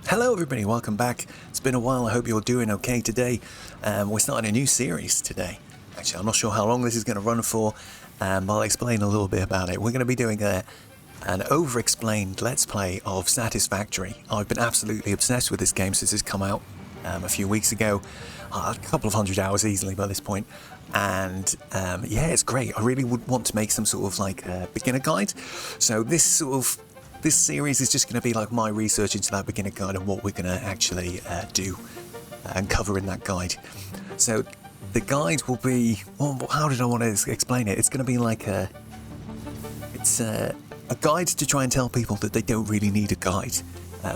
Hello everybody, welcome back. It's been a while, I hope you're doing okay today. We're starting a new series today. Actually, I'm not sure how long this is going to run for, but I'll explain a little bit about it. We're going to be doing an Overexplained Let's Play of Satisfactory. I've been absolutely obsessed with this game since it's come out a few weeks ago. A couple of hundred hours easily by this point. And yeah, it's great. I really would want to make some sort of like beginner guide. So this series is just going to be like my research into that beginner guide and what we're going to actually do and cover in that guide. So the guide will be, well, how did I want to explain it? It's going to be like a guide to try and tell people that they don't really need a guide.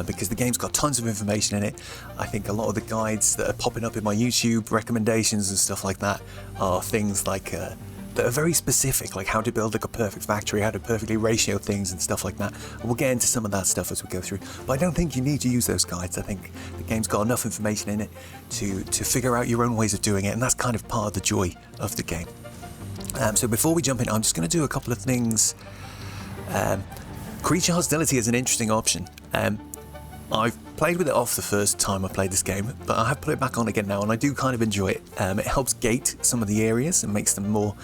Because the game's got tons of information in it. I think a lot of the guides that are popping up in my YouTube recommendations and stuff like that are things like that are very specific, like how to build like a perfect factory, how to perfectly ratio things and stuff like that. And we'll get into some of that stuff as we go through. But I don't think you need to use those guides. I think the game's got enough information in it to figure out your own ways of doing it, and that's kind of part of the joy of the game. So before we jump in, I'm just going to do a couple of things. Creature hostility is an interesting option. I've played with it off the first time I played this game, but I have put it back on again now, and I do kind of enjoy it. It helps gate some of the areas and makes them more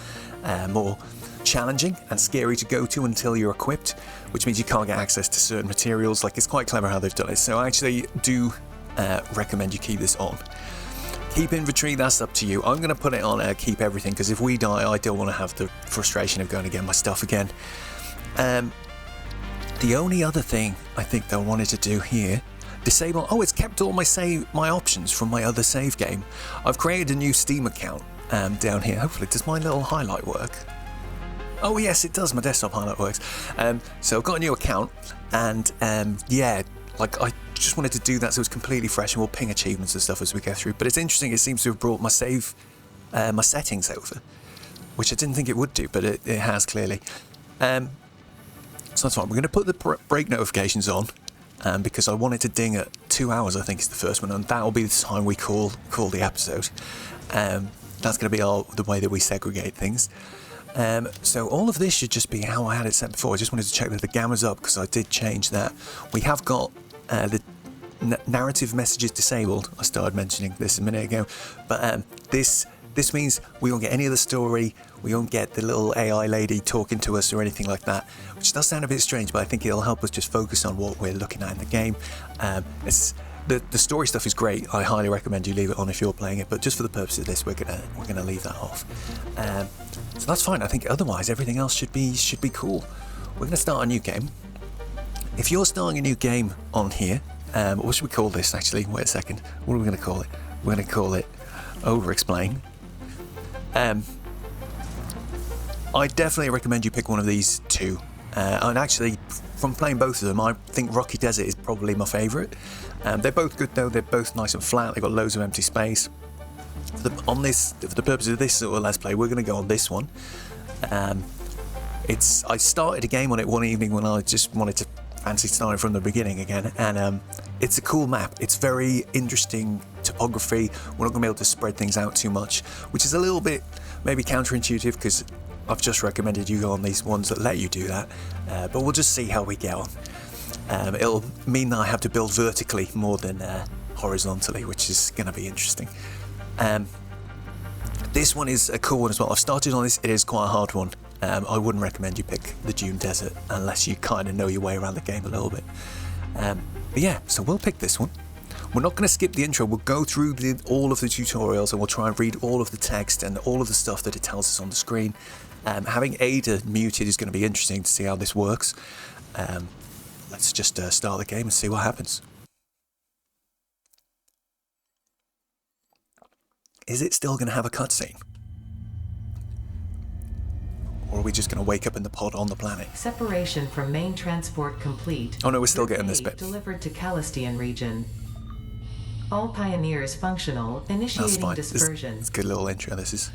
challenging and scary to go to until you're equipped, which means you can't get access to certain materials. Like, it's quite clever how they've done it, so I actually do recommend you keep this on. Keep inventory, that's up to you. I'm going to put it on keep everything, because if we die, I don't want to have the frustration of going to get my stuff again. The only other thing I think that I wanted to do here, disable, it's kept all my options from my other save game. I've created a new Steam account down here. Hopefully, does my little highlight work? Oh yes, it does, my desktop highlight works. So I've got a new account, and yeah, like I just wanted to do that so it's completely fresh, and we'll ping achievements and stuff as we go through. But it's interesting, it seems to have brought my my settings over, which I didn't think it would do, but it has clearly. So that's fine. We're going to put the break notifications on because I want it to ding at 2 hours, I think is the first one, and that will be the time we call the episode. That's going to be the way that we segregate things. So all of this should just be how I had it set before. I just wanted to check that the gamma's up because I did change that. We have got the narrative messages disabled. I started mentioning this a minute ago, but this means we won't get any of the story, we won't get the little AI lady talking to us or anything like that, which does sound a bit strange, but I think it'll help us just focus on what we're looking at in the game. The story stuff is great. I highly recommend you leave it on if you're playing it, but just for the purpose of this, we're gonna leave that off. So that's fine. I think otherwise everything else should be cool. We're gonna start a new game. If you're starting a new game on here, what should we call this actually? Wait a second. What are we gonna call it? We're gonna call it Overexplained. I definitely recommend you pick one of these two. And actually, from playing both of them, I think Rocky Desert is probably my favourite. They're both good though. They're both nice and flat. They've got loads of empty space. For the purpose of this sort of let's play, we're going to go on this one. I started a game on it one evening when I just wanted to fancy starting from the beginning again, and it's a cool map. It's very interesting topography. We're not going to be able to spread things out too much, which is a little bit maybe counterintuitive because I've just recommended you go on these ones that let you do that, but we'll just see how we get on. It'll mean that I have to build vertically more than horizontally, which is going to be interesting. This one is a cool one as well. I've started on this. It is quite a hard one. I wouldn't recommend you pick the Dune Desert unless you kind of know your way around the game a little bit. But yeah, so we'll pick this one. We're not going to skip the intro. We'll go through all of the tutorials and we'll try and read all of the text and all of the stuff that it tells us on the screen. Having Ada muted is going to be interesting to see how this works. Let's just start the game and see what happens. Is it still going to have a cutscene? Or are we just going to wake up in the pod on the planet? Separation from main transport complete. Oh no, we're still getting this bit. Delivered to Calistian region. All pioneers functional, initiating dispersion. It's a good little intro, this is.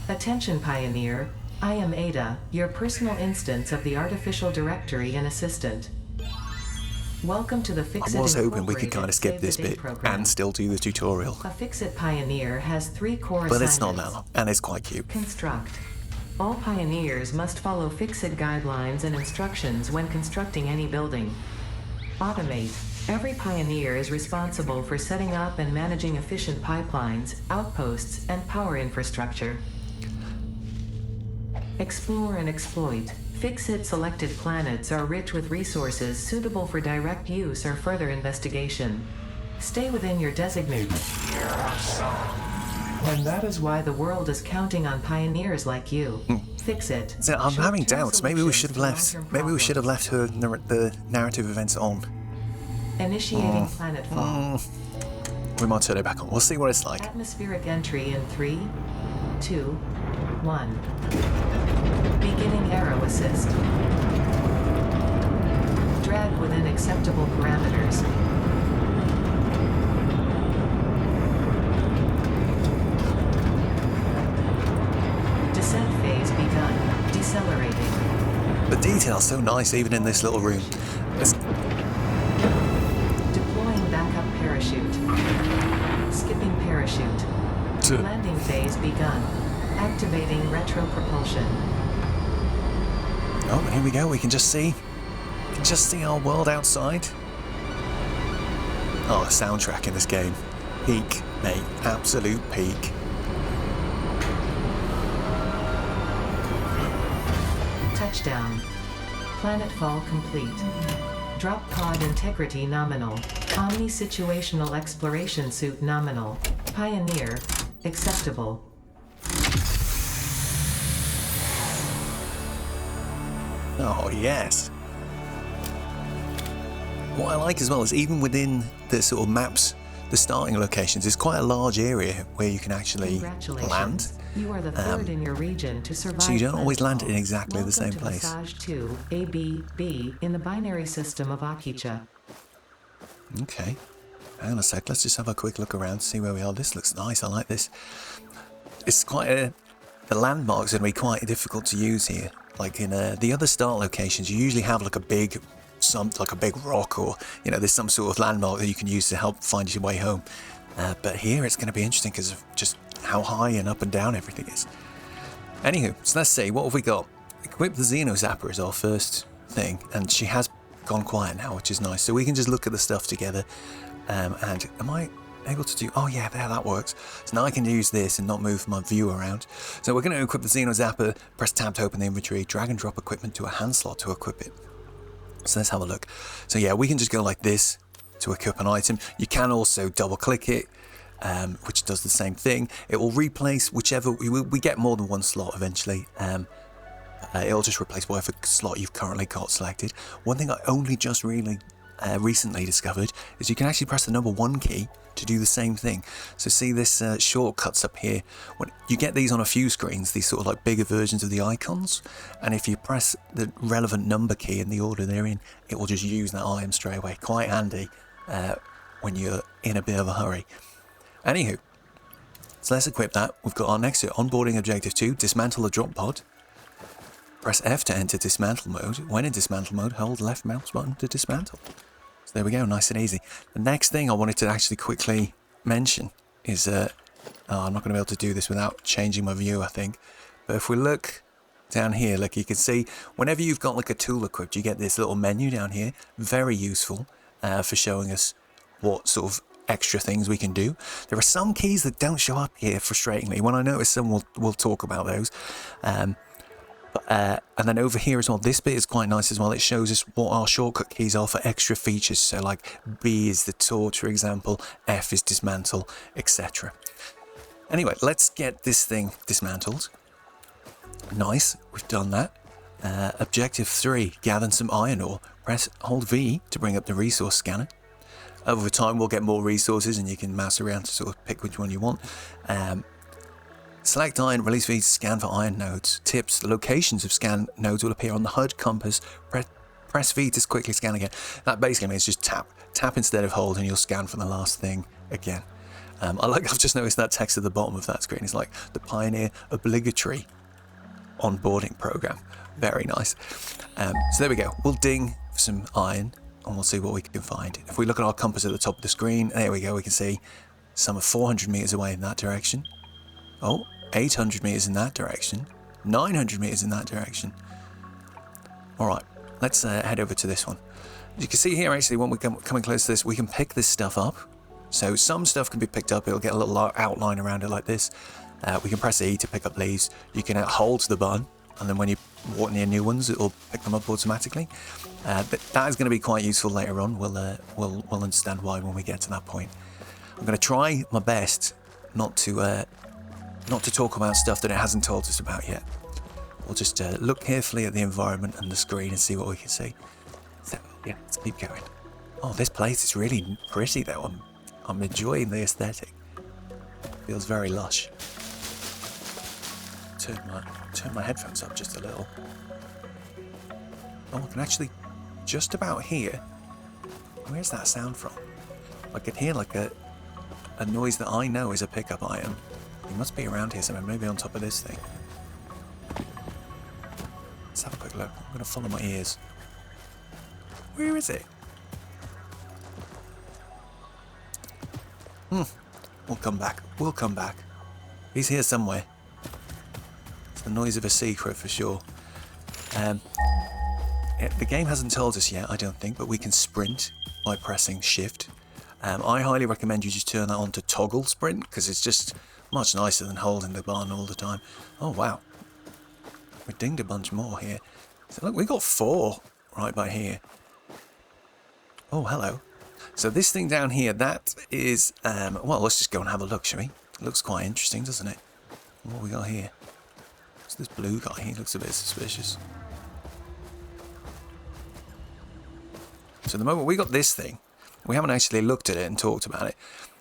Attention pioneer, I am Ada, your personal instance of the artificial directory and assistant. Welcome to the Fix-It. I was hoping we could kind of skip this bit and still do the tutorial. A Fix-It pioneer has 3 core but assignments. it's not that long, and it's quite cute. Construct. All pioneers must follow Fix-It guidelines and instructions when constructing any building. Automate. Every pioneer is responsible for setting up and managing efficient pipelines, outposts, and power infrastructure. Explore and exploit. Fix-it selected planets are rich with resources suitable for direct use or further investigation. Stay within your designated. And that is why the world is counting on pioneers like you. Fix it. So I'm having Short-term doubts. Maybe we should have left. solutions to Maybe we should have long-term left the narrative events on. problems. Initiating planetfall. We might turn it back on. We'll see what it's like. Atmospheric entry in 3, 2, 1. Beginning arrow assist. Drag within acceptable parameters. Descent phase begun. Decelerating. The detail's so nice, even in this little room. It's, Deploying backup parachute. Skipping parachute. Landing phase begun. Activating retro propulsion. oh, here we go. We can just see our world outside. Oh, the soundtrack in this game, peak, mate, absolute peak. Touchdown. Planetfall complete. Drop pod integrity nominal. Omni situational exploration suit nominal. Pioneer. Acceptable. Oh yes. What I like as well is even within the sort of maps, the starting locations, it's quite a large area where you can actually Congratulations. land. You are the third in your region to survive. So you don't always land planetfall. in exactly the Welcome same to place. Massage 2, ABB, in the binary system of Akicha. Okay. Hang on a sec. Let's just have a quick look around, see where we are. This looks nice. I like this. It's quite a... The landmarks are going to be quite difficult to use here. Like in the other start locations, you usually have like a big rock, or there's some sort of landmark that you can use to help find your way home. But here it's going to be interesting because of just how high and up and down everything is. Anywho, so let's see, what have we got? Equip the Xeno Zapper is our first thing, and she has gone quiet now, which is nice. So we can just look at the stuff together. And am I able to do... Oh yeah, there, that works. So now I can use this and not move my view around. So we're going to equip the Xeno Zapper, press tab to open the inventory, drag and drop equipment to a hand slot to equip it. So let's have a look. So yeah, we can just go like this to equip an item. You can also double click it, which does the same thing. It will replace whichever... We get more than one slot eventually. It'll just replace whatever slot you've currently got selected. One thing I only just really recently discovered is you can actually press the number 1 key to do the same thing. So see this shortcuts up here. When you get these on a few screens, these sort of like bigger versions of the icons, and if you press the relevant number key in the order they're in, it will just use that item straight away. Quite handy when you're in a bit of a hurry. Anywho, so let's equip that. We've got our next onboarding objective 2, dismantle a drop pod. Press F to enter dismantle mode. When in dismantle mode, hold left mouse button to dismantle. So there we go, nice and easy. The next thing I wanted to actually quickly mention is, I'm not going to be able to do this without changing my view, I think. But if we look down here, look, you can see whenever you've got like a tool equipped, you get this little menu down here. Very useful for showing us what sort of extra things we can do. There are some keys that don't show up here, frustratingly. When I notice some, we'll talk about those. And then over here as well, this bit is quite nice as well. It shows us what our shortcut keys are for extra features. So like B is the torch, for example, F is dismantle, etc. Anyway, let's get this thing dismantled. Nice, we've done that. Objective 3, gather some iron ore. Hold V to bring up the resource scanner. Over time, we'll get more resources and you can mouse around to sort of pick which one you want. Select iron, release V to scan for iron nodes. Tips, the locations of scan nodes will appear on the HUD compass. Press V to quickly scan again. That basically means just tap. Tap instead of hold and you'll scan for the last thing again. I've just noticed that text at the bottom of that screen is like the Pioneer obligatory onboarding program. Very nice. So there we go. We'll ding for some iron and we'll see what we can find. If we look at our compass at the top of the screen, there we go. We can see some are 400 meters away in that direction. Oh, 800 meters in that direction. 900 meters in that direction. All right, let's head over to this one. You can see here, actually, when we're coming close to this, we can pick this stuff up. So some stuff can be picked up. It'll get a little outline around it like this. We can press E to pick up these. You can hold the button, and then when you walk near new ones, it'll pick them up automatically. But that is going to be quite useful later on. We'll understand why when we get to that point. I'm going to try my best not to talk about stuff that it hasn't told us about yet. We'll just look carefully at the environment and the screen and see what we can see. So yeah, let's keep going. Oh, this place is really pretty though. I'm enjoying the aesthetic. Feels very lush. Turn my headphones up just a little. Oh, I can actually just about hear. Where's that sound from? I can hear like a noise that I know is a pickup item. It must be around here somewhere, maybe on top of this thing. Let's have a quick look. I'm going to follow my ears. Where is it? We'll come back. We'll come back. He's here somewhere. It's the noise of a secret for sure. The game hasn't told us yet, I don't think, but we can sprint by pressing shift. I highly recommend you just turn that on to toggle sprint, because it's just much nicer than holding the button all the time. Oh wow. We dinged a bunch more here. So look, we got 4 right by here. Oh, hello. So this thing down here, that is, well, let's just go and have a look, shall we? It looks quite interesting, doesn't it? What have we got here? What's this blue guy? He looks a bit suspicious. So the moment we got this thing, we haven't actually looked at it and talked about it.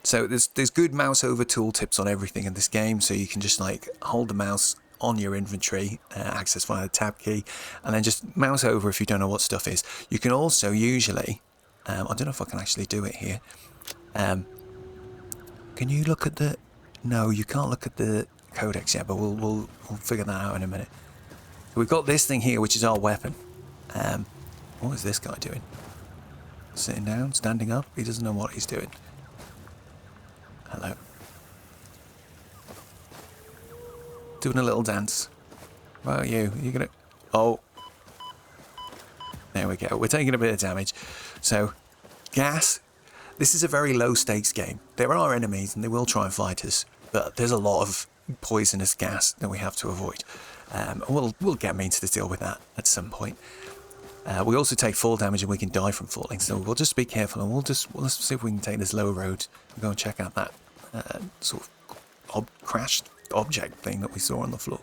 So there's good mouse over tooltips on everything in this game, so you can just like hold the mouse on your inventory, access via the tab key, and then just mouse over if you don't know what stuff is. You can also usually, I don't know if I can actually do it here. Can you look at the? No, you can't look at the codex yet, but we'll figure that out in a minute. We've got this thing here, which is our weapon. What is this guy doing? Sitting down, standing up. He doesn't know what he's doing. Hello. Doing a little dance. What about you? Are you gonna? Oh. There we go. We're taking a bit of damage. So, gas. This is a very low stakes game. There are enemies and they will try and fight us, but there's a lot of poisonous gas that we have to avoid. We'll get means to deal with that at some point. We also take fall damage and we can die from falling, so we'll just be careful and let's see if we can take this low road and go and check out that sort of crashed object thing that we saw on the floor.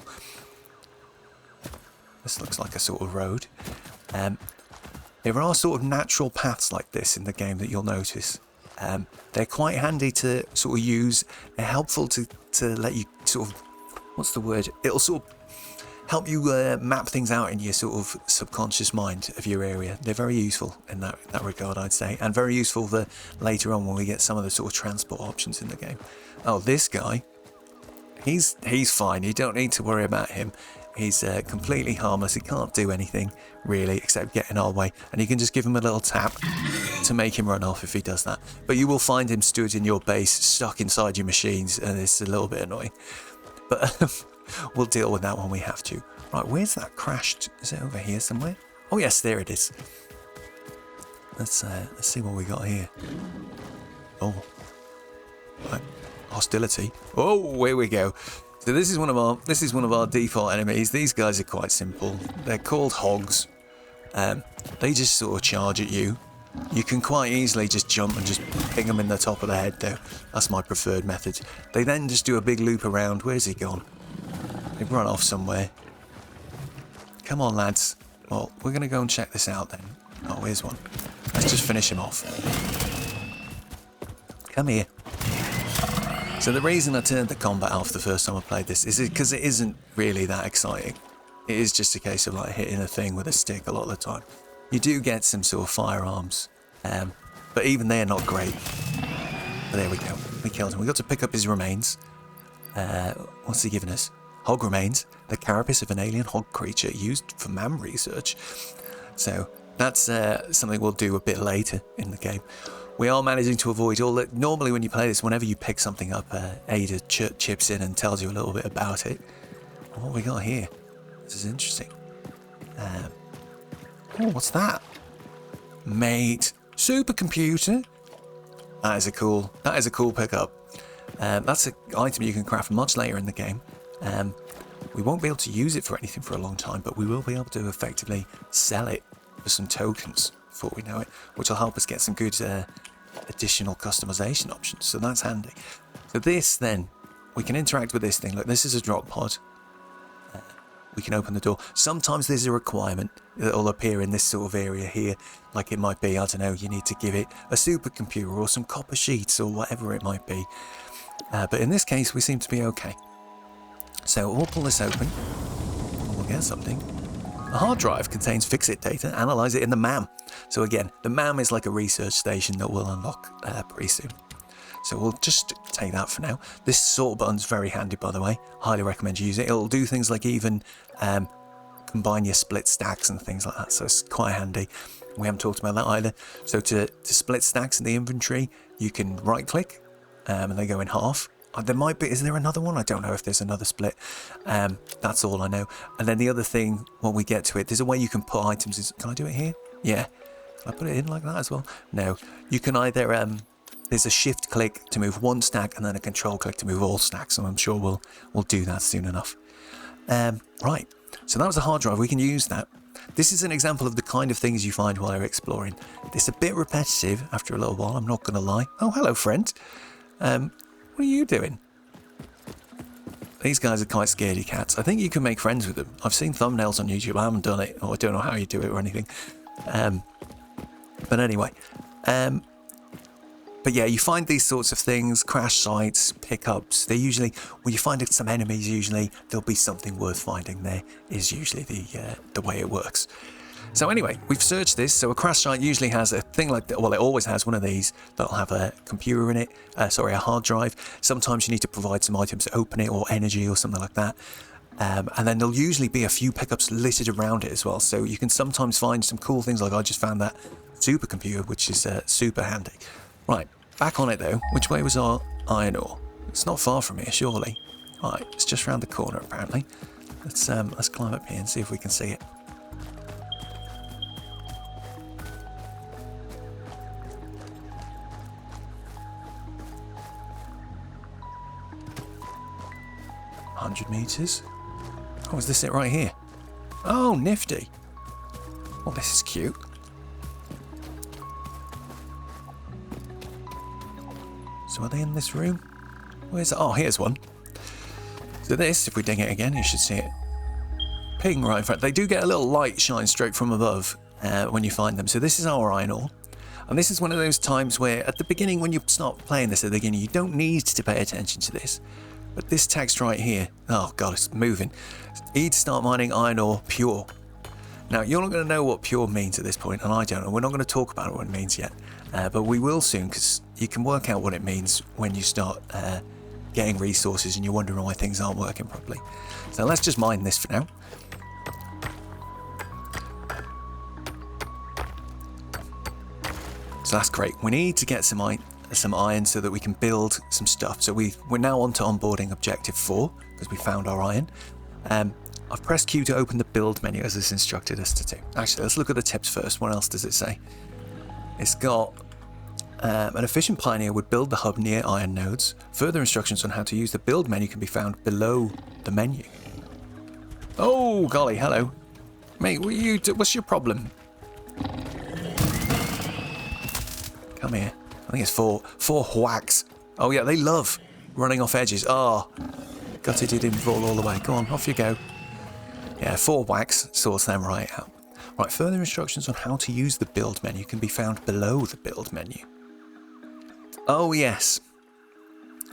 This looks like a sort of road. There are sort of natural paths like this in the game that you'll notice. They're quite handy to sort of use. They're helpful to let you sort of, what's the word? It'll sort of help you map things out in your sort of subconscious mind of your area. They're very useful in that regard, I'd say, and very useful later on when we get some of the sort of transport options in the game. Oh, this guy, he's fine. You don't need to worry about him. He's completely harmless. He can't do anything really except get in our way, and you can just give him a little tap to make him run off if he does that. But you will find him stood in your base, stuck inside your machines, and it's a little bit annoying. But we'll deal with that when we have to. Right, where's that crashed? Is it over here somewhere? Oh yes, there it is. Let's see what we got here. Oh, right. Hostility. Oh, here we go. So this is one of our default enemies. These guys are quite simple. They're called hogs. They just sort of charge at you. You can quite easily just jump and just ping them in the top of the head though. That's my preferred method. They then just do a big loop around. Where's he gone? They've run off somewhere. Come on, lads. Well, we're going to go and check this out then. Oh, here's one. Let's just finish him off. Come here. So the reason I turned the combat off the first time I played this is because it isn't really that exciting. It is just a case of like hitting a thing with a stick a lot of the time. You do get some sort of firearms, but even they're not great. But there we go. We killed him. We got to pick up his remains. What's he giving us? Hog remains. The carapace of an alien hog creature used for MAM research. So that's something we'll do a bit later in the game. We are managing to avoid all that. Normally when you play this, whenever you pick something up, Ada chips in and tells you a little bit about it. What have we got here? This is interesting. Oh, what's that? Mate. Supercomputer. That is a cool pickup. That's an item you can craft much later in the game. We won't be able to use it for anything for a long time, but we will be able to effectively sell it for some tokens before we know it, which will help us get some good additional customization options. So that's handy. So this then, we can interact with this thing. Look, this is a drop pod. We can open the door. Sometimes there's a requirement that will appear in this sort of area here. Like it might be, I don't know, you need to give it a supercomputer or some copper sheets or whatever it might be. But in this case, we seem to be okay. So we'll pull this open. We'll get something. A hard drive contains fix-it data. Analyze it in the MAM. So again, the MAM is like a research station that we'll unlock pretty soon. So we'll just take that for now. This sort button's very handy, by the way. Highly recommend you use it. It'll do things like even combine your split stacks and things like that. So it's quite handy. We haven't talked about that either. So to split stacks in the inventory, you can right-click and they go in half. There might be, is there another one? I don't know if there's another split. That's all I know. And then the other thing, when we get to it, there's a way you can put items. Can I do it here? Yeah. Can I put it in like that as well? No. You can either, there's a shift click to move one stack and then a control click to move all stacks. And I'm sure we'll do that soon enough. Right. So that was a hard drive. We can use that. This is an example of the kind of things you find while you're exploring. It's a bit repetitive after a little while, I'm not going to lie. Oh, hello, friend. What are you doing? These guys are quite scaredy cats. I think you can make friends with them. I've seen thumbnails on YouTube. I haven't done it, or I don't know how you do it or anything. But anyway. But yeah, you find these sorts of things, crash sites, pickups. They're usually, when you find some enemies, usually there'll be something worth finding there, is usually the way it works. So anyway, we've searched this. So a crash site usually has a thing like that. Well, it always has one of these that'll have a computer in it. A hard drive. Sometimes you need to provide some items to open it or energy or something like that. And then there'll usually be a few pickups littered around it as well. So you can sometimes find some cool things like I just found that supercomputer, which is super handy. Right, back on it though. Which way was our iron ore? It's not far from here, surely. Right, it's just round the corner apparently. Let's climb up here and see if we can see it. Meters. Oh, is this it right here? Oh, nifty. Oh, this is cute. So are they in this room? Where's it? Oh, here's one. So this, if we ding it again, you should see it. Ping right in front. They do get a little light shine straight from above when you find them. So this is our iron ore. And this is one of those times where at the beginning, when you start playing this at the beginning, you don't need to pay attention to this. But this text right here, oh god, it's moving. Need to start mining iron ore pure. Now, you're not going to know what pure means at this point, and I don't know. We're not going to talk about what it means yet. But we will soon, because you can work out what it means when you start getting resources and you're wondering why things aren't working properly. So let's just mine this for now. So that's great. We need to get some iron so that we can build some stuff. So we're now on to onboarding objective 4 because we found our iron. I've pressed Q to open the build menu as it's instructed us to do. Actually, let's look at the tips first. What else does it say? It's got an efficient pioneer would build the hub near iron nodes. Further instructions on how to use the build menu can be found below the menu. Oh golly, hello. Mate, what's your problem? Come here. I think it's four whacks. Oh yeah, they love running off edges. Oh, gutted it didn't fall all the way. Go on, off you go. Yeah, 4 whacks sorts them right out. Right, further instructions on how to use the build menu can be found below the build menu. Oh yes.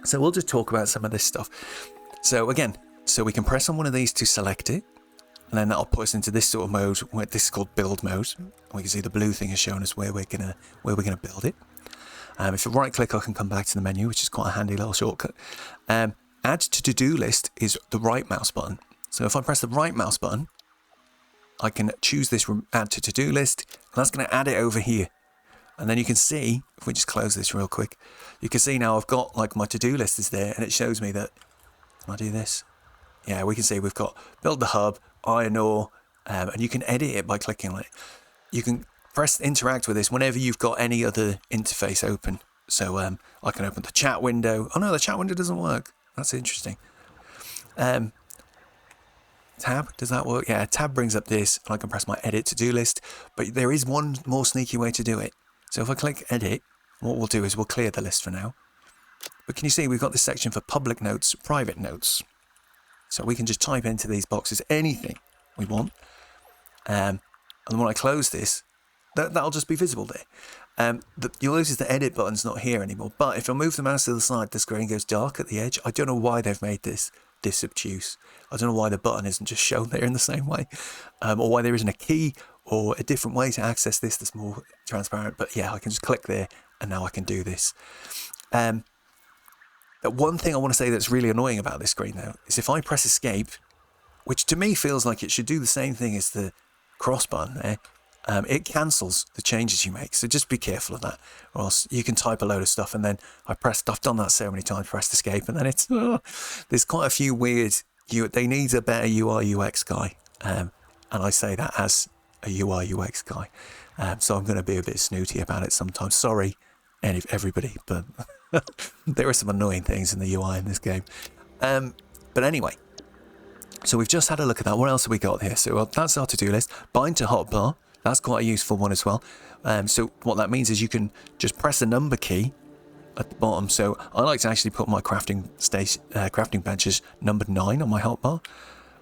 So we'll just talk about some of this stuff. So again, we can press on one of these to select it, and then that'll put us into this sort of mode. Where this is called build mode. We can see the blue thing is showing us where we're gonna build it. If you right click, I can come back to the menu, which is quite a handy little shortcut. Add to to-do list is the right mouse button. So if I press the right mouse button, I can choose this add to to-do list, and that's going to add it over here. And then you can see, if we just close this real quick, you can see now I've got like my to-do list is there, and it shows me that, can I do this? Yeah, we can see we've got build the hub, iron ore, and you can edit it by clicking on it. You can press interact with this whenever you've got any other interface open. So I can open the chat window. Oh no, the chat window doesn't work. That's interesting. Tab, does that work? Yeah, tab brings up this, and I can press my edit to-do list. But there is one more sneaky way to do it. So if I click edit, what we'll do is we'll clear the list for now. But can you see we've got this section for public notes, private notes. So we can just type into these boxes anything we want. And when I close this, that'll just be visible there. You'll notice the edit button's not here anymore. But if I move the mouse to the side, the screen goes dark at the edge. I don't know why they've made this obtuse. I don't know why the button isn't just shown there in the same way. Or why there isn't a key or a different way to access this that's more transparent. But yeah, I can just click there and now I can do this. One thing I want to say that's really annoying about this screen though is if I press escape, which to me feels like it should do the same thing as the cross button there, it cancels the changes you make. So just be careful of that, or else you can type a load of stuff and then I've done that so many times, pressed escape, and then it's there's quite a few weird. They need a better UI UX guy, and I say that as a UI UX guy. So I'm going to be a bit snooty about it sometimes. Sorry, everybody, but there are some annoying things in the UI in this game. But anyway, so we've just had a look at that. What else have we got here? So that's our to-do list. Bind to hotbar. That's quite a useful one as well. So what that means is you can just press the number key at the bottom. So I like to actually put my crafting benches numbered 9 on my hotbar.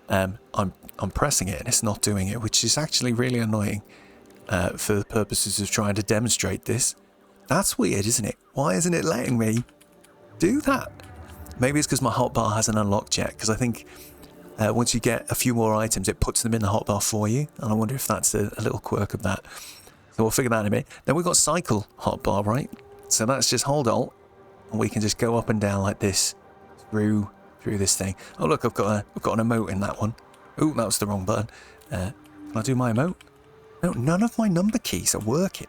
I'm pressing it and it's not doing it, which is actually really annoying for the purposes of trying to demonstrate this. That's weird, isn't it? Why isn't it letting me do that? Maybe it's because my hotbar hasn't unlocked yet, because I think once you get a few more items, it puts them in the hotbar for you. And I wonder if that's a little quirk of that. So we'll figure that in a minute. Then we've got cycle hotbar, right? So that's just hold Alt, and we can just go up and down like this through this thing. Oh look, I've got an emote in that one. Ooh, that was the wrong button. Can I do my emote? No, none of my number keys are working.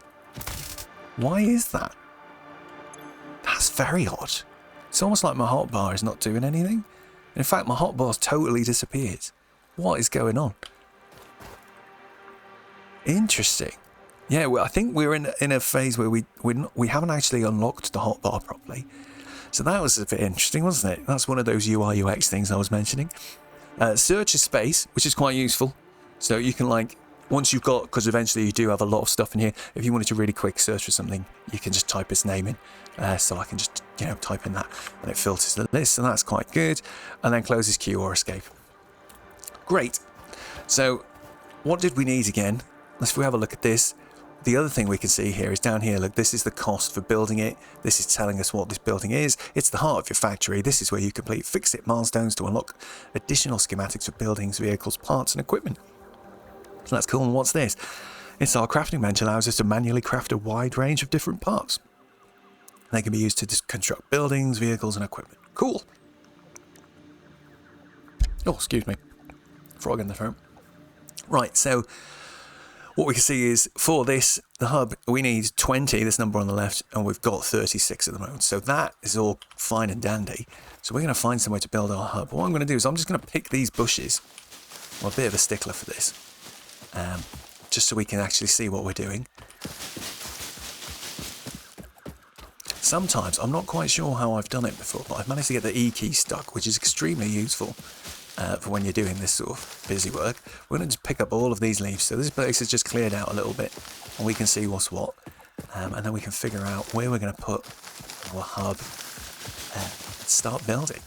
Why is that? That's very odd. It's almost like my hotbar is not doing anything. In fact, my hotbar's totally disappeared. What is going on? Interesting. Yeah, well, I think we're in a phase where we haven't actually unlocked the hotbar properly. So that was a bit interesting, wasn't it? That's one of those UI UX things I was mentioning. Search a space, which is quite useful. So you can once you've got, because eventually you do have a lot of stuff in here, if you wanted to really quick search for something, you can just type its name in. So I can just, type in that and it filters the list, and that's quite good. And then closes queue or escape. Great. So what did we need again? If we have a look at this, the other thing we can see here is down here, look, this is the cost for building it. This is telling us what this building is. It's the heart of your factory. This is where you complete fix-it milestones to unlock additional schematics for buildings, vehicles, parts, and equipment. So that's cool. And what's this? It's our crafting bench. Allows us to manually craft a wide range of different parts. They can be used to construct buildings, vehicles, and equipment. Cool. Oh, excuse me. Frog in the throat. Right, so what we can see is for this, the hub, we need 20, this number on the left, and we've got 36 at the moment. So that is all fine and dandy. So we're going to find somewhere to build our hub. What I'm going to do is I'm just going to pick these bushes. I'm a bit of a stickler for this. Just so we can actually see what we're doing. Sometimes, I'm not quite sure how I've done it before, but I've managed to get the E key stuck, which is extremely useful for when you're doing this sort of busy work. We're going to just pick up all of these leaves. So this place is just cleared out a little bit, and we can see what's what. And then we can figure out where we're going to put our hub and start building.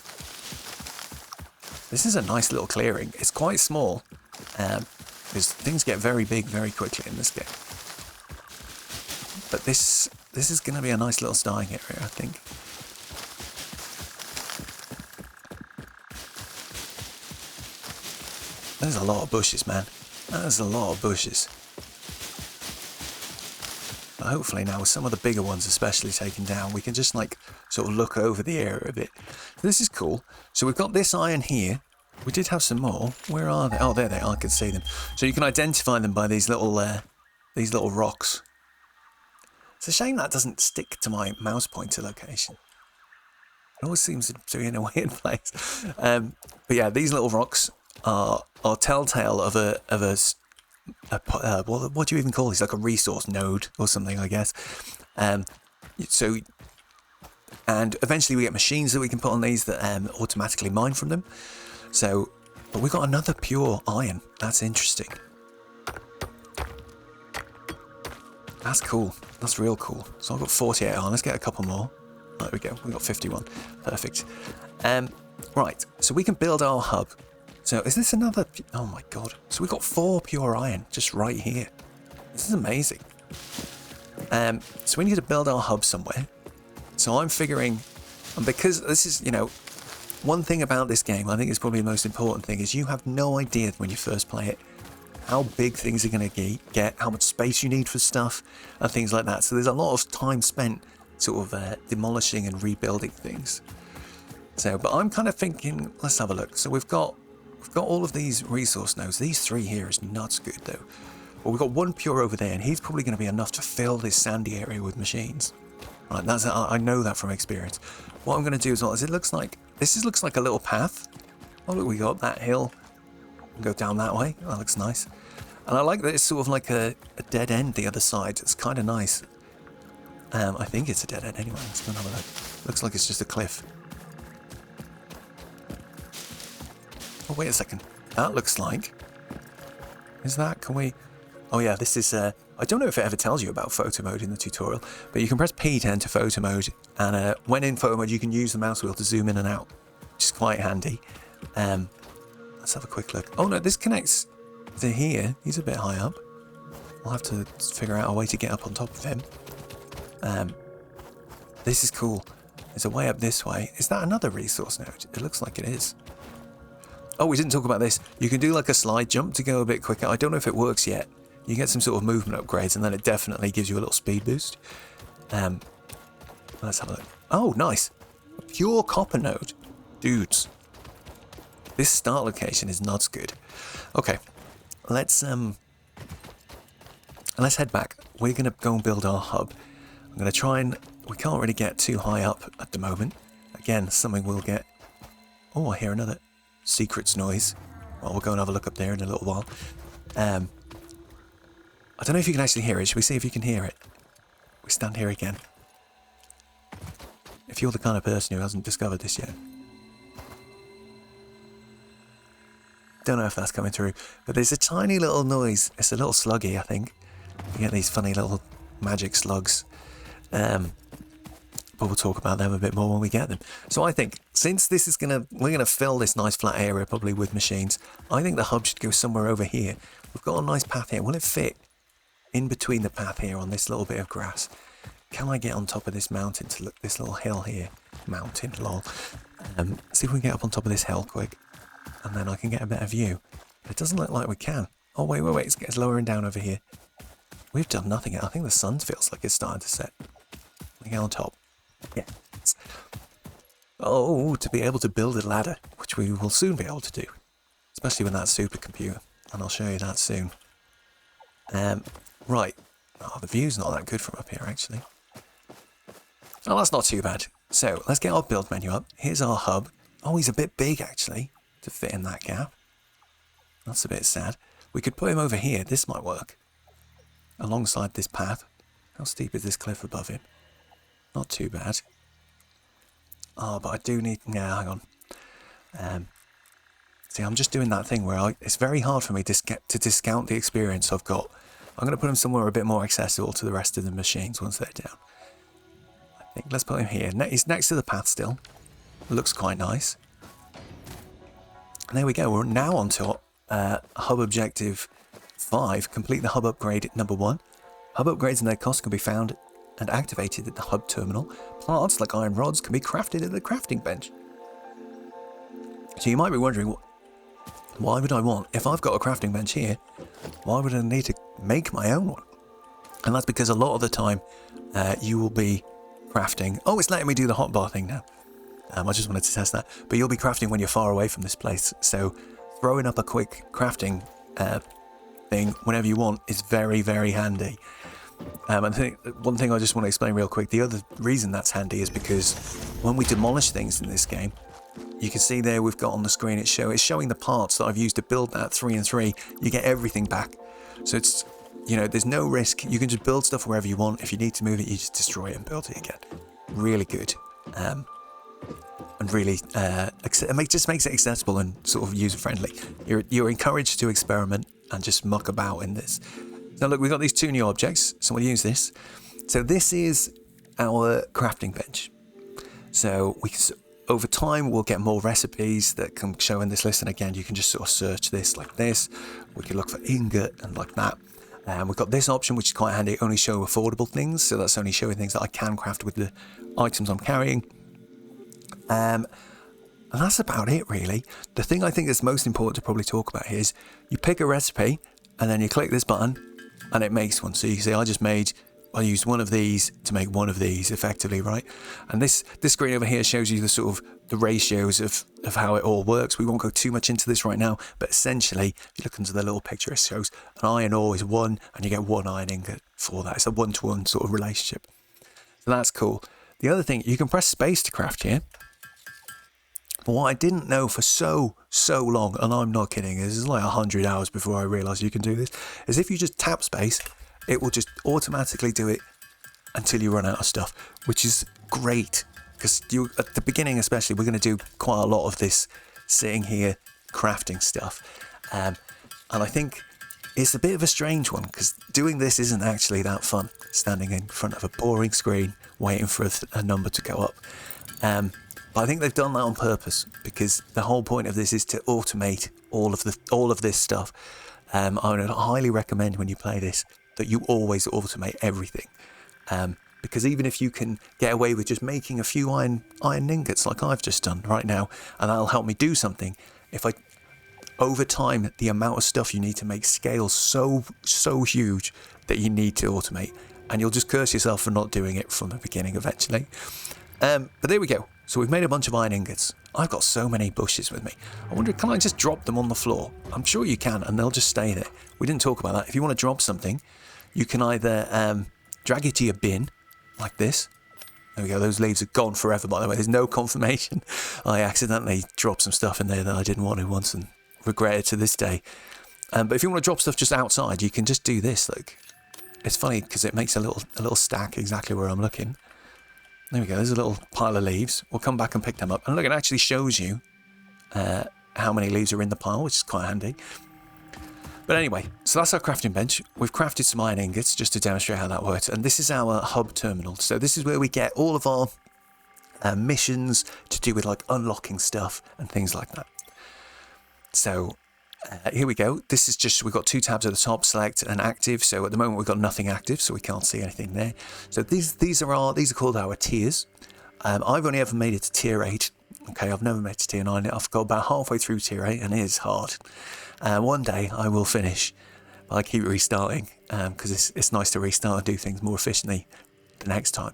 This is a nice little clearing. It's quite small, because things get very big very quickly in this game. But this is going to be a nice little starting area, I think. There's a lot of bushes, man. There's a lot of bushes. But hopefully now, with some of the bigger ones especially taken down, we can just sort of look over the area a bit. This is cool. So we've got this iron here. We did have some more. Where are they? Oh, there they are. I can see them. So you can identify them by these little rocks. It's a shame that doesn't stick to my mouse pointer location. It always seems to be in a weird place. But yeah, these little rocks are telltale of a what do you even call this? Like a resource node or something, I guess. So, and eventually we get machines that we can put on these that automatically mine from them. So, but we got another pure iron. That's interesting. That's cool. That's real cool. So I've got 48 on. Let's get a couple more. There we go. We got 51. Perfect. Right. So we can build our hub. So is this another? Oh my god. So we've got 4 pure iron just right here. This is amazing. So we need to build our hub somewhere. So I'm figuring, and because this is, you know, one thing about this game, I think is probably the most important thing, is you have no idea when you first play it how big things are going to get, how much space you need for stuff, and things like that. So there's a lot of time spent sort of demolishing and rebuilding things. So, but I'm kind of thinking, let's have a look. So we've got all of these resource nodes. These 3 here is nuts good though. Well, we've got 1 pure over there, and he's probably going to be enough to fill this sandy area with machines. Right, I know that from experience. What I'm going to do as well is looks like a little path. Oh look, we got that hill. Go down that way. That looks nice. And I like that it's sort of like a dead end the other side. It's kind of nice. I think it's a dead end anyway. Let's go and have a look. Looks like it's just a cliff. Oh, wait a second. That looks like... Is that... Can we... Oh yeah, this is... I don't know if it ever tells you about photo mode in the tutorial, but you can press P to enter photo mode, and when in photo mode you can use the mouse wheel to zoom in and out, which is quite handy. Let's have a quick look. Oh no, this connects to here. He's a bit high up. I'll have to figure out a way to get up on top of him. This is cool. There's a way up this way. Is that another resource node? It looks like it is. Oh, we didn't talk about this. You can do like a slide jump to go a bit quicker. I don't know if it works yet. You get some sort of movement upgrades, and then it definitely gives you a little speed boost. Let's have a look. Oh, nice. A pure copper node. Dudes. This start location is not good. Okay, let's head back. We're gonna go and build our hub. I'm gonna try and we can't really get too high up at the moment. Again, something we'll get. Oh, I hear another secrets noise. Well, we'll go and have a look up there in a little while. I don't know if you can actually hear it. Should we see if you can hear it? We stand here again. If you're the kind of person who hasn't discovered this yet. Don't know if that's coming through, but there's a tiny little noise. It's a little sluggy, I think. You get these funny little magic slugs. But we'll talk about them a bit more when we get them. So I think, since this is we're gonna fill this nice flat area probably with machines, I think the hub should go somewhere over here. We've got a nice path here. Will it fit in between the path here on this little bit of grass? Can I get on top of this mountain to look, this little hill here? Mountain, lol. See if we can get up on top of this hill quick. And then I can get a better view. But it doesn't look like we can. Oh, wait. It's lowering down over here. We've done nothing. I think the sun feels like it's starting to set. We get on top. Yeah. Oh, to be able to build a ladder, which we will soon be able to do. Especially with that supercomputer. And I'll show you that soon. Right. Oh, the view's not that good from up here, actually. Oh, that's not too bad. So, let's get our build menu up. Here's our hub. Oh, he's a bit big, actually, to fit in that gap. That's a bit sad. We could put him over here. This might work. Alongside this path. How steep is this cliff above him? Not too bad. Oh, but I do need... Yeah, hang on. See, I'm just doing that thing where it's very hard for me to discount the experience I've got. I'm going to put him somewhere a bit more accessible to the rest of the machines once they're down. I think let's put him here. He's next to the path still. Looks quite nice. And there we go. We're now on to hub objective 5. Complete the hub upgrade number 1. Hub upgrades and their costs can be found and activated at the hub terminal. Parts like iron rods can be crafted at the crafting bench. So you might be wondering, why would I want, if I've got a crafting bench here, why would I need to make my own one? And that's because a lot of the time you will be crafting. Oh, it's letting me do the hotbar thing now. I just wanted to test that. But you'll be crafting when you're far away from this place. So throwing up a quick crafting thing whenever you want is very, very handy. I think one thing I just want to explain real quick. The other reason that's handy is because when we demolish things in this game, you can see there we've got on the screen it's showing the parts that I've used to build that 3 and 3. You get everything back. So it's, you know, there's no risk. You can just build stuff wherever you want. If you need to move it, you just destroy it and build it again. Really good. And really, it just makes it accessible and sort of user-friendly. You're encouraged to experiment and just muck about in this. Now look, we've got these 2 new objects, so we'll use this. So this is our crafting bench. So over time, we'll get more recipes that can show in this list. And again, you can just sort of search this like this. We can look for ingot and like that. We've got this option, which is quite handy, only show affordable things. So that's only showing things that I can craft with the items I'm carrying. And that's about it, really. The thing I think is most important to probably talk about here is you pick a recipe and then you click this button and it makes one. So you can see I used one of these to make one of these effectively, right? And this screen over here shows you the sort of the ratios of how it all works. We won't go too much into this right now, but essentially, if you look into the little picture, it shows an iron ore is 1 and you get 1 iron ingot for that. It's a 1-to-1 sort of relationship. So that's cool. The other thing, you can press space to craft here. But what I didn't know for so long, and I'm not kidding, this is like 100 hours before I realised you can do this, is if you just tap space, it will just automatically do it until you run out of stuff, which is great. Because at the beginning especially, we're going to do quite a lot of this sitting here crafting stuff. And I think it's a bit of a strange one, because doing this isn't actually that fun, standing in front of a boring screen, waiting for a number to go up. But I think they've done that on purpose, because the whole point of this is to automate all of this stuff. I would highly recommend when you play this that you always automate everything. Because even if you can get away with just making a few iron ingots like I've just done right now, and that'll help me do something, over time, the amount of stuff you need to make scales so huge that you need to automate, and you'll just curse yourself for not doing it from the beginning eventually. But there we go. So we've made a bunch of iron ingots. I've got so many bushes with me. I wonder, can I just drop them on the floor? I'm sure you can, and they'll just stay there. We didn't talk about that. If you want to drop something, you can either drag it to your bin, like this. There we go. Those leaves are gone forever, by the way. There's no confirmation. I accidentally dropped some stuff in there that I didn't want to once and regret it to this day. But if you want to drop stuff just outside, you can just do this. Look, it's funny because it makes a little stack exactly where I'm looking. There we go. There's a little pile of leaves. We'll come back and pick them up. And look, it actually shows you how many leaves are in the pile, which is quite handy. But anyway, so that's our crafting bench. We've crafted some iron ingots just to demonstrate how that works. And this is our hub terminal. So this is where we get all of our missions to do with like unlocking stuff and things like that. So here we go. This is just, we've got 2 tabs at the top, select and active. So at the moment we've got nothing active, so we can't see anything there. So these are called our tiers. I've only ever made it to tier 8. Okay, I've never made it to tier 9. I've got about halfway through tier 8 and it is hard. One day I will finish, but I keep restarting because it's nice to restart and do things more efficiently the next time.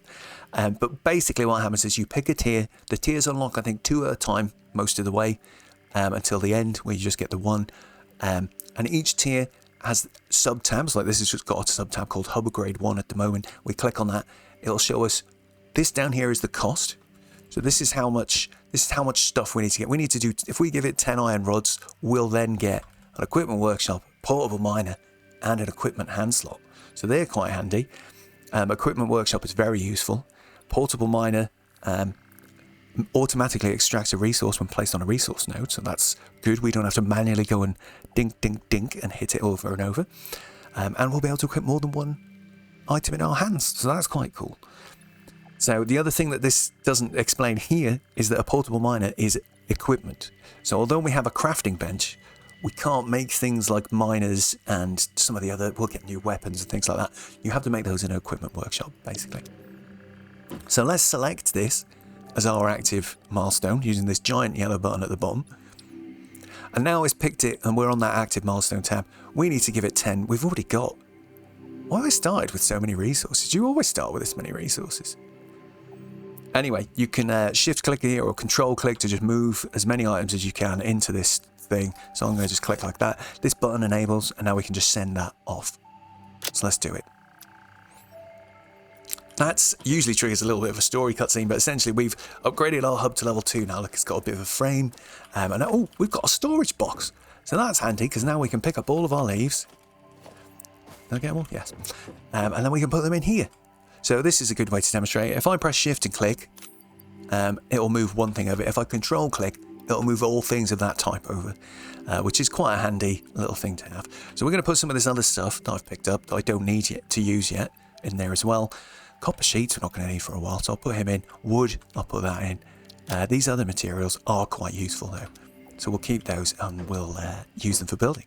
But basically what happens is you pick a tier. The tiers unlock, I think, 2 at a time most of the way until the end, where you just get the 1. And each tier has sub-tabs. Like this has just got a sub-tab called Hub Grade 1 at the moment. We click on that. It'll show us this down here is the cost. So this is how much stuff we need to get. We need to do, if we give it 10 iron rods, we'll then get an equipment workshop, portable miner, and an equipment hand slot. So they're quite handy. Equipment workshop is very useful. Portable miner automatically extracts a resource when placed on a resource node, so that's good. We don't have to manually go and dink, dink, dink and hit it over and over. And we'll be able to equip more than one item in our hands, so that's quite cool. So the other thing that this doesn't explain here is that a portable miner is equipment. So although we have a crafting bench, we can't make things like miners and some of the other, we'll get new weapons and things like that. You have to make those in an equipment workshop, basically. So let's select this as our active milestone using this giant yellow button at the bottom. And now it's picked it and we're on that active milestone tab. We need to give it 10. We've already got. Why have I started with so many resources? You always start with this many resources. Anyway, you can shift click here or control click to just move as many items as you can into this thing. So I'm going to just click like that. This button enables, and now we can just send that off. So let's do it. That's usually triggers a little bit of a story cutscene, but essentially we've upgraded our hub to level 2 now. Look, it's got a bit of a frame. And oh, we've got a storage box. So that's handy because now we can pick up all of our leaves Can I get them all? Yes. And then we can put them in here. So this is a good way to demonstrate. If I press shift and click, it'll move one thing over. If I control click, it'll move all things of that type over, which is quite a handy little thing to have. So we're going to put some of this other stuff that I've picked up that I don't need yet to use yet in there as well. Copper sheets we're not going to need for a while, so I'll put him in. Wood, I'll put that in. These other materials are quite useful though, so we'll keep those and we'll use them for building.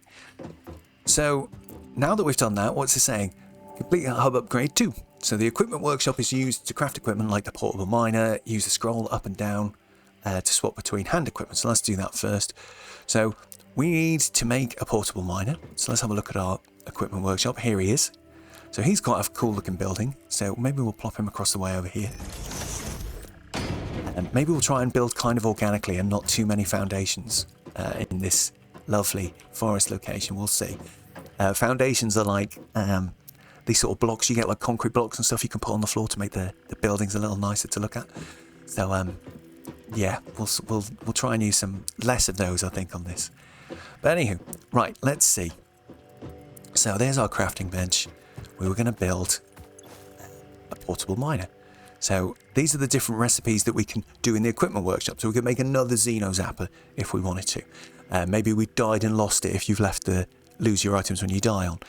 So now that we've done that, what's it saying? Complete a hub upgrade 2. So the equipment workshop is used to craft equipment like the portable miner. Use the scroll up and down to swap between hand equipment. So let's do that first. So we need to make a portable miner. So let's have a look at our equipment workshop. Here he is. So he's quite a cool looking building. So maybe we'll plop him across the way over here. And maybe we'll try and build kind of organically and not too many foundations in this lovely forest location. We'll see. Foundations are like these sort of blocks you get, like concrete blocks and stuff you can put on the floor to make the buildings a little nicer to look at. So yeah, we'll try and use some less of those, I think, on this. But anywho, right, let's see. So there's our crafting bench. We were going to build a portable miner. So these are the different recipes that we can do in the equipment workshop. So we could make another Xeno Zapper if we wanted to. Maybe we died and lost it if you've left the lose your items when you die on.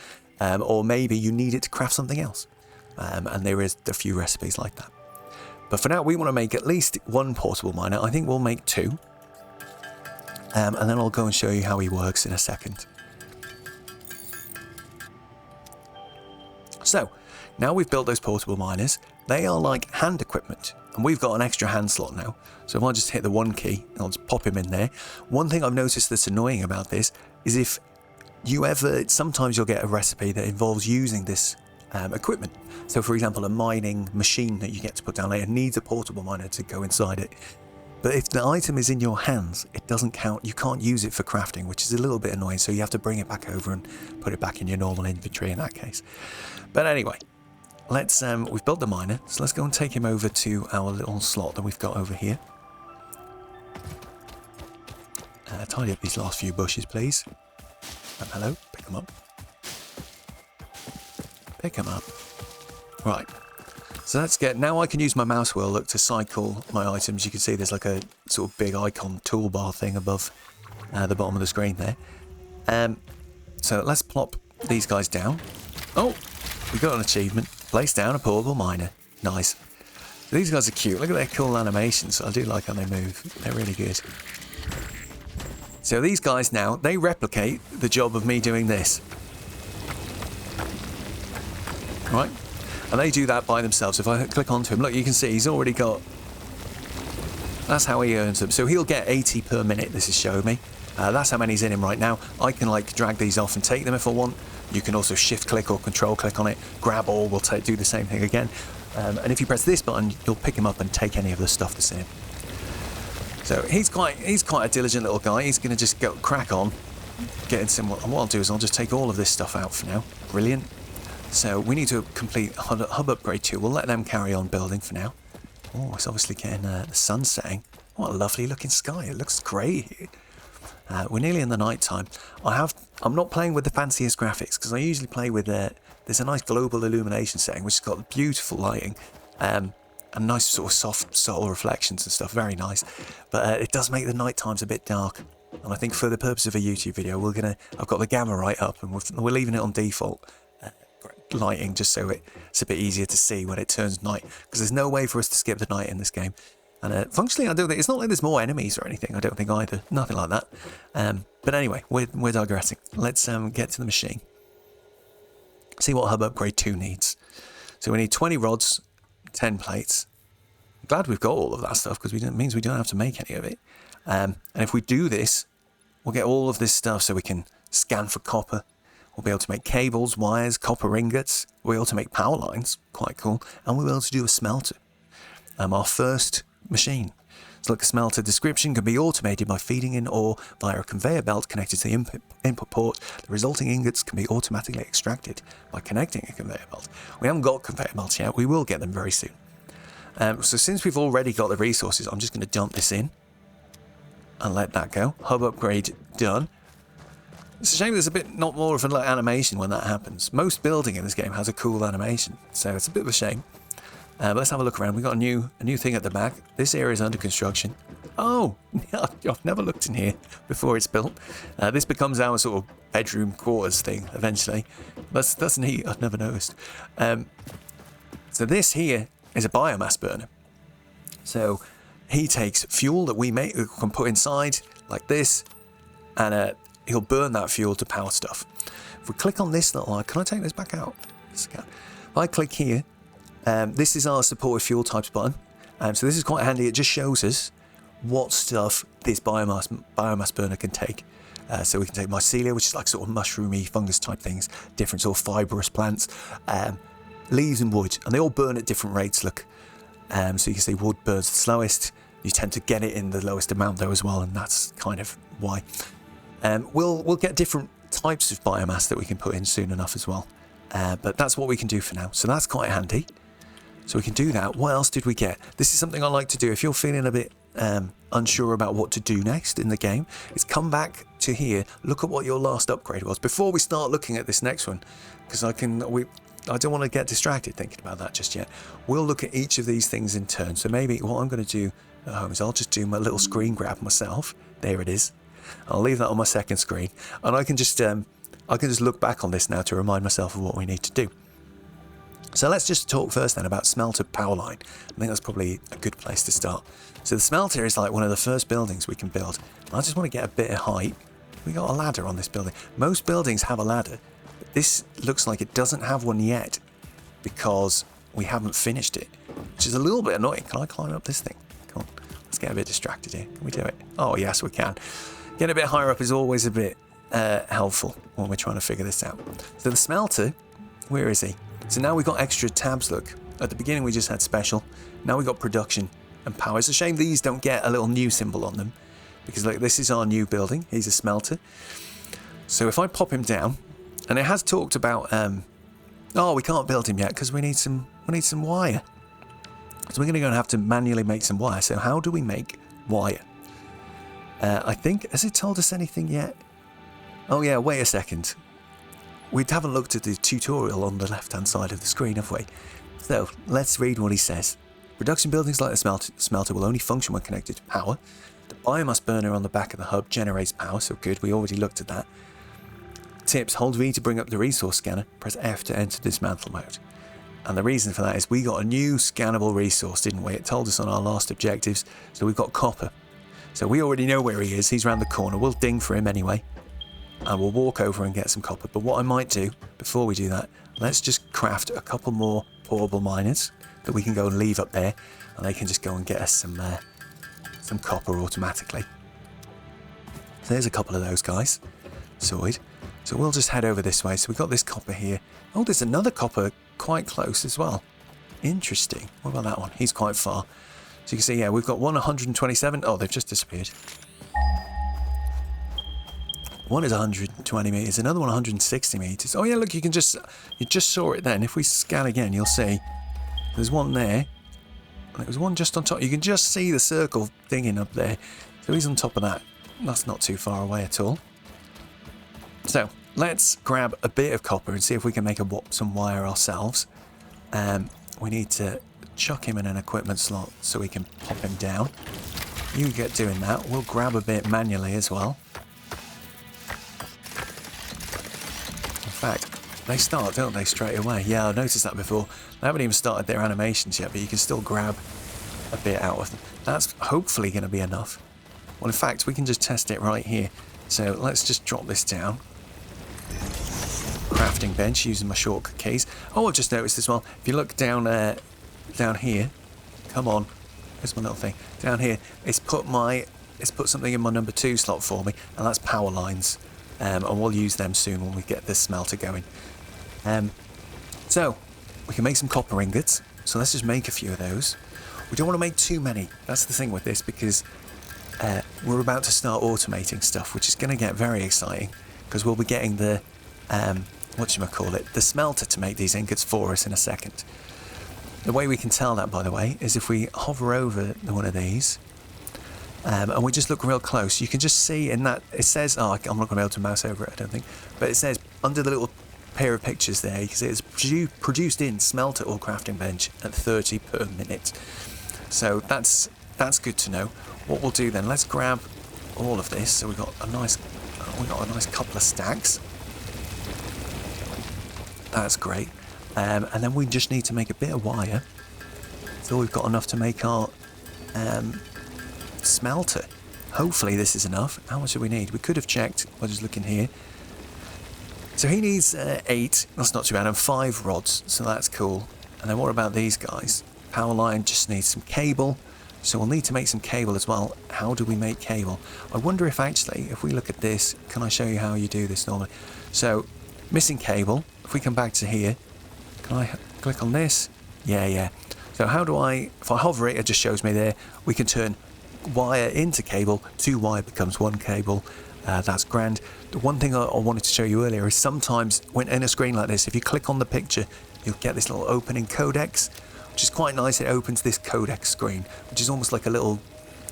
Or maybe you need it to craft something else. And there is a few recipes like that. But for now, we want to make at least one portable miner. I think we'll make 2. And then I'll go and show you how he works in a second. So, now we've built those portable miners. They are like hand equipment. And we've got an extra hand slot now. So if I just hit the 1 key, I'll just pop him in there. One thing I've noticed that's annoying about this is if you ever, sometimes you'll get a recipe that involves using this equipment. So for example, a mining machine that you get to put down later needs a portable miner to go inside it. But if the item is in your hands, it doesn't count. You can't use it for crafting, which is a little bit annoying. So you have to bring it back over and put it back in your normal inventory in that case. But anyway, let's we've built the miner, so let's go and take him over to our little slot that we've got over here. Tidy up these last few bushes, please. Hello, pick them up. Pick them up. Right. So let's get, now I can use my mouse wheel, look, to cycle my items. You can see there's like a sort of big icon toolbar thing above the bottom of the screen there. So let's plop these guys down. Oh, we got an achievement. Place down a portable miner. Nice. These guys are cute. Look at their cool animations. I do like how they move. They're really good. So these guys now, they replicate the job of me doing this. Right? And they do that by themselves. If I click onto him, look, you can see he's already got... That's how he earns them. So he'll get 80 per minute, this is showing me. That's how many's in him right now. I can like drag these off and take them if I want. You can also shift click or control click on it. Grab all, we'll do the same thing again. And if you press this button, you'll pick him up and take any of the stuff that's in him. So he's quite a diligent little guy. He's going to just go crack on, get in some. What I'll do is I'll just take all of this stuff out for now. Brilliant. So we need to complete hub upgrade 2. We'll let them carry on building for now. Oh, it's obviously getting the sun setting. What a lovely looking sky. It looks great here. We're nearly in the night time. I'm not playing with the fanciest graphics because I usually play with there's a nice global illumination setting which has got beautiful lighting and nice sort of soft subtle reflections and stuff. Very nice. But it does make the night times a bit dark. And I think for the purpose of a YouTube video, I've got the gamma right up and we're leaving it on default lighting just so it's a bit easier to see when it turns night, because there's no way for us to skip the night in this game. And functionally, I don't think it's not like there's more enemies or anything. I don't think either. Nothing like that. But anyway, we're digressing. Let's get to the machine. See what hub upgrade 2 needs. So we need 20 rods, 10 plates. I'm glad we've got all of that stuff because it means we don't have to make any of it. And if we do this, we'll get all of this stuff so we can scan for copper. We'll be able to make cables, wires, copper ingots. We'll be able to make power lines. Quite cool. And we'll be able to do a smelter. Our first machine. So like a smelter description can be automated by feeding in ore via a conveyor belt connected to the input port. The resulting ingots can be automatically extracted by connecting a conveyor belt. We haven't got conveyor belts yet. We will get them very soon. So since we've already got the resources, I'm just going to dump this in and let that go. Hub upgrade done. It's a shame there's a bit not more of an animation when that happens. Most building in this game has a cool animation, so it's a bit of a shame. But let's have a look around. We've got a new thing at the back. This area is under construction. Oh, I've never looked in here before it's built. This becomes our sort of bedroom quarters thing eventually. That's neat. I've never noticed. So this here is a biomass burner. So he takes fuel that we can put inside like this, and he'll burn that fuel to power stuff. If we click on this little line, can I take this back out? If I click here, this is our supported fuel types button. So this is quite handy. It just shows us what stuff this biomass burner can take. So we can take mycelia, which is like sort of mushroomy fungus type things, different sort of fibrous plants, leaves and wood, and they all burn at different rates. Look, so you can see wood burns the slowest. You tend to get it in the lowest amount though as well, and that's kind of why. We'll get different types of biomass that we can put in soon enough as well. But that's what we can do for now. So that's quite handy. So we can do that. What else did we get? This is something I like to do. If you're feeling a bit unsure about what to do next in the game, is come back to here, look at what your last upgrade was before we start looking at this next one, because I don't want to get distracted thinking about that just yet. We'll look at each of these things in turn. So maybe what I'm going to do at home is I'll just do my little screen grab myself. There it is. I'll leave that on my second screen, and I can just look back on this now to remind myself of what we need to do. So let's just talk first then about smelter power line. I think that's probably a good place to start. So the smelter is like one of the first buildings we can build. I just want to get a bit of height. We got a ladder on this building. Most buildings have a ladder, but this looks like it doesn't have one yet because we haven't finished it, which is a little bit annoying. Can I climb up this thing? Come on, let's get a bit distracted here. Can we do it? Oh yes, we can. Getting a bit higher up is always a bit helpful when we're trying to figure this out. So the smelter, where is he? So now we've got extra tabs, look. At the beginning we just had special. Now we've got production and power. It's a shame these don't get a little new symbol on them, because like this is our new building. He's a smelter. So if I pop him down, and it has talked about, oh, we can't build him yet because we need some wire. So we're going to go and have to manually make some wire. So how do we make wire? I think, has it told us anything yet? Oh yeah, wait a second. We haven't looked at the tutorial on the left-hand side of the screen, have we? So, let's read what he says. Production buildings like the smelter will only function when connected to power. The biomass burner on the back of the hub generates power, so good, we already looked at that. Tips, hold V to bring up the resource scanner, press F to enter dismantle mode. And the reason for that is we got a new scannable resource, didn't we? It told us on our last objectives, so we've got copper. So we already know where he is, he's round the corner, we'll ding for him anyway. And we'll walk over and get some copper. But what I might do, before we do that, let's just craft a couple more portable miners that we can go and leave up there, and they can just go and get us some copper automatically. So there's a couple of those guys. Sorted. So we'll just head over this way. So we've got this copper here. Oh, there's another copper quite close as well. Interesting. What about that one? He's quite far. So you can see, yeah, we've got one 127. Oh, they've just disappeared. One is 120 meters, another one 160 meters. Oh yeah, look, you just saw it then. If we scan again, you'll see there's one there. And there's one just on top. You can just see the circle dinging up there. So he's on top of that. That's not too far away at all. So let's grab a bit of copper and see if we can make some wire ourselves. We need to chuck him in an equipment slot so we can pop him down. You get doing that. We'll grab a bit manually as well. In fact, they start, don't they, straight away? Yeah, I noticed that before. They haven't even started their animations yet, but you can still grab a bit out of them. That's hopefully going to be enough. Well, in fact, we can just test it right here. So let's just drop this down. Crafting bench using my shortcut keys. Oh, I've just noticed as well. If you look down here, come on, where's my little thing? Down here, it's put something in my number 2 slot for me, and that's power lines. And we'll use them soon when we get this smelter going. So we can make some copper ingots. So let's just make a few of those. We don't want to make too many. That's the thing with this, because we're about to start automating stuff, which is going to get very exciting, because we'll be getting the the smelter to make these ingots for us in a second. The way we can tell that, by the way, is if we hover over one of these, And we just look real close. You can just see in that, it says, I'm not going to be able to mouse over it, I don't think, but it says under the little pair of pictures there, you can see it's produced in smelter or crafting bench at 30 per minute. So that's good to know. What we'll do then, let's grab all of this. So we got a nice couple of stacks. That's great. And then we just need to make a bit of wire. So we've got enough to make our smelter. Hopefully this is enough. How much do we need? We could have checked. We're just looking here. So he needs 8. That's not too bad. And 5 rods. So that's cool. And then what about these guys? Power line just needs some cable. So we'll need to make some cable as well. How do we make cable? I wonder if actually, if we look at this, can I show you how you do this normally? So missing cable. If we come back to here, can I click on this? Yeah. So how do if I hover it, it just shows me there. We can turn wire into cable. 2 wire becomes 1 cable. That's grand. The one thing I wanted to show you earlier is sometimes when in a screen like this, if you click on the picture, you'll get this little opening codex, which is quite nice. It opens this codex screen, which is almost like a little,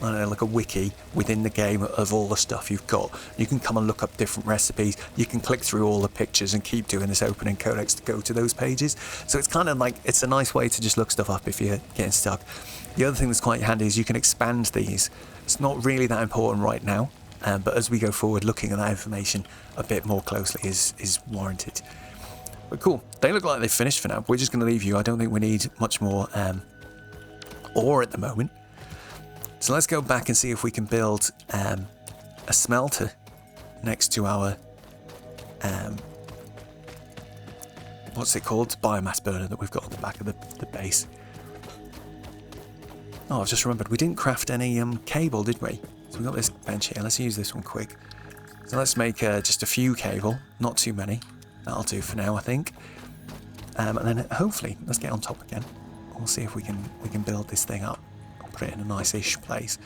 I don't know, like a wiki within the game of all the stuff you've got. You can come and look up different recipes. You can click through all the pictures and keep doing this opening codex to go to those pages. So it's kind of like, it's a nice way to just look stuff up if you're getting stuck. The other thing that's quite handy is you can expand these. It's not really that important right now, but as we go forward, looking at that information a bit more closely is warranted. But cool, they look like they've finished for now. We're just going to leave you. I don't think we need much more ore at the moment. So let's go back and see if we can build a smelter next to our, what's it called? Biomass burner that we've got on the back of the base. Oh, I've just remembered, we didn't craft any cable, did we? So we've got this bench here. Let's use this one quick. So let's make just a few cable, not too many. That'll do for now, I think. And then hopefully, let's get on top again. We'll see if we can build this thing up. Put it in a nice-ish place.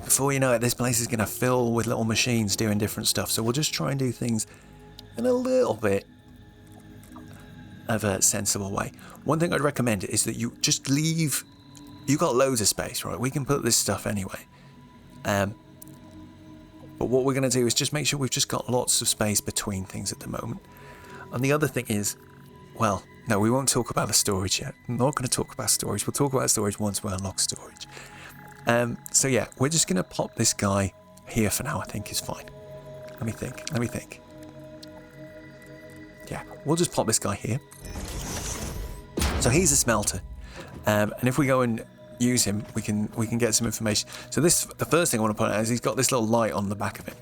Before you know it, this place is going to fill with little machines doing different stuff. So we'll just try and do things in a little bit of a sensible way. One thing I'd recommend is that you just leave... You've got loads of space, right? We can put this stuff anyway. But what we're going to do is just make sure we've just got lots of space between things at the moment. And the other thing is, well, no, we won't talk about the storage yet. I'm not going to talk about storage. We'll talk about storage once we unlock storage. So yeah, we're just going to pop this guy here for now, I think is fine. Let me think. Yeah, we'll just pop this guy here. So he's a smelter. And if we go and use him, we can get some information. So the first thing I want to point out is he's got this little light on the back of it.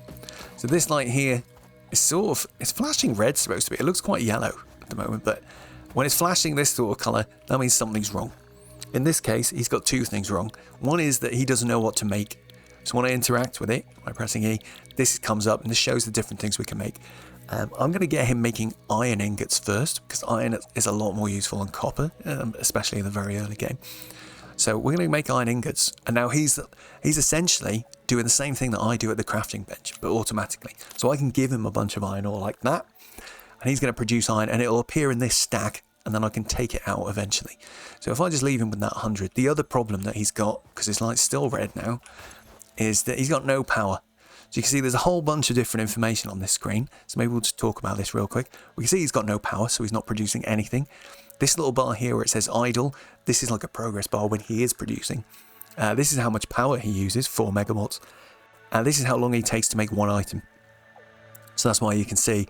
So this light here is it's flashing red, supposed to be. It looks quite yellow at the moment, but when it's flashing this sort of colour, that means something's wrong. In this case, he's got 2 things wrong. One is that he doesn't know what to make. So when I interact with it by pressing E, this comes up and this shows the different things we can make. I'm going to get him making iron ingots first, because iron is a lot more useful than copper, especially in the very early game. So we're going to make iron ingots, and now he's essentially doing the same thing that I do at the crafting bench, but automatically. So I can give him a bunch of iron ore like that, and he's going to produce iron, and it'll appear in this stack, and then I can take it out eventually. So if I just leave him with that 100, the other problem that he's got, because his light's still red now, is that he's got no power. So you can see there's a whole bunch of different information on this screen. So maybe we'll just talk about this real quick. We can see he's got no power, so he's not producing anything. This little bar here where it says idle, this is like a progress bar when he is producing. This is how much power he uses, 4 megawatts. This is how long he takes to make 1 item. So that's why you can see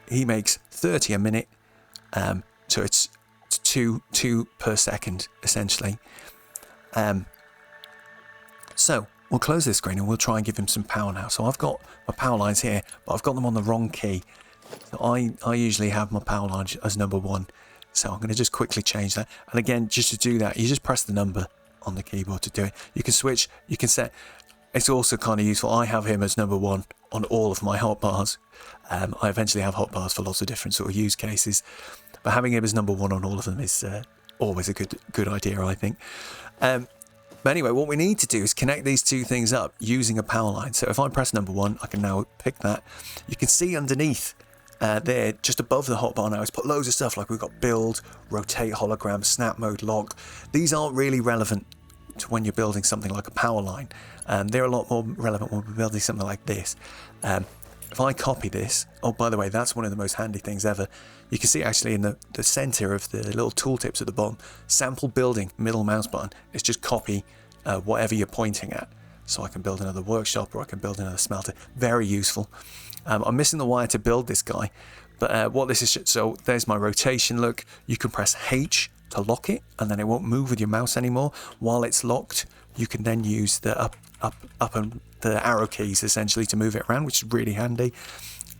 he makes 30 a minute. So it's 2 per second, essentially. So we'll close this screen and we'll try and give him some power now. So I've got my power lines here, but I've got them on the wrong key. So I usually have my power line as number 1. So I'm going to just quickly change that. And again, just to do that, you just press the number on the keyboard to do it. You can switch, you can set. It's also kind of useful. I have him as number 1 on all of my hotbars. I eventually have hotbars for lots of different sort of use cases. But having him as number 1 on all of them is always a good idea, I think. But anyway, what we need to do is connect these 2 things up using a power line. So if I press number 1, I can now pick that. You can see underneath there, just above the hotbar now, it's put loads of stuff like we've got build, rotate hologram, snap mode, log. These aren't really relevant to when you're building something like a power line. They're a lot more relevant when we're building something like this. If I copy this, oh, by the way, that's one of the most handy things ever. You can see actually in the center of the little tooltips at the bottom, sample building, middle mouse button. It's just copy whatever you're pointing at. So I can build another workshop or I can build another smelter. Very useful. I'm missing the wire to build this guy. But what this is, so there's my rotation look. You can press H to lock it and then it won't move with your mouse anymore. While it's locked, you can then use the up and the arrow keys essentially to move it around, which is really handy.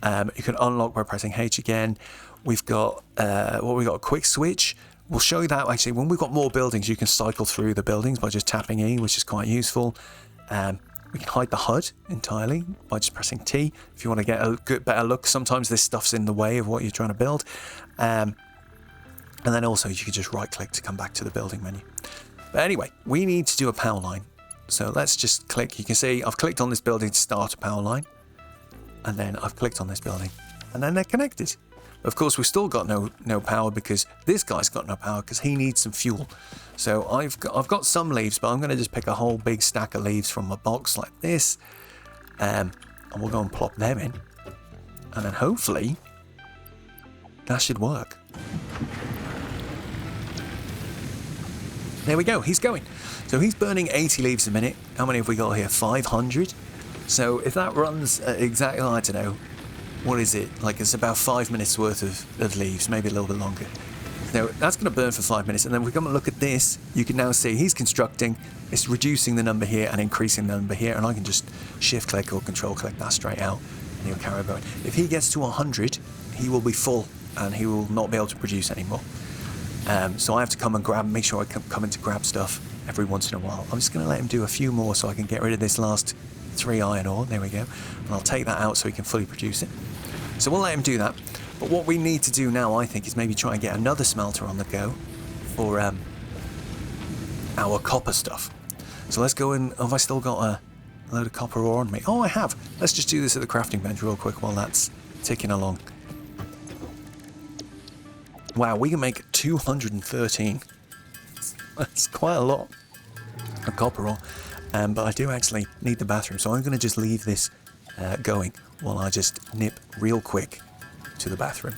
You can unlock by pressing H again. We've got we've got a quick switch. We'll show you that actually when we've got more buildings. You can cycle through the buildings by just tapping E, which is quite useful. We can hide the HUD entirely by just pressing T if you want to get a better look. Sometimes this stuff's in the way of what you're trying to build. And then also you can just right click to come back to the building menu. But anyway, we need to do a power line. So let's just click. You can see I've clicked on this building to start a power line. And then I've clicked on this building. And then they're connected. Of course, we've still got no power because this guy's got no power because he needs some fuel. So I've got some leaves, but I'm going to just pick a whole big stack of leaves from a box like this. And we'll go and plop them in. And then hopefully that should work. There we go, he's going. So he's burning 80 leaves a minute. How many have we got here? 500? So if that runs exactly, I don't know, what is it? Like it's about 5 minutes worth of leaves, maybe a little bit longer. Now that's going to burn for 5 minutes. And then we come and look at this. You can now see he's constructing. It's reducing the number here and increasing the number here. And I can just shift click or control click that straight out. And he'll carry going. If he gets to 100, he will be full and he will not be able to produce anymore. So I have to come and make sure I come in to grab stuff every once in a while. I'm just going to let him do a few more so I can get rid of this last 3 iron ore. There we go. And I'll take that out so he can fully produce it. So we'll let him do that. But what we need to do now, I think, is maybe try and get another smelter on the go for our copper stuff. So let's go in. Have I still got a load of copper ore on me? Oh, I have. Let's just do this at the crafting bench real quick while that's ticking along. Wow, we can make 213. That's quite a lot of copper ore. But I do actually need the bathroom, so I'm going to just leave this going while I just nip real quick to the bathroom.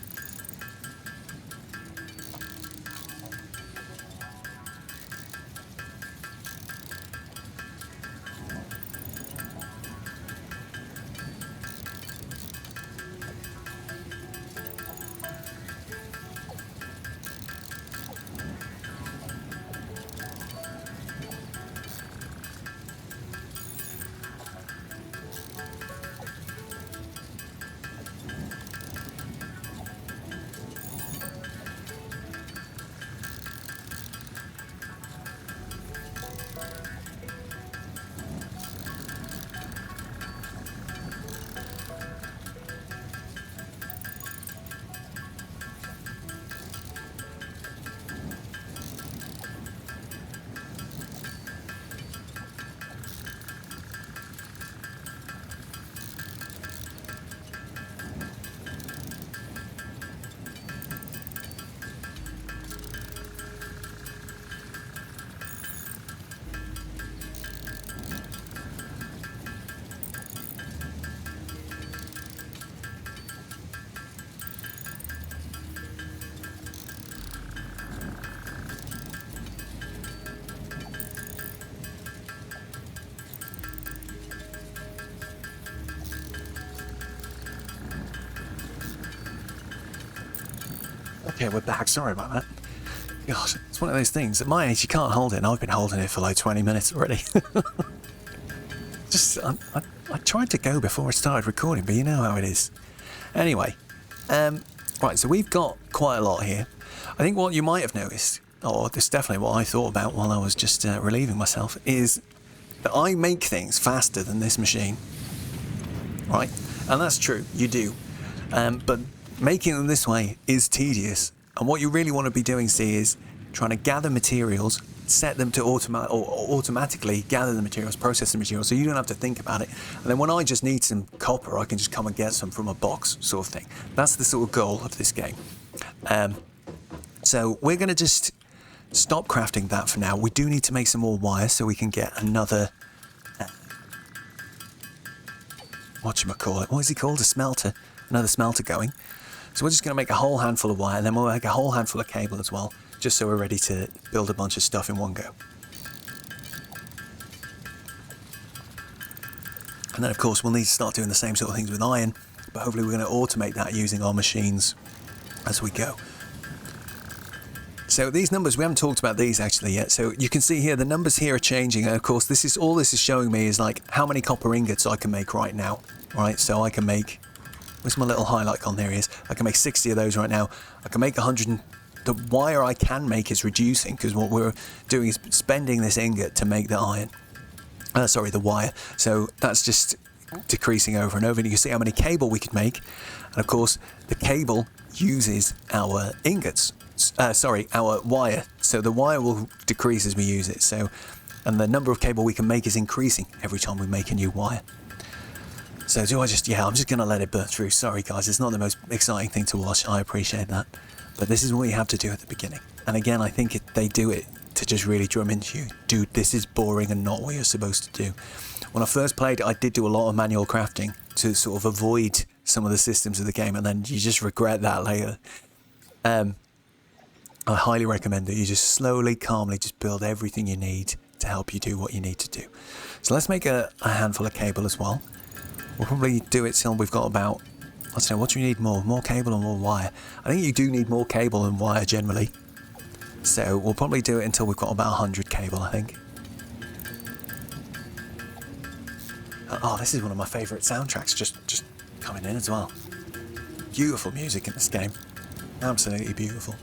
Okay, we're back. Sorry about that. Gosh, it's one of those things. At my age, you can't hold it, and I've been holding it for like 20 minutes already. I tried to go before I started recording, but you know how it is. Anyway, right, so we've got quite a lot here. I think what you might have noticed, or this is definitely what I thought about while I was just relieving myself, is that I make things faster than this machine. Right? And that's true, you do. But making them this way is tedious. And what you really want to be doing, see, is trying to gather materials, set them to automatically gather the materials, process the materials, so you don't have to think about it. And then when I just need some copper, I can just come and get some from a box, sort of thing. That's the sort of goal of this game. So we're going to just stop crafting that for now. We do need to make some more wire so we can get another... whatchamacallit? What is he called? A smelter. Another smelter going. So we're just going to make a whole handful of wire, and then we'll make a whole handful of cable as well, just so we're ready to build a bunch of stuff in one go. And then, of course, we'll need to start doing the same sort of things with iron, but hopefully we're going to automate that using our machines as we go. So these numbers, we haven't talked about these actually yet. So you can see here, the numbers here are changing. And of course, this is showing me is like how many copper ingots I can make right now. Right, so I can make, where's my little highlight icon? There he is. I can make 60 of those right now. I can make 100. The wire I can make is reducing because what we're doing is spending this ingot to make the iron. Sorry, the wire. So that's just decreasing over and over. And you can see how many cable we could make. And of course, the cable uses our ingots. Our wire. So the wire will decrease as we use it. So, and the number of cable we can make is increasing every time we make a new wire. So do I just, I'm just going to let it burn through. Sorry guys, it's not the most exciting thing to watch. I appreciate that. But this is what you have to do at the beginning. And again, I think they do it to just really drum into you. Dude, this is boring and not what you're supposed to do. When I first played, I did do a lot of manual crafting to sort of avoid some of the systems of the game, and then you just regret that later. I highly recommend that you just slowly, calmly just build everything you need to help you do what you need to do. So let's make a handful of cable as well. We'll probably do it till we've got about, I don't know, what do you need more? More cable or more wire? I think you do need more cable than wire generally. So we'll probably do it until we've got about 100 cable, I think. Oh, this is one of my favourite soundtracks, just coming in as well. Beautiful music in this game. Absolutely beautiful.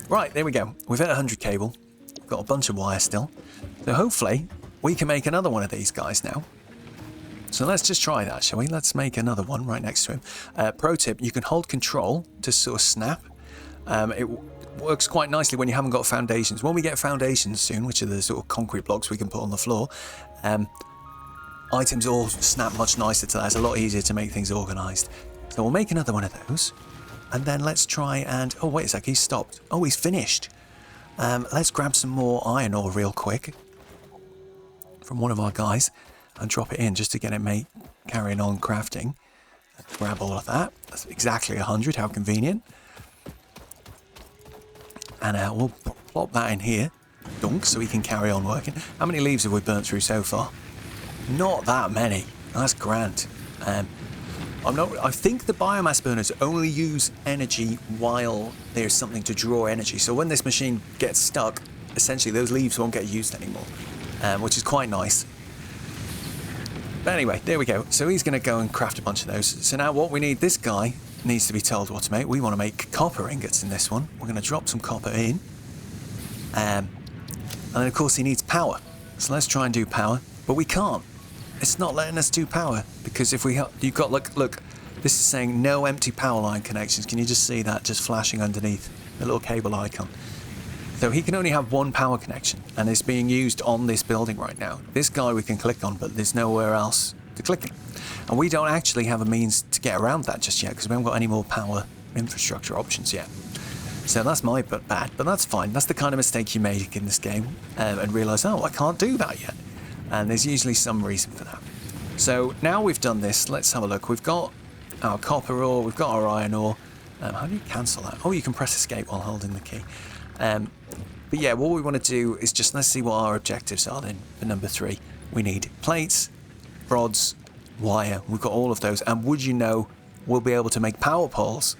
Right, there we go. We've hit 100 cable. We've got a bunch of wire still. So hopefully we can make another one of these guys now. So let's just try that, shall we? Let's make another one right next to him. Pro tip, you can hold control to sort of snap. It works quite nicely when you haven't got foundations. When we get foundations soon, which are the sort of concrete blocks we can put on the floor, items all snap much nicer to that. It's a lot easier to make things organised. So we'll make another one of those. And then let's try and... Oh, wait a sec, he's stopped. Oh, he's finished. Let's grab some more iron ore real quick from one of our guys and drop it in just to get it carrying on crafting. Let's grab all of that. That's exactly 100. How convenient. And we'll plop that in here. Dunk, so we can carry on working. How many leaves have we burnt through so far? Not that many. That's grand. I think the biomass burners only use energy while there's something to draw energy. So when this machine gets stuck, essentially those leaves won't get used anymore, which is quite nice. But anyway, there we go. So he's going to go and craft a bunch of those. So now what we need, this guy needs to be told what to make. We want to make copper ingots in this one. We're going to drop some copper in. And then of course he needs power. So let's try and do power, but we can't. It's not letting us do power because if we you've got look, this is saying no empty power line connections. Can you just see that just flashing underneath the little cable icon? So he can only have one power connection and it's being used on this building right now. This guy we can click on, but there's nowhere else to click it. And we don't actually have a means to get around that just yet because we haven't got any more power infrastructure options yet. So that's my bad, but that's fine. That's the kind of mistake you make in this game and realise, oh, I can't do that yet. And there's usually some reason for that. So now we've done this, let's have a look. We've got our copper ore, we've got our iron ore. How do you cancel that? Oh, you can press escape while holding the key. But yeah, what we want to do is just, let's see what our objectives are then for number 3. We need plates, rods, wire. We've got all of those. And would you know, we'll be able to make power poles.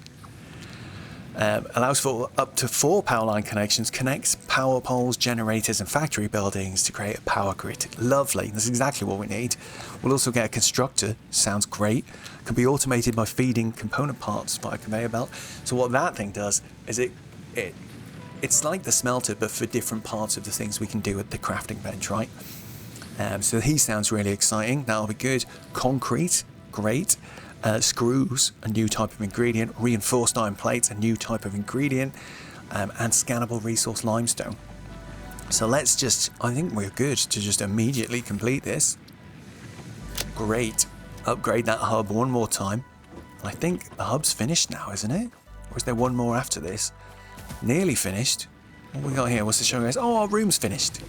Allows for up to 4 power line connections, connects power poles, generators and factory buildings to create a power grid. Lovely, that's exactly what we need. We'll also get a constructor, sounds great. Can be automated by feeding component parts by a conveyor belt. So what that thing does is it's like the smelter but for different parts of the things we can do at the crafting bench, right? So he sounds really exciting, that'll be good. Concrete, great. Screws, a new type of ingredient, reinforced iron plates, a new type of ingredient, and scannable resource limestone. So let's just, I think we're good to just immediately complete this. Great. Upgrade that hub one more time. I think the hub's finished now, isn't it? Or is there one more after this? Nearly finished. What we got here? What's it showing us? Oh, our room's finished.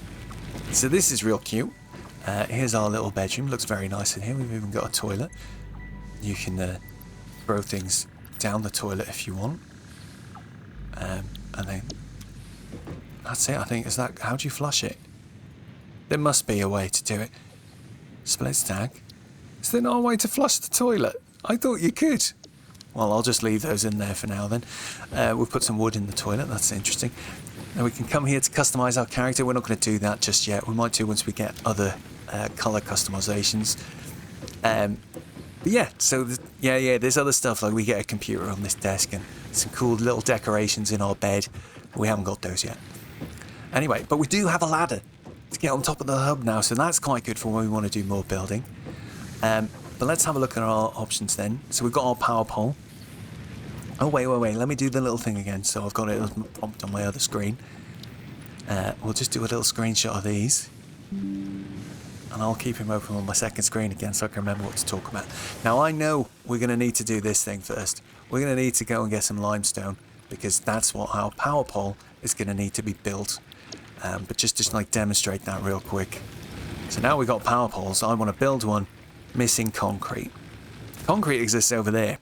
So this is real cute. Here's our little bedroom. Looks very nice in here. We've even got a toilet. You can throw things down the toilet if you want. And then that's it. I think, is that, how do you flush it? There must be a way to do it. Split stack. Is there not a way to flush the toilet? I thought you could. Well, I'll just leave those in there for now then. We'll put some wood in the toilet. That's interesting. Now we can come here to customize our character. We're not going to do that just yet. We might do once we get other color customizations. But yeah, so there's other stuff, like we get a computer on this desk and some cool little decorations in our bed. We haven't got those yet. Anyway, but we do have a ladder to get on top of the hub now, so that's quite good for when we want to do more building. But let's have a look at our options then. So we've got our power pole. Oh, wait. Let me do the little thing again. So I've got it as a prompt on my other screen. We'll just do a little screenshot of these. And I'll keep him open on my second screen again so I can remember what to talk about. Now, I know we're going to need to do this thing first. We're going to need to go and get some limestone, because that's what our power pole is going to need to be built. But just to like demonstrate that real quick. So now we've got power poles. I want to build one. Missing concrete. Concrete exists over there.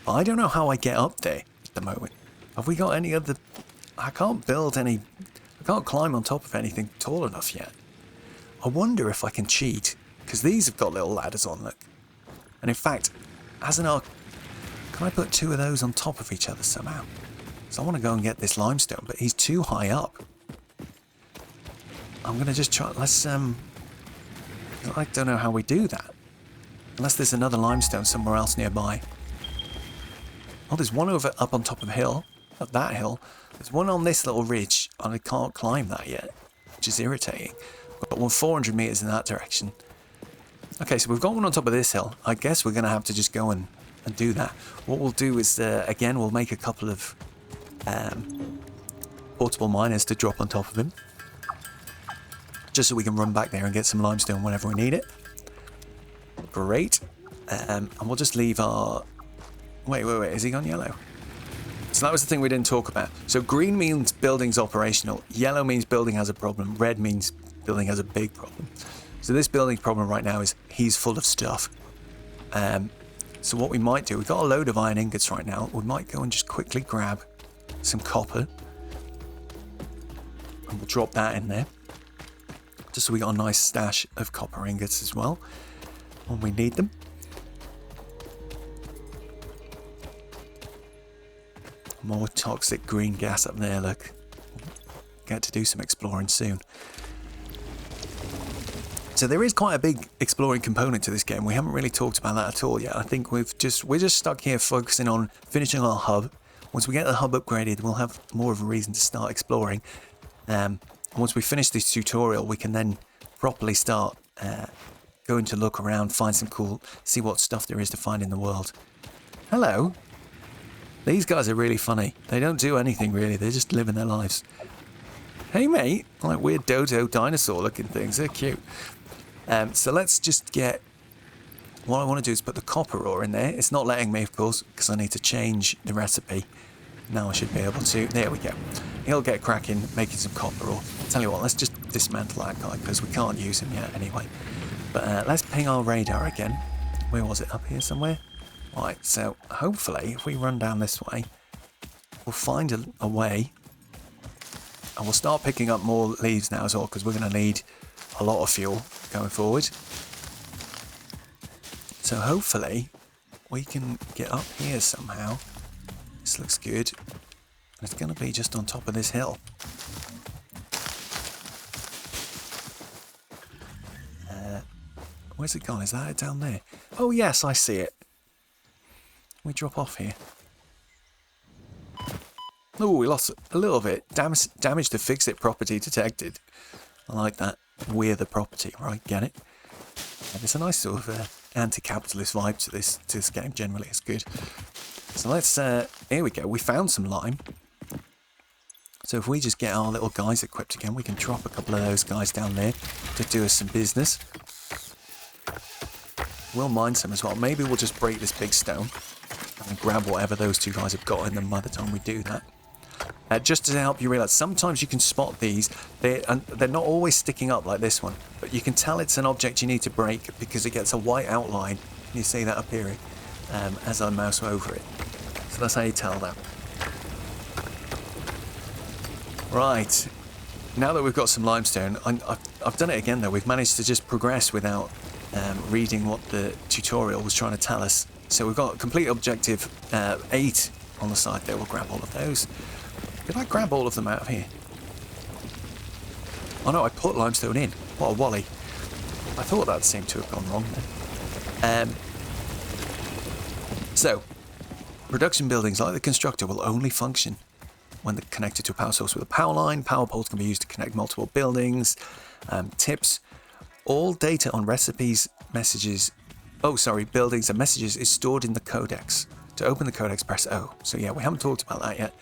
But I don't know how I get up there at the moment. Have we got any other... I can't build any... I can't climb on top of anything tall enough yet. I wonder if I can cheat. Because these have got little ladders on, look. And in fact, as an arc... Can I put two of those on top of each other somehow? So I want to go and get this limestone, but he's too high up. I'm going to just try... Let's... I don't know how we do that. Unless there's another limestone somewhere else nearby. Oh, there's one over up on top of a hill. Up that hill. There's one on this little ridge, and I can't climb that yet, which is irritating. Got one 400 meters in that direction. Okay, so we've got one on top of this hill. I guess we're going to have to just go and do that. What we'll do is, again, we'll make a couple of portable miners to drop on top of him. Just so we can run back there and get some limestone whenever we need it. Great. And we'll just leave our... Wait, is he gone yellow? So that was the thing we didn't talk about. So green means building's operational. Yellow means building has a problem. Red means building has a big problem. So this building's problem right now is he's full of stuff. So what we might do, we've got a load of iron ingots right now. We might go and just quickly grab some copper. And we'll drop that in there. Just so we got a nice stash of copper ingots as well when we need them. More toxic green gas up there, look. Get to do some exploring soon. So there is quite a big exploring component to this game. We haven't really talked about that at all yet. I think we're just stuck here focusing on finishing our hub. Once we get the hub upgraded, we'll have more of a reason to start exploring. Once we finish this tutorial, we can then properly start going to look around, find some cool, see what stuff there is to find in the world. Hello. These guys are really funny. They don't do anything really. They're just living their lives. Hey mate, like weird dodo dinosaur looking things. They're cute. So let's just get... What I want to do is put the copper ore in there. It's not letting me, of course, because I need to change the recipe. Now I should be able to. There we go. He'll get cracking, making some copper ore. Tell you what, let's just dismantle that guy, because we can't use him yet anyway. But let's ping our radar again. Where was it? Up here somewhere? Right, so hopefully if we run down this way, we'll find a way. And we'll start picking up more leaves now as well, because we're going to need a lot of fuel going forward. So hopefully we can get up here somehow. This looks good. It's going to be just on top of this hill. Where's it gone? Is that it down there? Oh yes, I see it. We drop off here. Oh, we lost a little bit. Damage to fix it property detected. I like that. We're the property, right? Get it? And there's a nice sort of anti-capitalist vibe to this game. Generally, it's good. So let's. Here we go. We found some lime. So if we just get our little guys equipped again, we can drop a couple of those guys down there to do us some business. We'll mine some as well. Maybe we'll just break this big stone and grab whatever those two guys have got in them by the time we do that. Just to help you realize, sometimes you can spot these. They're not always sticking up like this one, but you can tell it's an object you need to break because it gets a white outline. You see that appearing as I mouse over it. So that's how you tell that. Right, now that we've got some limestone, I've done it again though. We've managed to just progress without reading what the tutorial was trying to tell us. So we've got complete objective 8 on the side there. We'll grab all of those. Did I grab all of them out of here? Oh no, I put limestone in. What a wally. I thought that seemed to have gone wrong then. So, production buildings like the constructor will only function when they're connected to a power source with a power line. Power poles can be used to connect multiple buildings. Tips. All data on recipes, messages... buildings and messages is stored in the codex. To open the codex, press O. So yeah, we haven't talked about that yet.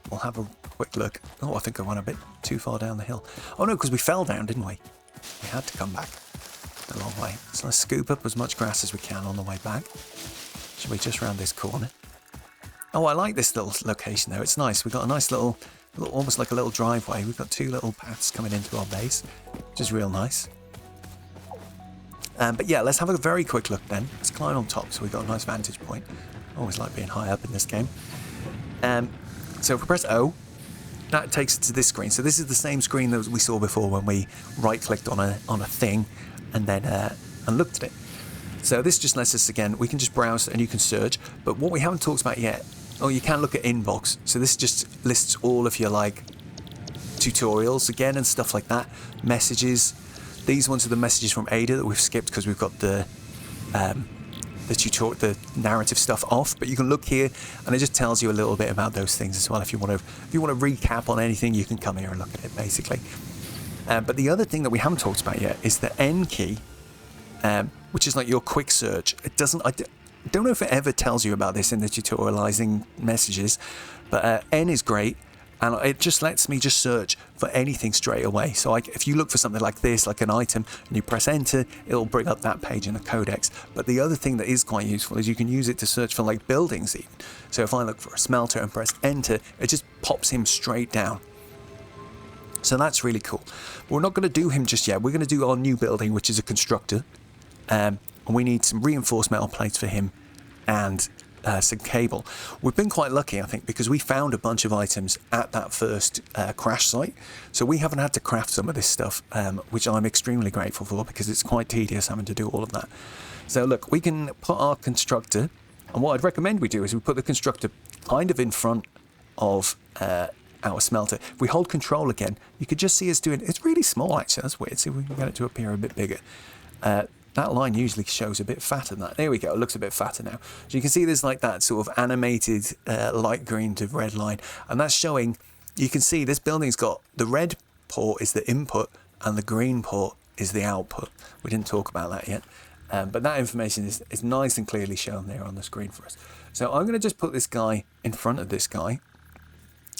We'll have a quick look. Oh, I think I went a bit too far down the hill. Oh no, because we fell down, didn't we? We had to come back a long way. So let's scoop up as much grass as we can on the way back. Should we just round this corner? Oh, I like this little location though. It's nice. We've got a nice little, almost like a little driveway. We've got 2 little paths coming into our base, which is real nice. But yeah, let's have a very quick look then. Let's climb on top so we've got a nice vantage point. Always like being high up in this game. So if we press O, that takes us to this screen. So this is the same screen that we saw before when we right-clicked on a thing and then and looked at it. So this just lets us, again, we can just browse and you can search. But what we haven't talked about yet, you can look at inbox. So this just lists all of your like tutorials again and stuff like that. Messages. These ones are the messages from Ada that we've skipped because we've got the narrative stuff off, but you can look here and it just tells you a little bit about those things as well. If you want to recap on anything, you can come here and look at it basically. But the other thing that we haven't talked about yet is the N key, which is like your quick search. It doesn't. I don't know if it ever tells you about this in the tutorializing messages, but N is great. And it just lets me just search for anything straight away. So if you look for something like this, like an item, and you press enter, it'll bring up that page in the codex. But the other thing that is quite useful is you can use it to search for like buildings even. So if I look for a smelter and press enter, it just pops him straight down. So that's really cool. But we're not going to do him just yet. We're going to do our new building, which is a constructor. And we need some reinforced metal plates for him and some cable. We've been quite lucky, I think, because we found a bunch of items at that first crash site. So we haven't had to craft some of this stuff, which I'm extremely grateful for because it's quite tedious having to do all of that. So look, we can put our constructor, and what I'd recommend we do is we put the constructor kind of in front of our smelter. If we hold control again, you could just see us doing, it's really small actually, that's weird. See if we can get it to appear a bit bigger. That line usually shows a bit fatter than that. There we go, it looks a bit fatter now. So you can see there's like that sort of animated light green to red line. And that's showing, you can see this building's got, the red port is the input and the green port is the output. We didn't talk about that yet. But that information is nice and clearly shown there on the screen for us. So I'm going to just put this guy in front of this guy.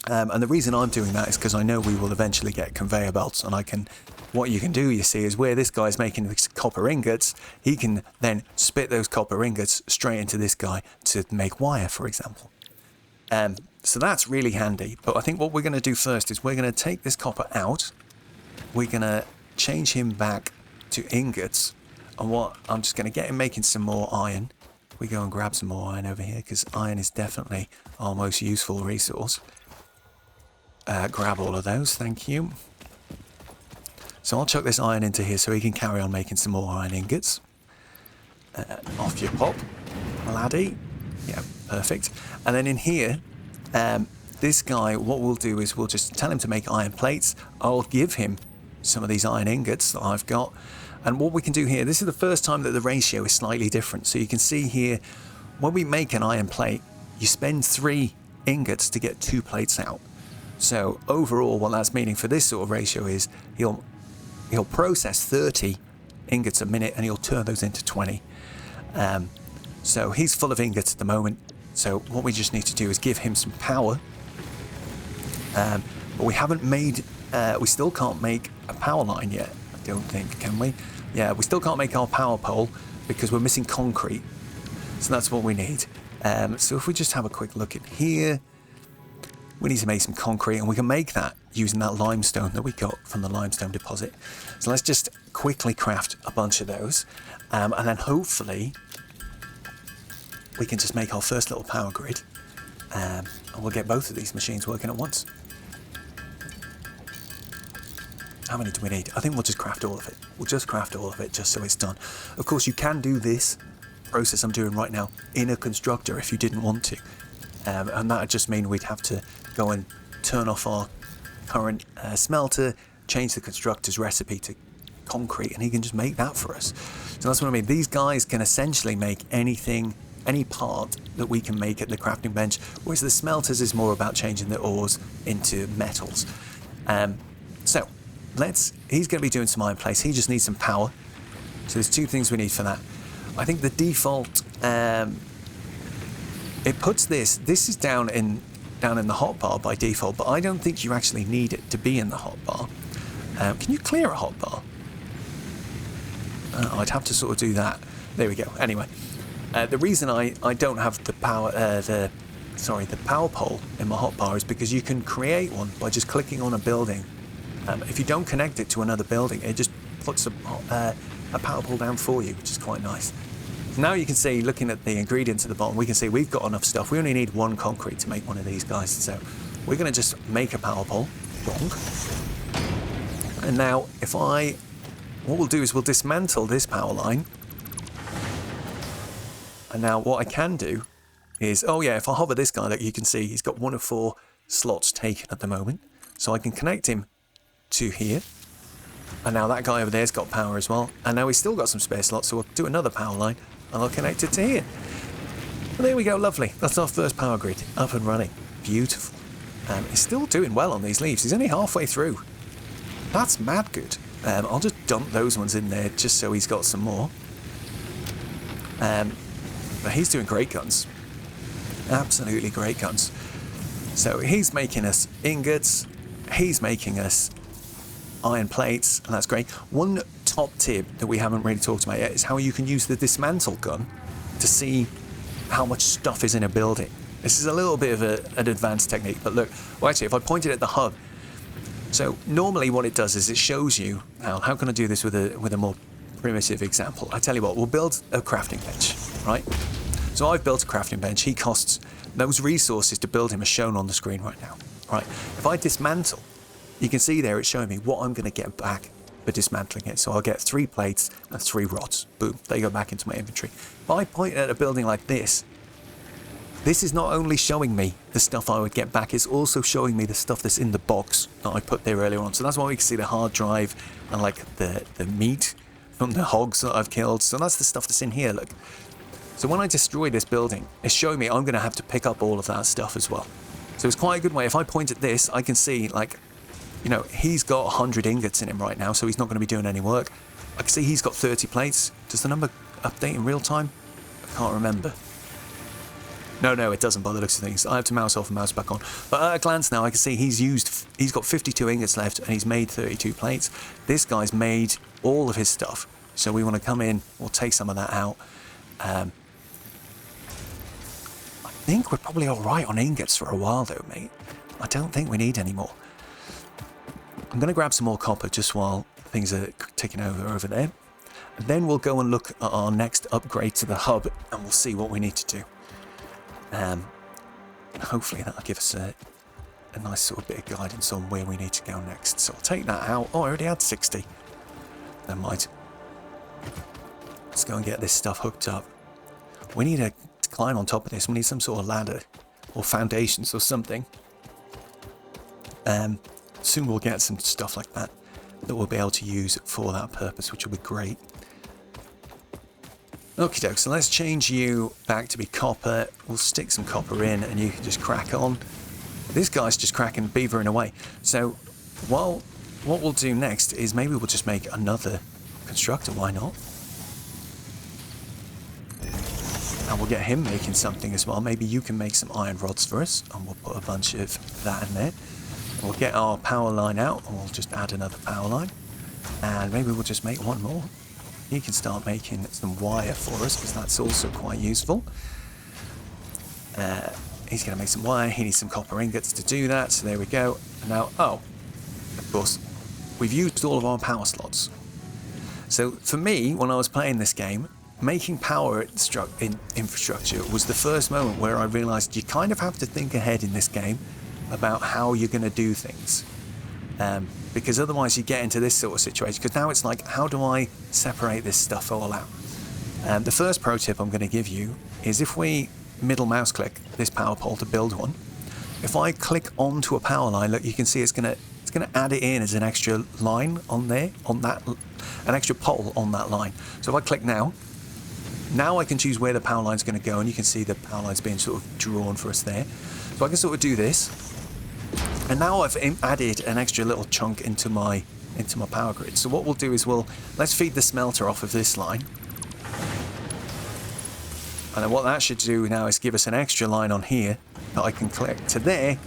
And the reason I'm doing that is because I know we will eventually get conveyor belts, and what you can do, you see, is where this guy's making these copper ingots, he can then spit those copper ingots straight into this guy to make wire, for example. So that's really handy. But I think what we're going to do first is we're going to take this copper out. We're going to change him back to ingots. And I'm just going to get him making some more iron. We go and grab some more iron over here because iron is definitely our most useful resource. Grab all of those, thank you. So I'll chuck this iron into here so he can carry on making some more iron ingots. Off you pop, laddie. Yeah, perfect. And then in here, this guy, what we'll do is we'll just tell him to make iron plates. I'll give him some of these iron ingots that I've got. And what we can do here, this is the first time that the ratio is slightly different. So you can see here, when we make an iron plate, you spend 3 ingots to get 2 plates out. So overall, what that's meaning for this sort of ratio is he'll process 30 ingots a minute and he'll turn those into 20. So he's full of ingots at the moment. So what we just need to do is give him some power. But we haven't made, we still can't make a power line yet, I don't think, can we? Yeah, we still can't make our power pole because we're missing concrete. So that's what we need. So if we just have a quick look at here, We need to make some concrete, and we can make that using that limestone that we got from the limestone deposit. So let's just quickly craft a bunch of those, and then hopefully we can just make our first little power grid, and we'll get both of these machines working at once. How many do we need? I think we'll just craft all of it. We'll just craft all of it just so it's done. Of course, you can do this process I'm doing right now in a constructor if you didn't want to. And that would just mean we'd have to go and turn off our current smelter, change the constructor's recipe to concrete, and he can just make that for us. So that's what I mean. These guys can essentially make anything, any part that we can make at the crafting bench, whereas the smelters is more about changing the ores into metals. So he's going to be doing some iron plates. He just needs some power. So there's two things we need for that. I think the default, it puts this is down in the hotbar by default, but I don't think you actually need it to be in the hotbar. Can you clear a hotbar? I'd have to sort of do that. There we go. Anyway, the reason I don't have the power power pole in my hotbar is because you can create one by just clicking on a building. If you don't connect it to another building, it just puts a power pole down for you, which is quite nice. Now you can see, looking at the ingredients at the bottom, we can see we've got enough stuff. We only need one concrete to make one of these guys. So we're going to just make a power pole. Wrong. And now what we'll do is we'll dismantle this power line. And now what I can do is, if I hover this guy, that you can see he's got 1 of 4 slots taken at the moment. So I can connect him to here, and now that guy over there's got power as well, and now he's still got some spare slots, so we'll do another power line and I'll connect it to here. And there we go, lovely. That's our first power grid up and running. Beautiful. He's still doing well on these leaves. He's only halfway through. That's mad good. I'll just dump those ones in there just so he's got some more. But he's doing great guns. Absolutely great guns. So he's making us ingots, he's making us iron plates, and that's great. One top tip that we haven't really talked about yet is how you can use the dismantle gun to see how much stuff is in a building. This is a little bit of an advanced technique, but look, actually, if I point it at the hub, so normally what it does is it shows you, now how can I do this with a more primitive example? I tell you what, we'll build a crafting bench, right? So I've built a crafting bench. He costs, those resources to build him are shown on the screen right now, right? If I dismantle, you can see there it's showing me what I'm going to get back for dismantling it. So I'll get 3 plates and 3 rods. Boom, they go back into my inventory. If I point at a building like this is not only showing me the stuff I would get back, it's also showing me the stuff that's in the box that I put there earlier on. So that's why we can see the hard drive and like the meat from the hogs that I've killed. So that's the stuff that's in here, look. So when I destroy this building, it's showing me I'm going to have to pick up all of that stuff as well. So it's quite a good way. If I point at this, I can see, like, you know, he's got 100 ingots in him right now, so he's not going to be doing any work. I can see he's got 30 plates. Does the number update in real time? I can't remember. No, it doesn't by the looks of things. I have to mouse off and mouse back on. But at a glance now, I can see he's got 52 ingots left, and he's made 32 plates. This guy's made all of his stuff. So we want to come in, we'll take some of that out. I think we're probably all right on ingots for a while though, mate. I don't think we need any more. I'm going to grab some more copper just while things are ticking over there. And then we'll go and look at our next upgrade to the hub, and we'll see what we need to do. Hopefully that'll give us a nice sort of bit of guidance on where we need to go next. So I'll take that out. Oh, I already had 60. Never mind. Let's go and get this stuff hooked up. We need to climb on top of this. We need some sort of ladder or foundations or something. Soon we'll get some stuff like that we'll be able to use for that purpose, which will be great. Okie doke, so let's change you back to be copper. We'll stick some copper in and you can just crack on. This guy's just cracking, beavering away. So what we'll do next is maybe we'll just make another constructor, why not? And we'll get him making something as well. Maybe you can make some iron rods for us, and we'll put a bunch of that in there. We'll get our power line out, and we'll just add another power line. And maybe we'll just make one more. You can start making some wire for us, because that's also quite useful. he's going to make some wire. He needs some copper ingots to do that. So there we go. And now, oh, of course, we've used all of our power slots. So for me, when I was playing this game, making power infrastructure was the first moment where I realised you kind of have to think ahead in this game about how you're going to do things. Because otherwise you get into this sort of situation. Because now it's like, how do I separate this stuff all out? The first pro tip I'm going to give you is if we middle mouse click this power pole to build one, if I click onto a power line, look, you can see it's going to add it in as an extra line on there, on that, an extra pole on that line. So if I click now I can choose where the power line's going to go, and you can see the power line's being sort of drawn for us there. So I can sort of do this, and now I've added an extra little chunk into my power grid. So what we'll do is let's feed the smelter off of this line. And then what that should do now is give us an extra line on here that I can click to there.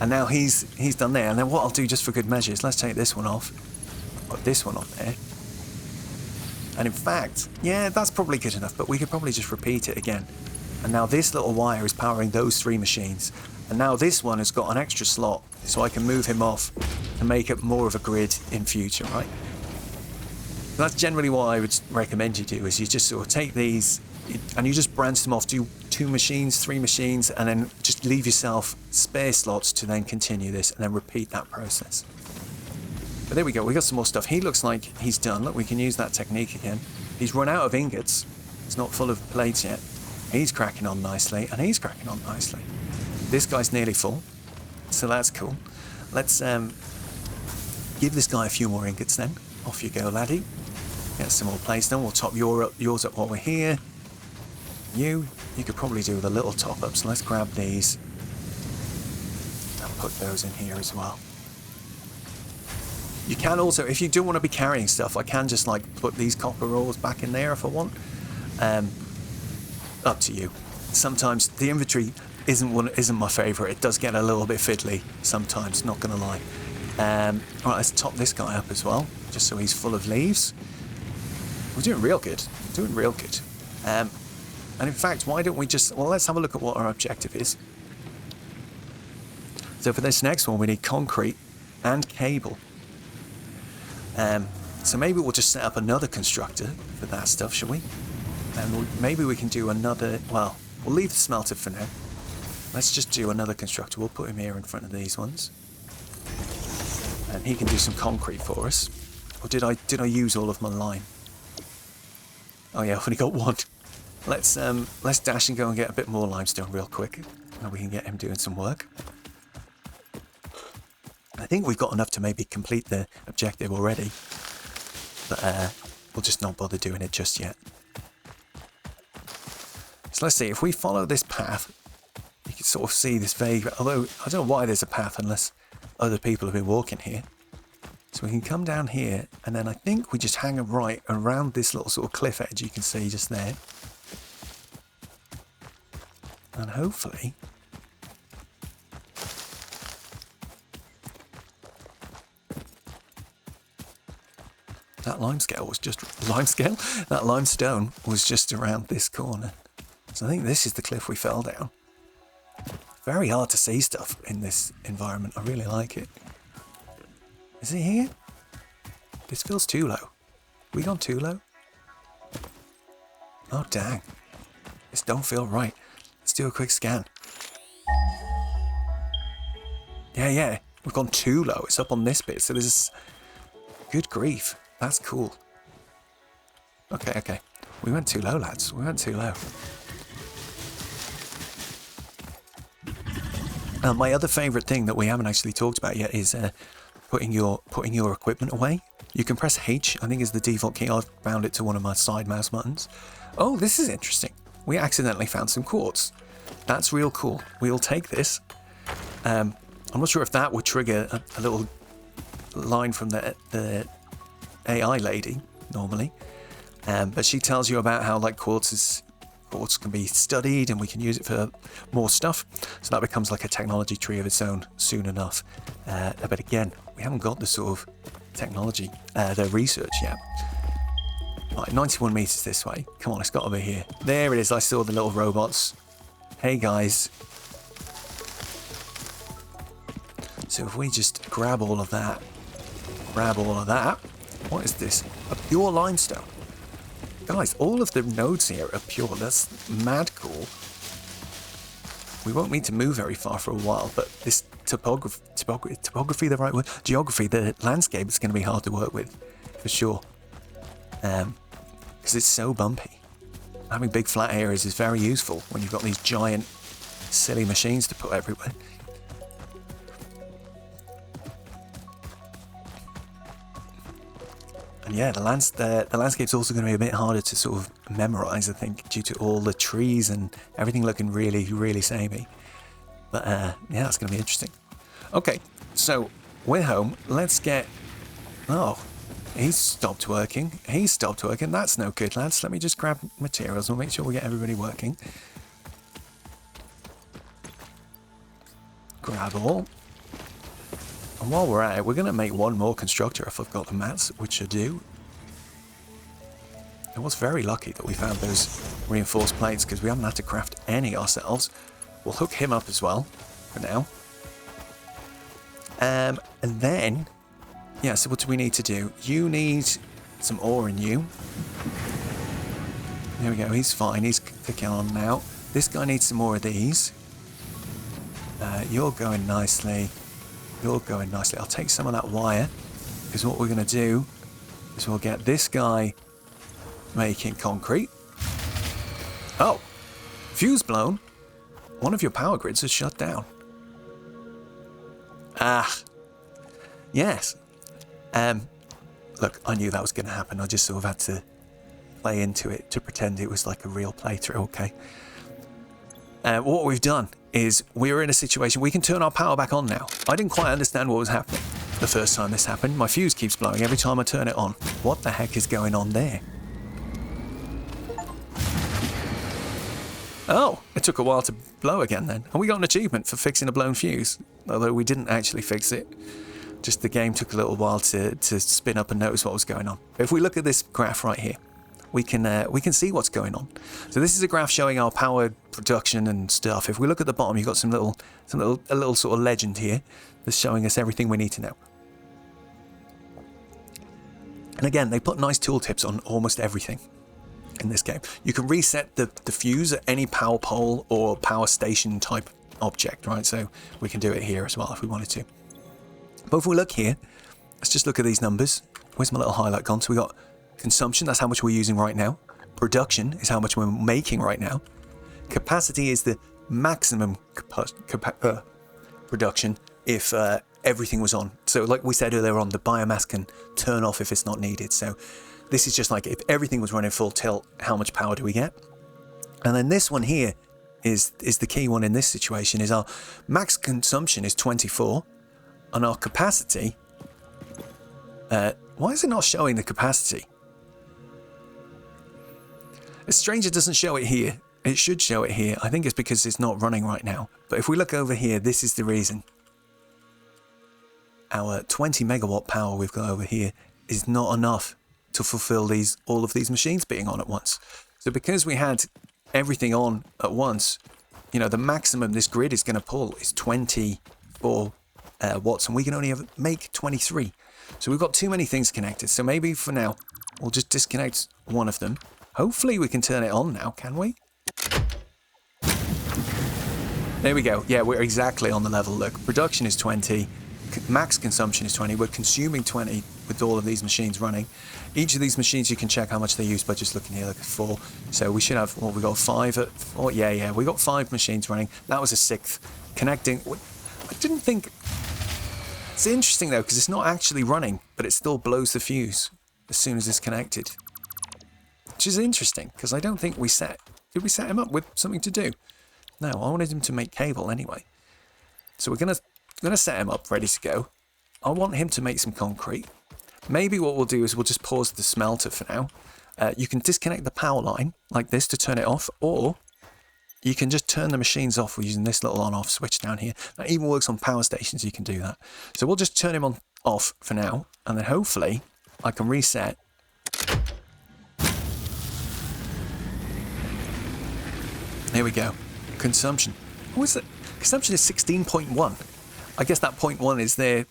And now he's done there. And then what I'll do just for good measure is let's take this one off. Put this one on there. And in fact, yeah, that's probably good enough, but we could probably just repeat it again. And now this little wire is powering those 3 machines. And now this one has got an extra slot, so I can move him off to make it more of a grid in future, right? That's generally what I would recommend you do, is you just sort of take these and you just branch them off, do 2 machines, 3 machines, and then just leave yourself spare slots to then continue this and then repeat that process. But there we go, we got some more stuff. He looks like he's done. Look, we can use that technique again. He's run out of ingots. It's not full of plates yet. He's cracking on nicely, and he's cracking on nicely. This guy's nearly full, so that's cool. Let's give this guy a few more ingots then. Off you go, laddie. Get some more plates then. We'll top yours up while we're here. You could probably do with a little top up, so let's grab these and put those in here as well. You can also, if you do want to be carrying stuff, I can just like put these copper ores back in there if I want. Up to you. Sometimes the inventory isn't my favourite. It does get a little bit fiddly sometimes, not gonna lie. Alright, let's top this guy up as well, just so he's full of leaves. We're doing real good. Doing real good. And in fact, why don't we just... Well, let's have a look at what our objective is. So for this next one, we need concrete and cable. So maybe we'll just set up another constructor for that stuff, shall we? And maybe we can do another... Well, we'll leave the smelter for now. Let's just do another constructor. We'll put him here in front of these ones. And he can do some concrete for us. Or did I use all of my line? Oh yeah, I've only got one. Let's dash and go and get a bit more limestone real quick, and we can get him doing some work. I think we've got enough to maybe complete the objective already, but we'll just not bother doing it just yet. So let's see, if we follow this path, you can sort of see this vague, although I don't know why there's a path unless other people have been walking here. So we can come down here, and then I think we just hang a right around this little sort of cliff edge you can see just there. And hopefully... that limestone was just around this corner. So I think this is the cliff we fell down. Very hard to see stuff in this environment. I really like it. Is it here? This feels too low. We gone too low? Oh dang. This don't feel right. Let's do a quick scan. Yeah. We've gone too low. It's up on this bit. So there's... Good grief. That's cool. Okay. We went too low, lads. We went too low. My other favourite thing that we haven't actually talked about yet is putting your equipment away. You can press H, I think is the default key. I've bound it to one of my side mouse buttons. Oh, this is interesting. We accidentally found some quartz. That's real cool. We'll take this. I'm not sure if that would trigger a little line from the AI lady normally, but she tells you about how like quartz can be studied and we can use it for more stuff. So that becomes like a technology tree of its own soon enough. But again, we haven't got the sort of technology, the research yet. Right, 91 meters this way. Come on, it's got to be here. There it is. I saw the little robots. Hey guys, So if we just grab all of that, what is this? A pure limestone. Guys, all of the nodes here are pure. That's mad cool. We won't need to move very far for a while, but this topography, the right word? Geography, the landscape is going to be hard to work with, for sure. Because it's so bumpy. Having big flat areas is very useful when you've got these giant, silly machines to put everywhere. And yeah, the landscape's also going to be a bit harder to sort of memorize, I think, due to all the trees and everything looking really, really samey. But yeah, it's going to be interesting. Okay, so we're home. Let's get... Oh, he's stopped working. That's no good, lads. Let me just grab materials. We'll make sure we get everybody working. Grab all. And while we're at it, we're going to make one more constructor if I've got the mats, which I do. I was very lucky that we found those reinforced plates because we haven't had to craft any ourselves. We'll hook him up as well for now. And then, yeah, so what do we need to do? You need some ore in you. There we go, he's fine, he's clicking on now. This guy needs some more of these. You're going nicely. I'll take some of that wire, because what we're going to do is we'll get this guy making concrete. Oh, fuse blown. One of your power grids is shut down. Yes. Look, I knew that was going to happen. I just sort of had to play into it to pretend it was like a real playthrough, okay? What we've done is we're in a situation we can turn our power back on now. I didn't quite understand what was happening the first time this happened. My fuse keeps blowing every time I turn it on. What the heck is going on there? Oh, it took a while to blow again then. And we got an achievement for fixing a blown fuse, although we didn't actually fix it. Just the game took a little while to spin up and notice what was going on. But if we look at this graph right here, we can see what's going on. So this is a graph showing our power production and stuff. If we look at the bottom, you've got a little sort of legend here that's showing us everything we need to know. And again, they put nice tooltips on almost everything in this game. You can reset the fuse at any power pole or power station type object, right? So we can do it here as well if we wanted to. But if we look here, let's just look at these numbers. Where's my little highlight gone? So we got consumption, that's how much we're using right now. Production is how much we're making right now. Capacity is the maximum production if everything was on. So like we said earlier on, the biomass can turn off if it's not needed. So this is just like if everything was running full tilt, how much power do we get? And then this one here is the key one in this situation, is our max consumption is 24 and our capacity, why is it not showing the capacity? It's strange it doesn't show it here. It should show it here. I think it's because it's not running right now. But if we look over here, this is the reason. Our 20 megawatt power we've got over here is not enough to fulfill all of these machines being on at once. So because we had everything on at once, you know, the maximum this grid is going to pull is 24 watts, and we can only make 23. So we've got too many things connected. So maybe for now, we'll just disconnect one of them. Hopefully we can turn it on now, can we? There we go. Yeah, we're exactly on the level. Look, production is 20. Max consumption is 20. We're consuming 20 with all of these machines running. Each of these machines, you can check how much they use by just looking here, like 4. So we should have, what, we got 5 at 4? Yeah, we got 5 machines running. That was a 6th. Connecting. I didn't think... It's interesting though, because it's not actually running, but it still blows the fuse as soon as it's connected. Which is interesting, because I don't think we set... Did we set him up with something to do? No, I wanted him to make cable anyway. So we're gonna set him up ready to go. I want him to make some concrete. Maybe what we'll do is we'll just pause the smelter for now. You can disconnect the power line like this to turn it off, or you can just turn the machines off using this little on-off switch down here. That even works on power stations, you can do that. So we'll just turn him off for now, and then hopefully I can reset. There we go. Consumption. What is it? Consumption is 16.1. I guess that 0.1 is there.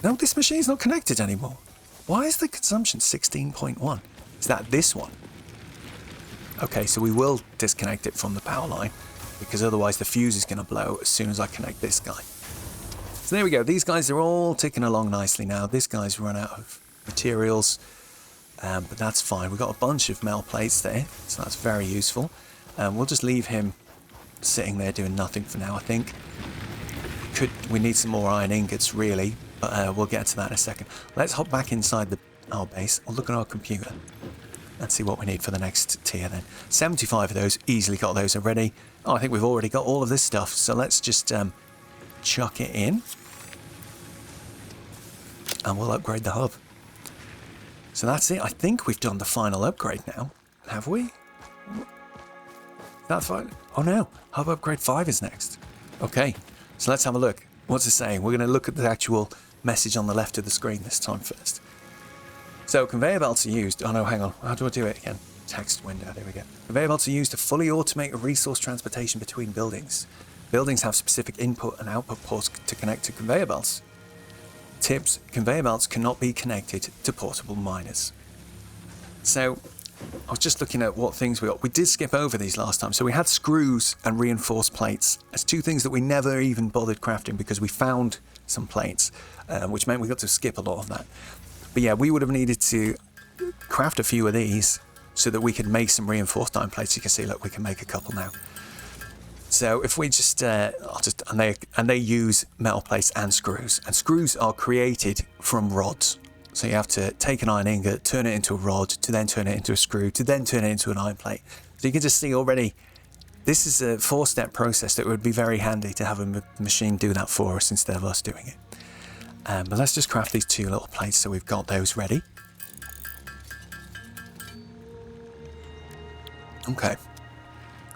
No, this machine's not connected anymore. Why is the consumption 16.1? Is that this one? Okay, so we will disconnect it from the power line because otherwise the fuse is going to blow as soon as I connect this guy. So there we go. These guys are all ticking along nicely now. This guy's run out of materials, but that's fine. We've got a bunch of metal plates there, so that's very useful. We'll just leave him sitting there doing nothing for now, I think. We need some more iron ingots, really, but we'll get to that in a second. Let's hop back inside our base. We'll look at our computer. Let's see what we need for the next tier then. 75 of those, easily got those already. Oh, I think we've already got all of this stuff, so let's just chuck it in. And we'll upgrade the hub. So that's it. I think we've done the final upgrade now. Have we? That's fine. Oh no, hub upgrade 5 is next. Okay, so let's have a look. What's it saying? We're going to look at the actual message on the left of the screen this time first. So conveyor belts are used. Oh no, hang on. How do I do it again? Text window. There we go. Conveyor belts are used to fully automate resource transportation between buildings. Buildings have specific input and output ports to connect to conveyor belts. Tips: conveyor belts cannot be connected to portable miners. So I was just looking at what things we got. We did skip over these last time. So we had screws and reinforced plates as two things that we never even bothered crafting because we found some plates, which meant we got to skip a lot of that. But yeah, we would have needed to craft a few of these so that we could make some reinforced iron plates. You can see, look, we can make a couple now. So if we just, and they use metal plates and screws are created from rods. So you have to take an iron ingot, turn it into a rod, to then turn it into a screw, to then turn it into an iron plate. So you can just see already, this is a 4-step process that would be very handy to have a machine do that for us instead of us doing it. But let's just craft these 2 little plates so we've got those ready. Okay.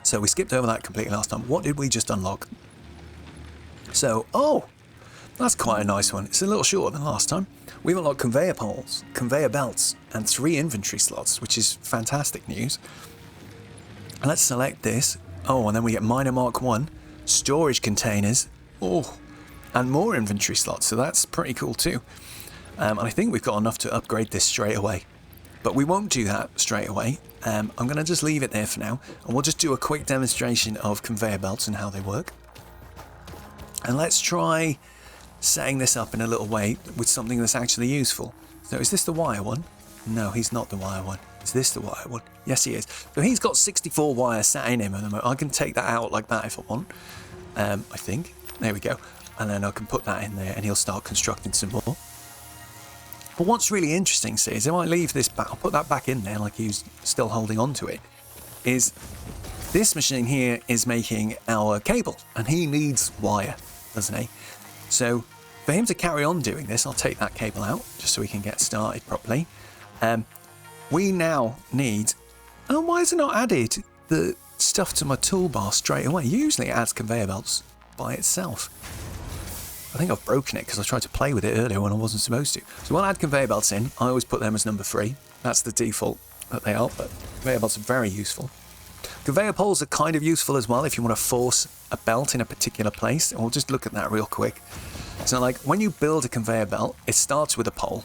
So we skipped over that completely last time. What did we just unlock? So, oh, that's quite a nice one. It's a little shorter than last time. We've unlocked conveyor poles, conveyor belts, and 3 inventory slots, which is fantastic news. And let's select this. Oh, and then we get miner mark 1, storage containers, oh, and more inventory slots. So that's pretty cool too. And I think we've got enough to upgrade this straight away. But we won't do that straight away. I'm going to just leave it there for now. And we'll just do a quick demonstration of conveyor belts and how they work. And let's try setting this up in a little way with something that's actually useful. So is this the wire one? No, he's not the wire one. Is this the wire one? Yes, he is. So he's got 64 wires sat in him at the moment. I can take that out like that if I want. I think. There we go. And then I can put that in there and he'll start constructing some more. But what's really interesting, see, is if I leave this back, I'll put that back in there like he's still holding on to it, is this machine here is making our cable and he needs wire, doesn't he? So for him to carry on doing this, I'll take that cable out just so we can get started properly. We now need, oh, why is it not added the stuff to my toolbar straight away? Usually it adds conveyor belts by itself. I think I've broken it because I tried to play with it earlier when I wasn't supposed to. So when I add conveyor belts in, I always put them as number 3. That's the default that they are, but conveyor belts are very useful. Conveyor poles are kind of useful as well if you want to force a belt in a particular place. And we'll just look at that real quick. So like when you build a conveyor belt, it starts with a pole.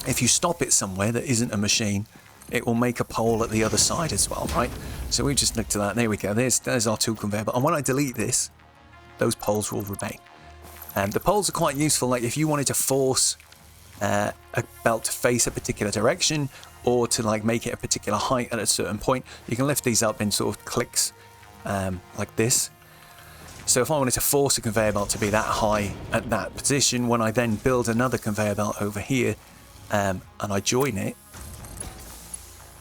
If you stop it somewhere that isn't a machine, it will make a pole at the other side as well, right? So we just looked at that. There we go. There's our 2 conveyor belt. And when I delete this, those poles will remain. And the poles are quite useful, like if you wanted to force a belt to face a particular direction or to like make it a particular height at a certain point, you can lift these up in sort of clicks like this. So if I wanted to force a conveyor belt to be that high at that position, when I then build another conveyor belt over here and I join it,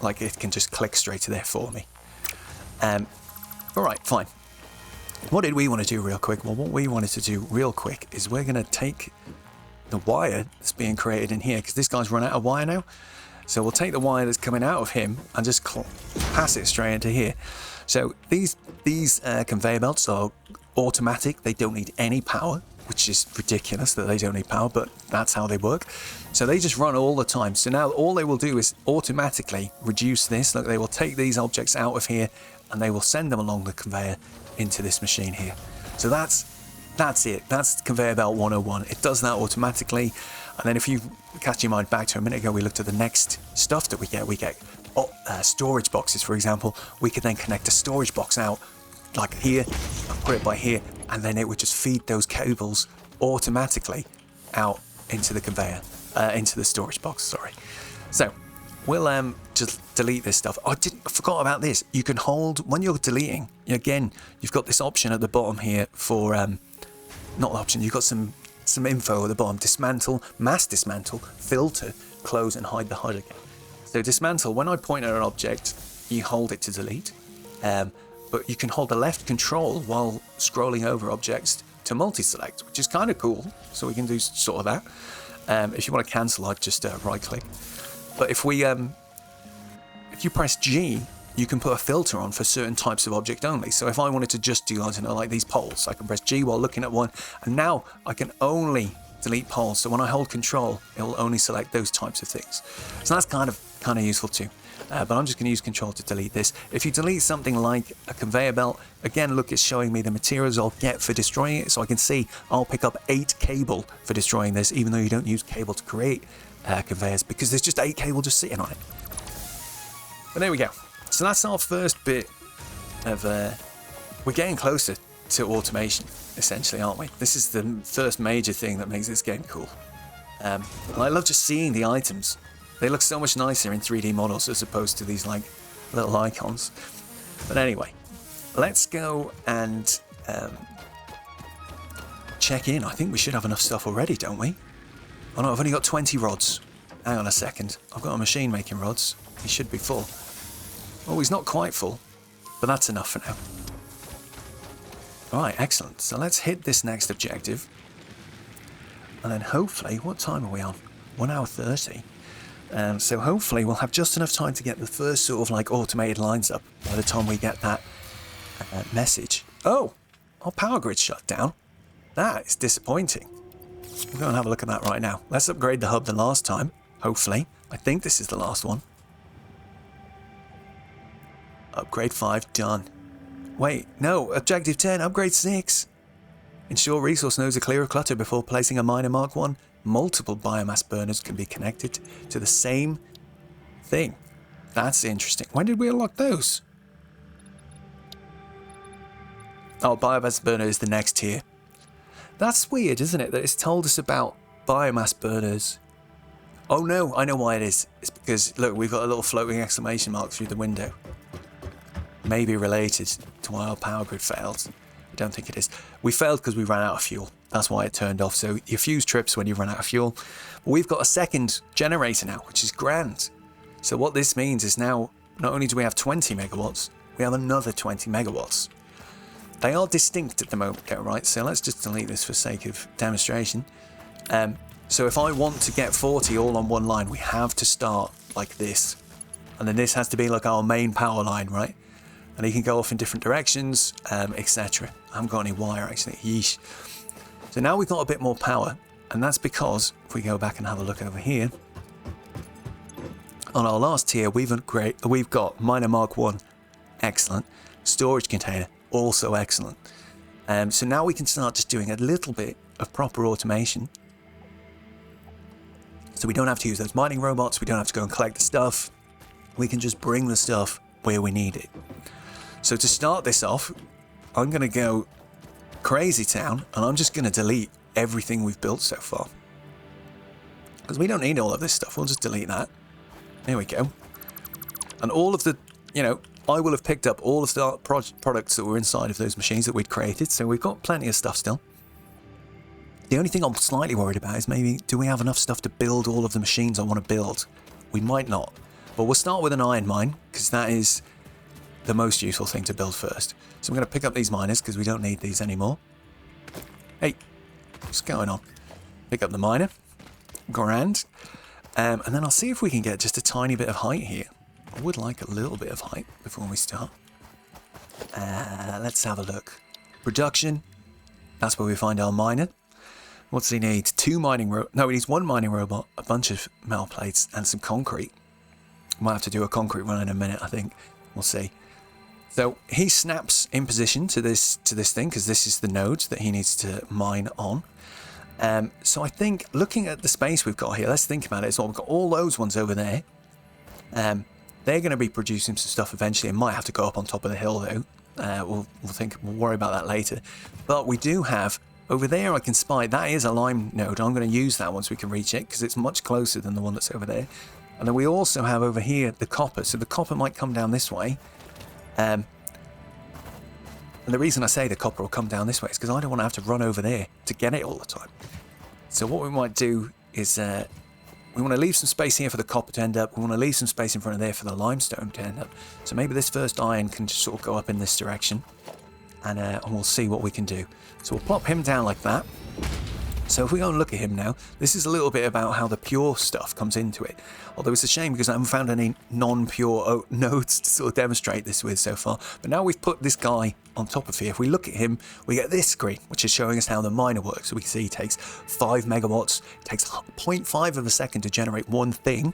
like it can just click straight to there for me. All right, fine. What did we want to do real quick? Well, what we wanted to do real quick is we're going to take the wire that's being created in here, because this guy's run out of wire now. So we'll take the wire that's coming out of him and just pass it straight into here. So these conveyor belts are automatic. They don't need any power, which is ridiculous that they don't need power, but that's how they work. So they just run all the time. So now all they will do is automatically reduce this. Look, they will take these objects out of here and they will send them along the conveyor into this machine here. So that's That's it. That's conveyor belt 101. It does that automatically. And then if you cast your mind back to a minute ago, we looked at the next stuff that we get. We get storage boxes, for example. We could then connect a storage box out like here, and put it by here, and then it would just feed those cables automatically out into the conveyor, into the storage box, sorry. So we'll just delete this stuff. I forgot about this. You can hold, when you're deleting, again, you've got this option at the bottom here for, not option, you've got some info at the bottom. Dismantle, mass dismantle, filter, close and hide the HUD again. So dismantle, when I point at an object, you hold it to delete. But you can hold the left control while scrolling over objects to multi-select, which is kind of cool. So we can do sort of that. If you want to cancel, I'd just right click. But if you press G, you can put a filter on for certain types of object only. So if I wanted to just do, I don't know, like these poles, I can press G while looking at one, and now I can only delete poles. So when I hold control, it will only select those types of things. So that's kind of useful too. But I'm just going to use control to delete this. If you delete something like a conveyor belt, again, look, it's showing me the materials I'll get for destroying it. So I can see I'll pick up 8 cable for destroying this, even though you don't use cable to create conveyors, because there's just 8 cable just sitting on it. But there we go. So that's our first bit of, we're getting closer to automation, essentially, aren't we? This is the first major thing that makes this game cool. And I love just seeing the items. They look so much nicer in 3D models as opposed to these like little icons. But anyway, let's go and check in. I think we should have enough stuff already, don't we? Oh no, I've only got 20 rods. Hang on a second. I've got a machine making rods. He should be full. Oh, he's not quite full, but that's enough for now. Alright, excellent. So let's hit this next objective. And then hopefully, what time are we on? 1 hour 30. So hopefully we'll have just enough time to get the first sort of like automated lines up by the time we get that message. Oh, our power grid shut down. That is disappointing. We're going to have a look at that right now. Let's upgrade the hub the last time, hopefully. I think this is the last one. Upgrade 5, done. Wait, no, objective 10, upgrade 6. Ensure resource nodes are clear of clutter before placing a miner mark 1. Multiple biomass burners can be connected to the same thing. That's interesting. When did we unlock those? Oh, biomass burner is the next tier. That's weird, isn't it? That it's told us about biomass burners. Oh no, I know why it is. It's because, look, we've got a little floating exclamation mark through the window. Maybe related to why our power grid failed. I don't think it is. We failed because we ran out of fuel. That's why it turned off. So your fuse trips when you run out of fuel. But we've got a second generator now, which is grand. So what this means is now, not only do we have 20 megawatts, we have another 20 megawatts. They are distinct at the moment, though, right? So let's just delete this for sake of demonstration. So if I want to get 40 all on one line, we have to start like this. And then this has to be like our main power line, right? And he can go off in different directions, etc. I haven't got any wire, actually. Yeesh. So now we've got a bit more power. And that's because, if we go back and have a look over here, on our last tier, we've got miner mark 1, excellent. Storage container, also excellent. So now we can start just doing a little bit of proper automation. So we don't have to use those mining robots, we don't have to go and collect the stuff. We can just bring the stuff where we need it. So to start this off, I'm going to go crazy town, and I'm just going to delete everything we've built so far. Because we don't need all of this stuff, we'll just delete that. There we go. And all of the, I will have picked up all of the products that were inside of those machines that we'd created, so we've got plenty of stuff still. The only thing I'm slightly worried about is maybe, do we have enough stuff to build all of the machines I want to build? We might not. But we'll start with an iron mine, because that is the most useful thing to build first. So I'm going to pick up these miners, because we don't need these anymore. Hey, what's going on? Pick up the miner. Grand. And then I'll see if we can get just a tiny bit of height here. I would like a little bit of height before we start. Let's have a look. Production. That's where we find our miner. What's he need? 2 mining no, he needs 1 mining robot, a bunch of metal plates, and some concrete. Might have to do a concrete run in a minute, I think. We'll see. So he snaps in position to this thing, because this is the nodes that he needs to mine on. So I think looking at the space we've got here, let's think about it. So we've got all those ones over there. They're going to be producing some stuff eventually. It might have to go up on top of the hill though. We'll worry about that later. But we do have over there, I can spy, that is a lime node. I'm going to use that once we can reach it, because it's much closer than the one that's over there. And then we also have over here the copper. So the copper might come down this way. And the reason I say the copper will come down this way is because I don't want to have to run over there to get it all the time. So what we might do is we want to leave some space here for the copper to end up. We want to leave some space in front of there for the limestone to end up. So maybe this first iron can just sort of go up in this direction. And we'll see what we can do. So we'll plop him down like that. So if we go and look at him now, this is a little bit about how the pure stuff comes into it. Although it's a shame because I haven't found any non-pure nodes to sort of demonstrate this with so far. But now we've put this guy on top of here. If we look at him, we get this screen, which is showing us how the miner works. So we can see it takes 5 megawatts. It takes 0.5 of a second to generate one thing.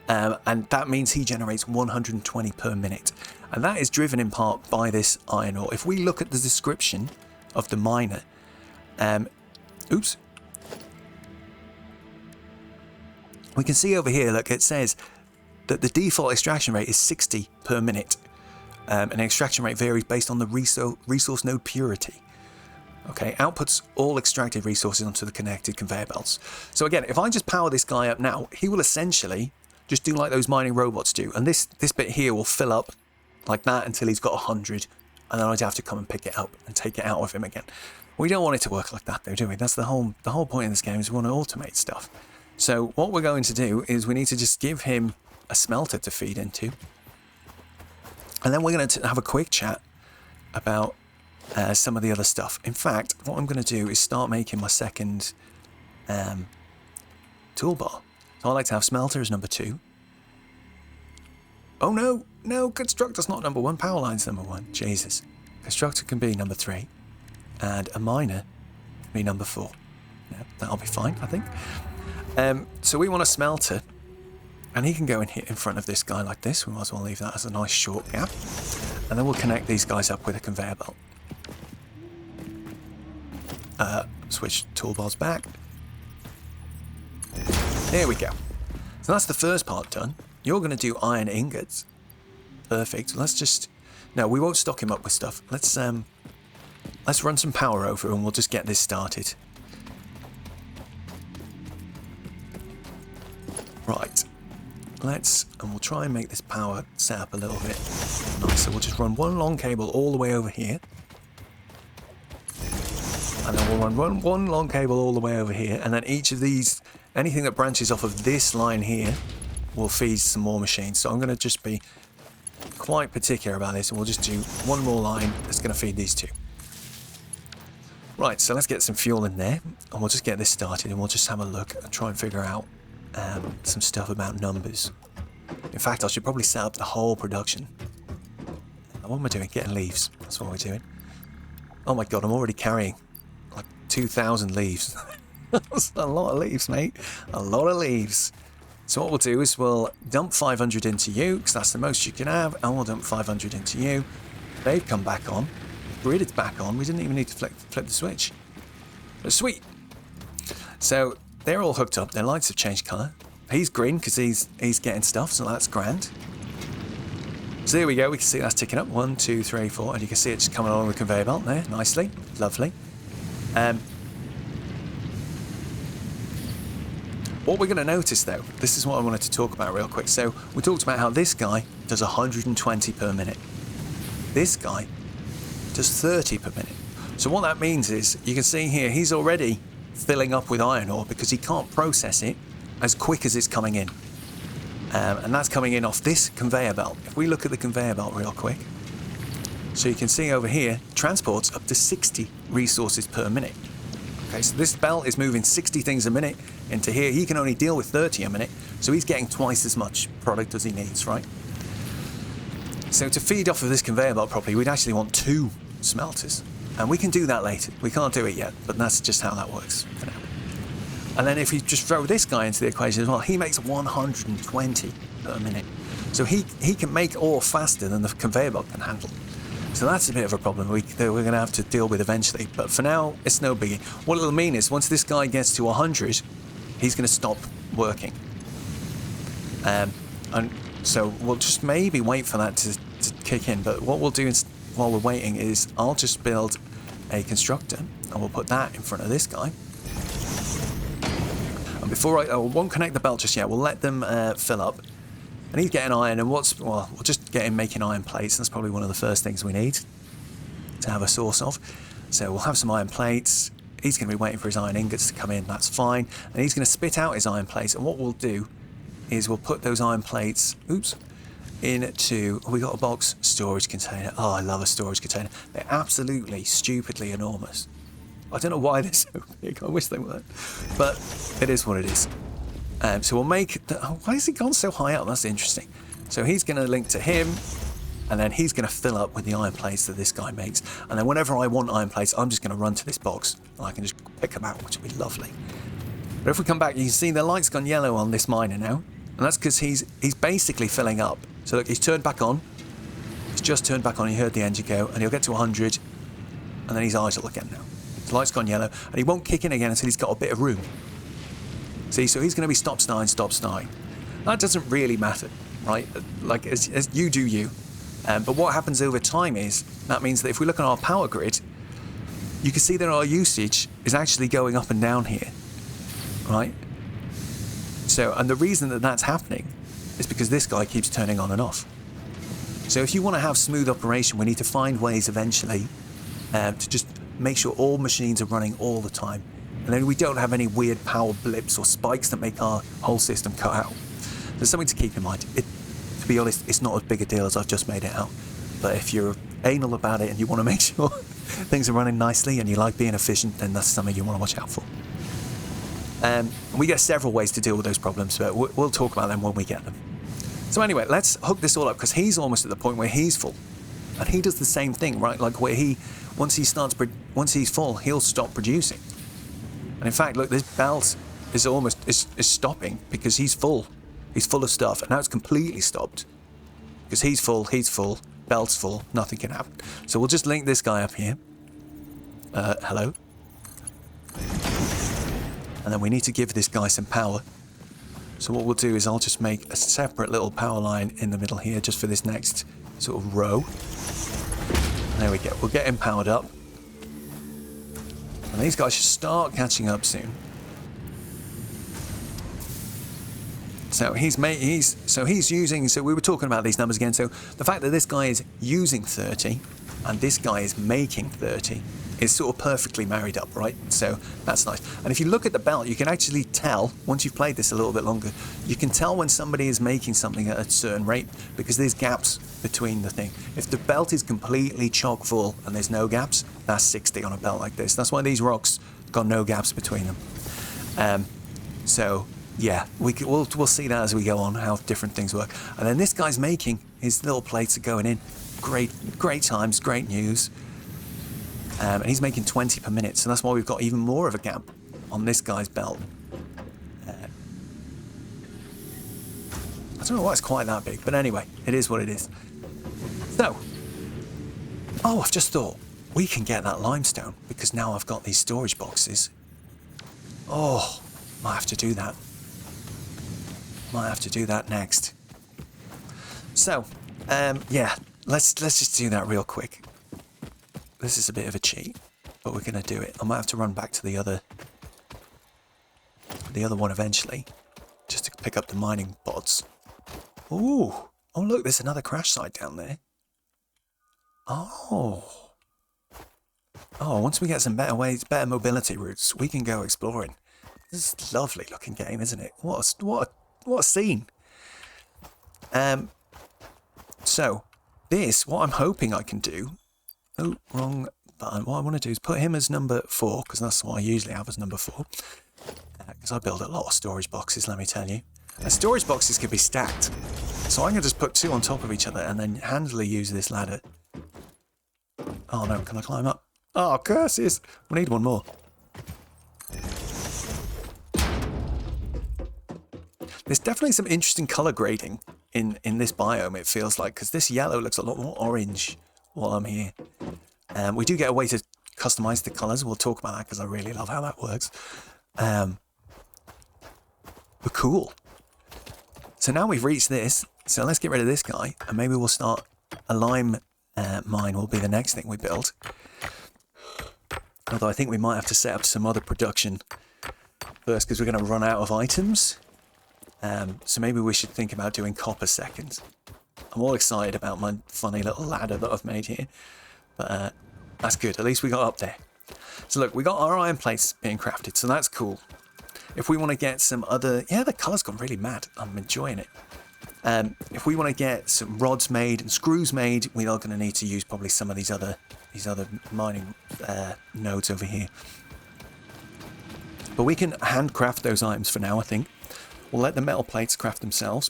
And that means he generates 120 per minute. And that is driven in part by this iron ore. If we look at the description of the miner, we can see over here, look, it says that the default extraction rate is 60 per minute. And the extraction rate varies based on the resource node purity. Okay, outputs all extracted resources onto the connected conveyor belts. So again, if I just power this guy up now, he will essentially just do like those mining robots do. And this bit here will fill up like that until he's got 100. And then I'd have to come and pick it up and take it out of him again. We don't want it to work like that though, do we? That's the whole point of this game, is we want to automate stuff. So what we're going to do is we need to just give him a smelter to feed into. And then we're going to have a quick chat about some of the other stuff. In fact, what I'm going to do is start making my second toolbar. So I like to have smelter as number 2. Oh no, constructor's not number 1, power line's number 1. Jesus. Constructor can be number 3. And a miner can be number 4. Yeah, that'll be fine, I think. So we want a smelter, and he can go in here in front of this guy like this. We might as well leave that as a nice short gap. And then we'll connect these guys up with a conveyor belt. Switch toolbars back. There we go. So that's the first part done. You're going to do iron ingots. Perfect. Let's just... No, we won't stock him up with stuff. Let's run some power over and we'll just get this started. Right. And we'll try and make this power set up a little bit nice. So we'll just run one long cable all the way over here. And then we'll run one long cable all the way over here. And then each of these, anything that branches off of this line here, will feed some more machines. So I'm going to just be quite particular about this. And we'll just do one more line that's going to feed these two. Right, so let's get some fuel in there. And we'll just get this started. And we'll just have a look and try and figure out some stuff about numbers. In fact, I should probably set up the whole production. What am I doing? Getting leaves. That's what we're doing. Oh my god, I'm already carrying like 2,000 leaves. That's a lot of leaves, mate. A lot of leaves. So what we'll do is we'll dump 500 into you, because that's the most you can have, and we'll dump 500 into you. They've come back on. Grid is back on. We didn't even need to flip the switch. But sweet. So they're all hooked up. Their lights have changed colour. He's green because he's getting stuff, so that's grand. So there we go. We can see that's ticking up. 1, 2, 3, 4, and you can see it just coming along the conveyor belt there, nicely, lovely. What we're going to notice though, this is what I wanted to talk about real quick. So we talked about how this guy does 120 per minute. This guy does 30 per minute. So what that means is, you can see here, he's already filling up with iron ore because he can't process it as quick as it's coming in. And that's coming in off this conveyor belt. If we look at the conveyor belt real quick, so you can see over here, transports up to 60 resources per minute. Okay, so this belt is moving 60 things a minute into here. He can only deal with 30 a minute, so he's getting twice as much product as he needs, right? So to feed off of this conveyor belt properly, we'd actually want 2 smelters. And we can do that later. We can't do it yet, but that's just how that works for now. And then if we just throw this guy into the equation as well, he makes 120 per minute. So he can make ore faster than the conveyor belt can handle. So that's a bit of a problem that we're going to have to deal with eventually. But for now, it's no biggie. What it'll mean is once this guy gets to 100, he's going to stop working. And so we'll just maybe wait for that to kick in. But what we'll do is, while we're waiting is I'll just build a constructor and we'll put that in front of this guy. And before I won't connect the belt just yet, we'll let them fill up. And he's getting iron, and we'll just get him making iron plates. That's probably one of the first things we need to have a source of. So we'll have some iron plates. He's going to be waiting for his iron ingots to come in. That's fine. And he's going to spit out his iron plates. And what we'll do is we'll put those iron plates, into, we got a box storage container. Oh, I love a storage container. They're absolutely stupidly enormous. I don't know why they're so big. I wish they weren't. But it is what it is. So we'll make... why has he gone so high up? That's interesting. So he's going to link to him, and then he's going to fill up with the iron plates that this guy makes. And then whenever I want iron plates, I'm just going to run to this box, and I can just pick them out, which would be lovely. But if we come back, you can see the light's gone yellow on this miner now. And that's because he's basically filling up. So look, he's turned back on. He's just turned back on. He heard the engine go, and he'll get to 100, and then he's idle again now. The light's gone yellow, and he won't kick in again until he's got a bit of room. See, so he's going to be stop starting, stop starting. That doesn't really matter, right? Like, as you do you. But what happens over time is, that means that if we look at our power grid, you can see that our usage is actually going up and down here, right? So, and the reason that that's happening is because this guy keeps turning on and off. So if you want to have smooth operation, we need to find ways eventually to just make sure all machines are running all the time. And then we don't have any weird power blips or spikes that make our whole system cut out. There's something to keep in mind. To be honest, it's not as big a deal as I've just made it out. But if you're anal about it and you want to make sure things are running nicely and you like being efficient, then that's something you want to watch out for. We get several ways to deal with those problems, but we'll talk about them when we get them. So anyway, let's hook this all up, because he's almost at the point where he's full. And he does the same thing, right? Like where once he's full, he'll stop producing. And in fact, look, this belt is is stopping because he's full. He's full of stuff, and now it's completely stopped. Because he's full, belt's full, nothing can happen. So we'll just link this guy up here. Hello. And then we need to give this guy some power. So what we'll do is I'll just make a separate little power line in the middle here, just for this next sort of row. There we go. We'll get him powered up. And these guys should start catching up soon. So he's using, so we were talking about these numbers again. So the fact that this guy is using 30 and this guy is making 30 is sort of perfectly married up, right? So that's nice. And if you look at the belt, you can actually tell, once you've played this a little bit longer, you can tell when somebody is making something at a certain rate because there's gaps between the thing. If the belt is completely chock full and there's no gaps, that's 60 on a belt like this. That's why these rocks got no gaps between them. So yeah, we'll see that as we go on, how different things work. And then this guy's making, his little plates are going in. Great times, great news. And he's making 20 per minute, so that's why we've got even more of a gap on this guy's belt. I don't know why it's quite that big, but anyway, it is what it is. So, I've just thought, we can get that limestone, because now I've got these storage boxes. Oh, might have to do that. Might have to do that next. So, yeah, let's just do that real quick. This is a bit of a cheat, but we're going to do it. I might have to run back to the other one eventually, just to pick up the mining bots. Ooh, oh look, there's another crash site down there. Oh, once we get some better ways, better mobility routes, we can go exploring. This is a lovely looking game, isn't it? What a scene. So this, what I'm hoping I can do. Oh, wrong button. What I want to do is put him as number 4, because that's what I usually have as number 4. Because I build a lot of storage boxes, let me tell you. And storage boxes can be stacked. So I can just put 2 on top of each other and then handily use this ladder. Oh no, can I climb up? Oh, curses! We need one more. There's definitely some interesting colour grading in this biome, it feels like, because this yellow looks a lot more orange while I'm here. We do get a way to customize the colors. We'll talk about that because I really love how that works. But cool. So now we've reached this. So let's get rid of this guy, and maybe we'll start a lime mine will be the next thing we build. Although I think we might have to set up some other production first because we're going to run out of items. So maybe we should think about doing copper second. I'm all excited about my funny little ladder that I've made here. But that's good. At least we got up there. So look, we got our iron plates being crafted. So that's cool. If we want to get some other... Yeah, the colour's gone really mad. I'm enjoying it. If we want to get some rods made and screws made, we are going to need to use probably some of these other mining nodes over here. But we can handcraft those items for now, I think. We'll let the metal plates craft themselves.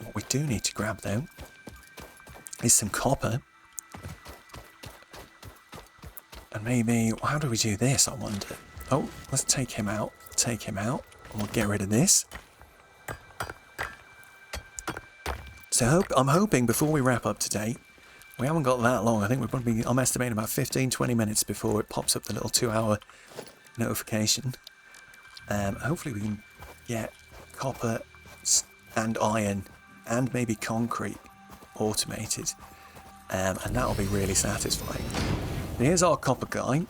What we do need to grab, though, is some copper. And maybe... How do we do this, I wonder? Oh, let's take him out. Take him out. We'll get rid of this. So I'm hoping before we wrap up today, we haven't got that long. I think I'm estimating about 15-20 minutes before it pops up the little 2-hour notification. Hopefully we can get copper and iron and maybe concrete automated. And that'll be really satisfying. Here's our copper guy.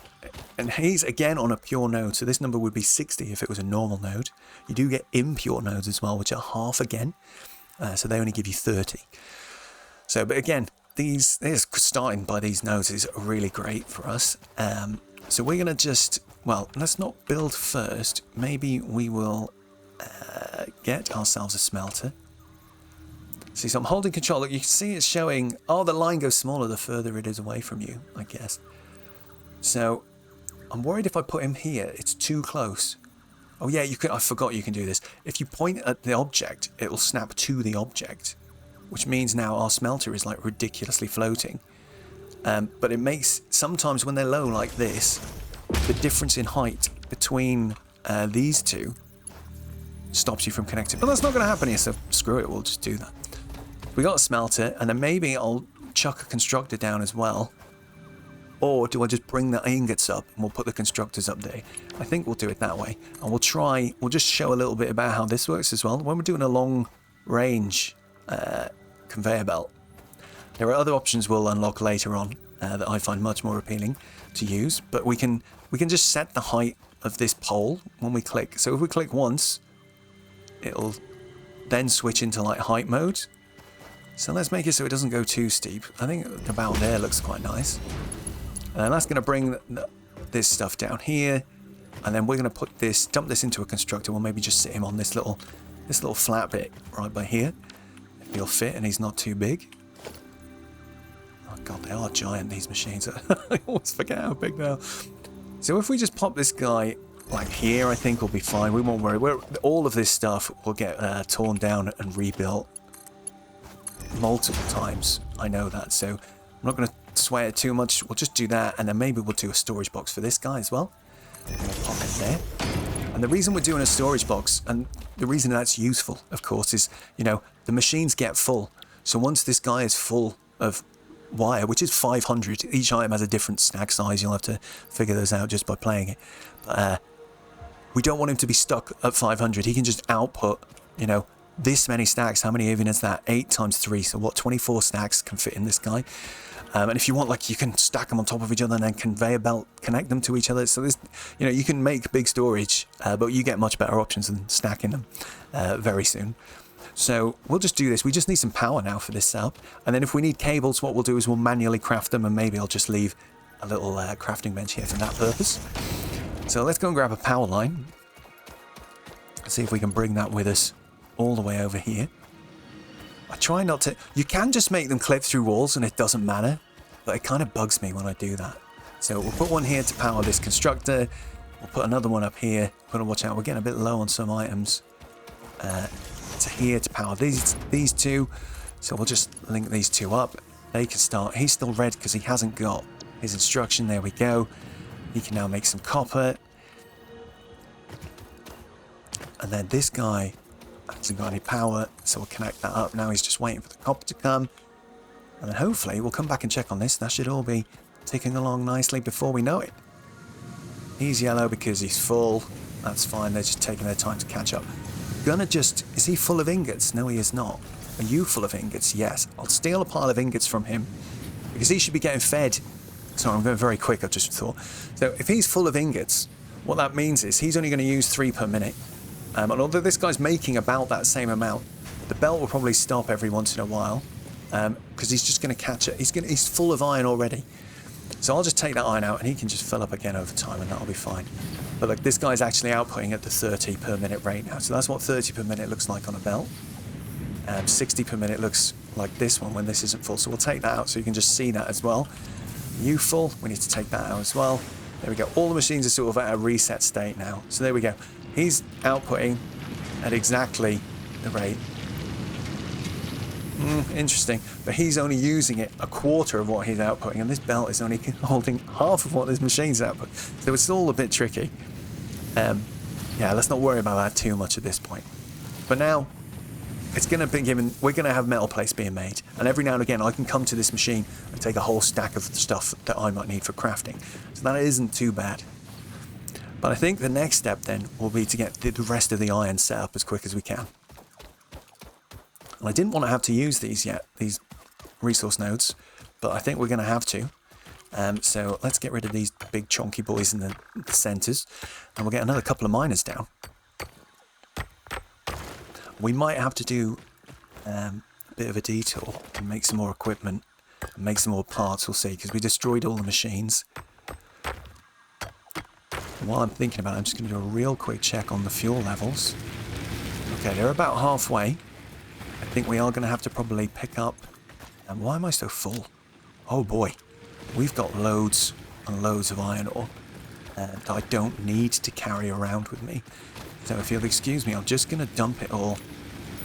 And he's again on a pure node, so this number would be 60 if it was a normal node. You do get impure nodes as well, which are half again, so they only give you 30. So, but again, starting by these nodes is really great for us. So we're going to just, well, let's not build first. Maybe we will get ourselves a smelter. See, so I'm holding control. Look, you can see it's showing, oh, the line goes smaller the further it is away from you, I guess. So... I'm worried if I put him here, it's too close. Oh yeah, you can. I forgot you can do this. If you point at the object, it will snap to the object, which means now our smelter is like ridiculously floating. But it makes, sometimes when they're low like this, the difference in height between these two stops you from connecting. But that's not going to happen here, so screw it, we'll just do that. We got a smelter, and then maybe I'll chuck a constructor down as well. Or do I just bring the ingots up and we'll put the constructors up there? I think we'll do it that way. And we'll just show a little bit about how this works as well. When we're doing a long range conveyor belt, there are other options we'll unlock later on that I find much more appealing to use. But we can just set the height of this pole when we click. So if we click once, it'll then switch into like height mode. So let's make it so it doesn't go too steep. I think about there looks quite nice. And that's going to bring this stuff down here, and then we're going to dump this into a constructor. We'll maybe just sit him on this little flat bit right by here. If he'll fit and he's not too big. Oh god, they are giant, these machines. I always forget how big they are. So if we just pop this guy like here, I think we'll be fine. We won't worry. All of this stuff will get torn down and rebuilt multiple times. I know that, so I'm not going to sweat it too much. We'll just do that, and then maybe we'll do a storage box for this guy as well. And we'll pop it there. And the reason we're doing a storage box, and the reason that's useful, of course, is, you know, the machines get full. So once this guy is full of wire, which is 500, each item has a different stack size. You'll have to figure those out just by playing it. But we don't want him to be stuck at 500. He can just output, you know, this many stacks. How many even is that? 8 times 3. So what, 24 stacks can fit in this guy. And if you want, like, you can stack them on top of each other and then conveyor belt connect them to each other. So there's, you know, you can make big storage, but you get much better options than stacking them very soon. So we'll just do this. We just need some power now for this setup. And then if we need cables, what we'll do is we'll manually craft them, and maybe I'll just leave a little crafting bench here for that purpose. So let's go and grab a power line. See if we can bring that with us all the way over here. I try not to... You can just make them clip through walls and it doesn't matter, but it kind of bugs me when I do that. So we'll put one here to power this constructor. We'll put another one up here. Got to watch out, we're getting a bit low on some items. To here to power these two. So we'll just link these two up. They can start. He's still red because he hasn't got his instruction. There we go. He can now make some copper. And then this guy Hasn't got any power, so we'll connect that up. Now he's just waiting for the copper to come. And then hopefully we'll come back and check on this. That should all be ticking along nicely before we know it. He's yellow because he's full. That's fine, they're just taking their time to catch up. Gonna just... Is he full of ingots? No, he is not. Are you full of ingots? Yes. I'll steal a pile of ingots from him, because he should be getting fed. Sorry, I'm going very quick, I just thought. So if he's full of ingots, what that means is he's only going to use 3 per minute. And although this guy's making about that same amount, the belt will probably stop every once in a while, because he's just going to catch it. He's full of iron already. So I'll just take that iron out and he can just fill up again over time and that'll be fine. But look, this guy's actually outputting at the 30 per minute rate now. So that's what 30 per minute looks like on a belt. 60 per minute looks like this one when this isn't full. So we'll take that out so you can just see that as well. You full, we need to take that out as well. There we go. All the machines are sort of at a reset state now. So there we go. He's outputting at exactly the rate. Interesting. But he's only using it a quarter of what he's outputting, and this belt is only holding half of what this machine's output. So it's all a bit tricky. Yeah, let's not worry about that too much at this point. But now, it's going to be given. We're going to have metal plates being made, and every now and again, I can come to this machine and take a whole stack of stuff that I might need for crafting. So that isn't too bad. But I think the next step then will be to get the rest of the iron set up as quick as we can. And I didn't want to have to use these yet, these resource nodes, but I think we're going to have to. So let's get rid of these big chunky boys in the centres, and we'll get another couple of miners down. We might have to do a bit of a detour and make some more equipment, and make some more parts, we'll see, because we destroyed all the machines. And while I'm thinking about it, I'm just going to do a real quick check on the fuel levels. Okay, they're about halfway. I think we are going to have to probably pick up... And why am I so full? Oh boy, we've got loads and loads of iron ore that I don't need to carry around with me. So if you'll excuse me, I'm just going to dump it all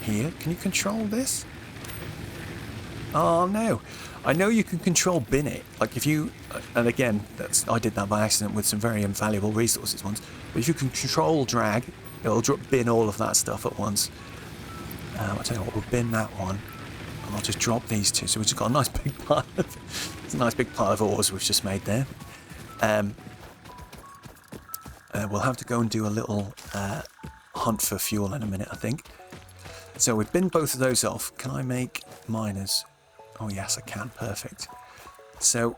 here. Can you control this? Oh no. I know you can control bin it. Like if you... And again, I did that by accident with some very invaluable resources once. But if you can control drag, it'll bin all of that stuff at once. I'll tell you what, we'll bin that one. And I'll just drop these two. So we've just got a nice big pile of... It's a nice big pile of ores we've just made there. We'll have to go and do a little hunt for fuel in a minute, I think. So we've binned both of those off. Can I make miners? Oh yes, I can. Perfect. So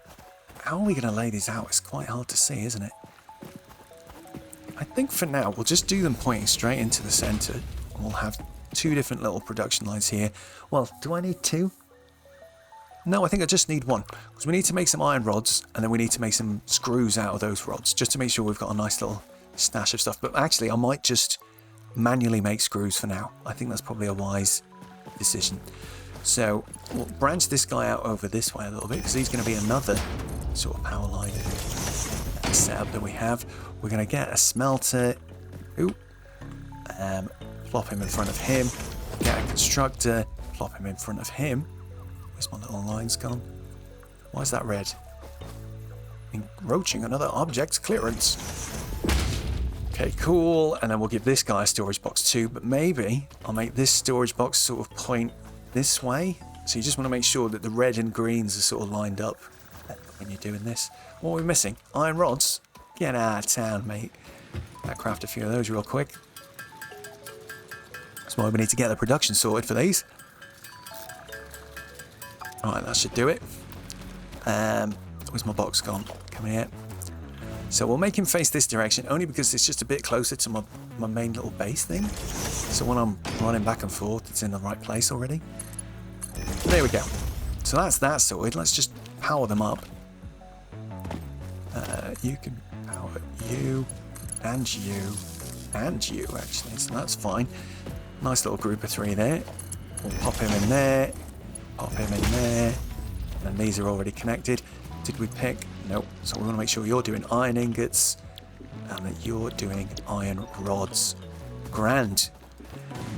how are we going to lay these out? It's quite hard to see, isn't it? I think for now we'll just do them pointing straight into the centre. We'll have 2 different little production lines here. Well, do I need 2? No, I think I just need 1. Because we need to make some iron rods, and then we need to make some screws out of those rods, just to make sure we've got a nice little stash of stuff. But actually, I might just manually make screws for now. I think that's probably a wise decision. So we'll branch this guy out over this way a little bit, because he's going to be another sort of power line setup that we have. We're going to get a smelter. Ooh. Plop him in front of him. Get a constructor. Plop him in front of him. Where's my little lines gone? Why is that red? Encroaching another object's clearance. Okay, cool. And then we'll give this guy a storage box too, but maybe I'll make this storage box sort of point this way. So you just want to make sure that the red and greens are sort of lined up when you're doing this. What are we missing? Iron rods? Get out of town, mate. I'll craft a few of those real quick. That's why we need to get the production sorted for these. Alright, that should do it. Where's my box gone? Come here. So we'll make him face this direction, only because it's just a bit closer to my main little base thing. So when I'm running back and forth, it's in the right place already. There we go. So that's that sorted. Let's just power them up. You can power you, and you, and you, actually. So that's fine. Nice little group of 3 there. We'll pop him in there. Pop him in there. And these are already connected. Did we pick? Nope. So we want to make sure you're doing iron ingots and that you're doing iron rods. Grand.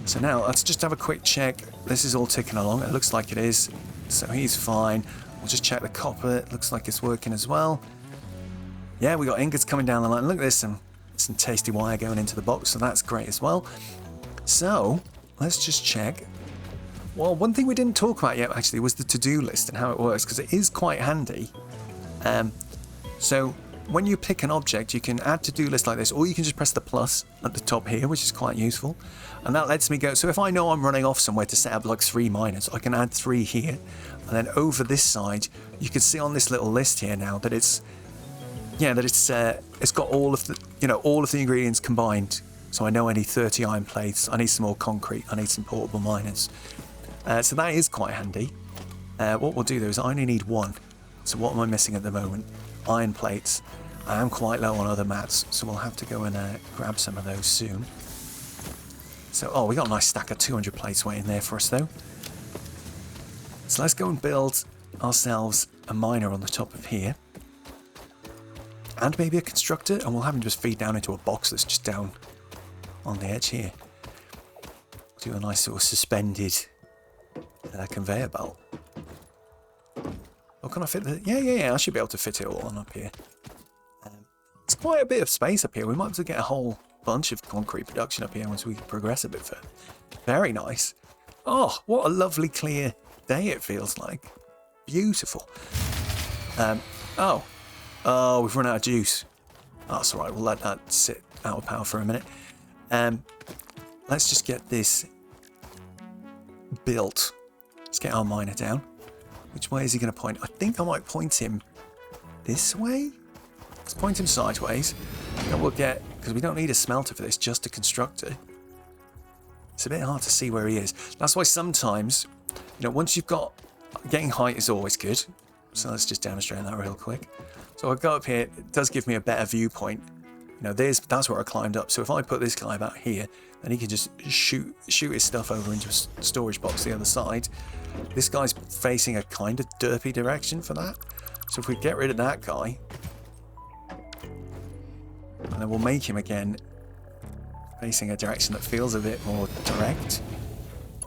So now let's just have a quick check. This is all ticking along. It looks like it is. So he's fine. We'll just check the copper. It looks like it's working as well. Yeah, we got ingots coming down the line. Look at this. Some tasty wire going into the box. So that's great as well. So let's just check. Well, one thing we didn't talk about yet actually was the to-do list and how it works, because it is quite handy. So when you pick an object, you can add to-do list like this, or you can just press the plus at the top here, which is quite useful. And that lets me go. So if I know I'm running off somewhere to set up like 3 miners, I can add 3 here. And then over this side, you can see on this little list here now that it's got all of the, all of the ingredients combined. So I know I need 30 iron plates, I need some more concrete, I need some portable miners. So that is quite handy. What we'll do though is I only need 1. So what am I missing at the moment? Iron plates. I am quite low on other mats, so we'll have to go and grab some of those soon. So, we got a nice stack of 200 plates waiting there for us though. So let's go and build ourselves a miner on the top of here. And maybe a constructor, and we'll have him just feed down into a box that's just down on the edge here. Do a nice sort of suspended conveyor belt. Oh, can I fit the... Yeah, I should be able to fit it all on up here. It's quite a bit of space up here. We might have to get a whole bunch of concrete production up here once we progress a bit further. Very nice. Oh, what a lovely clear day it feels like. Beautiful. We've run out of juice. Oh, that's alright, we'll let that sit out of power for a minute. Let's just get this built. Let's get our miner down. Which way is he going to point? I think I might point him this way. Let's point him sideways. Then we'll get, because we don't need a smelter for this, just a constructor. It's a bit hard to see where he is. That's why sometimes, once you've got, getting height is always good. So let's just demonstrate that real quick. So I go up here, it does give me a better viewpoint. That's where I climbed up. So if I put this guy about here, then he can just shoot his stuff over into a storage box the other side. This guy's facing a kind of derpy direction for that. So if we get rid of that guy, and then we'll make him again facing a direction that feels a bit more direct.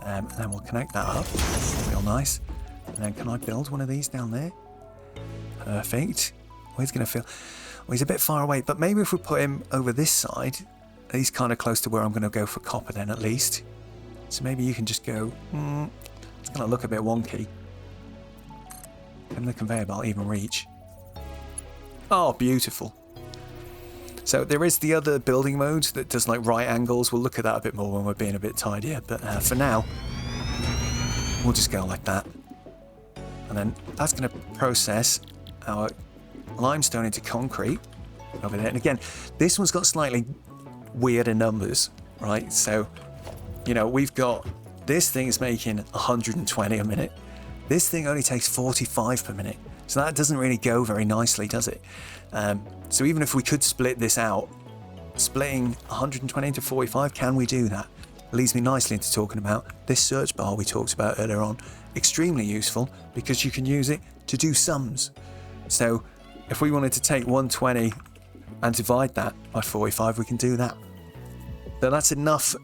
And then we'll connect that up. Real nice. And then can I build one of these down there? Perfect. He's going to feel... Well, he's a bit far away, but maybe if we put him over this side, he's kind of close to where I'm going to go for copper then at least. So maybe you can just go... it's going to look a bit wonky. Can the conveyor belt even reach? Oh, beautiful. So there is the other building mode that does like right angles. We'll look at that a bit more when we're being a bit tidier. But for now, we'll just go like that. And then that's going to process our limestone into concrete over there. And again, this one's got slightly weirder numbers, right? So, we've got this thing is making 120 a minute. This thing only takes 45 per minute. So that doesn't really go very nicely, does it? So even if we could split this out, splitting 120 into 45, can we do that? Leads me nicely into talking about this search bar we talked about earlier on. Extremely useful because you can use it to do sums. So if we wanted to take 120 and divide that by 45, we can do that. So that's enough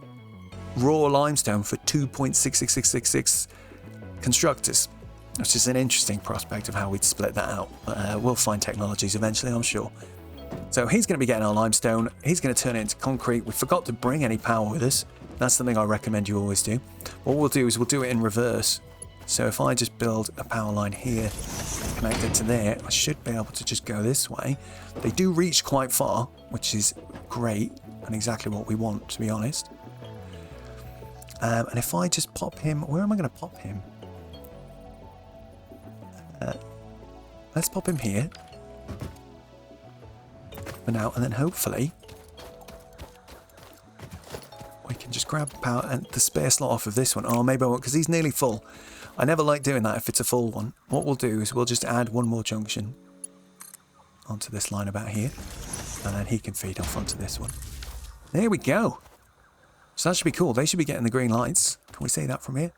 raw limestone for 2.66666 constructors, which is an interesting prospect of how we'd split that out. But we'll find technologies eventually, I'm sure. So he's going to be getting our limestone. He's going to turn it into concrete. We forgot to bring any power with us. That's something I recommend you always do. What we'll do is we'll do it in reverse. So if I just build a power line here, connect it to there, I should be able to just go this way. They do reach quite far, which is great and exactly what we want, to be honest. And if I just pop him, where am I going to pop him? Let's pop him here for now, and then hopefully we can just grab the power and the spare slot off of this one. Oh, maybe I won't, because he's nearly full. I never like doing that if it's a full one. What we'll do is we'll just add one more junction onto this line about here, and then he can feed off onto this one. There we go. So that should be cool. They should be getting the green lights. Can we see that from here?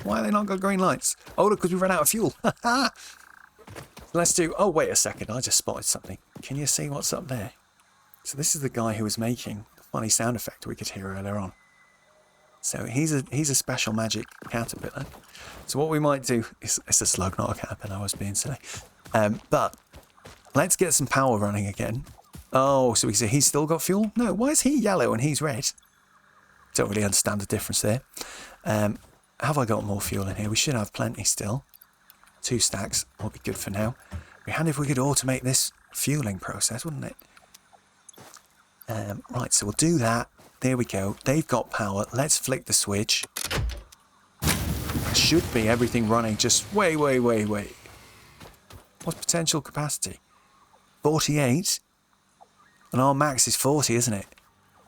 Why are they not got green lights? Oh, look, because we ran out of fuel. Let's do... Oh, wait a second. I just spotted something. Can you see what's up there? So this is the guy who was making the funny sound effect we could hear earlier on. So he's a special magic caterpillar. So what we might do is... It's a slug, not a caterpillar. I was being silly. But let's get some power running again. Oh, so we see he's still got fuel? No, why is he yellow and he's red? Don't really understand the difference there. Have I got more fuel in here? We should have plenty still. 2 stacks will be good for now. It'd be handy if we could automate this fueling process, wouldn't it? Right, so we'll do that. There we go. They've got power. Let's flick the switch. Should be everything running just wait. What's potential capacity? 48? And our max is 40, isn't it?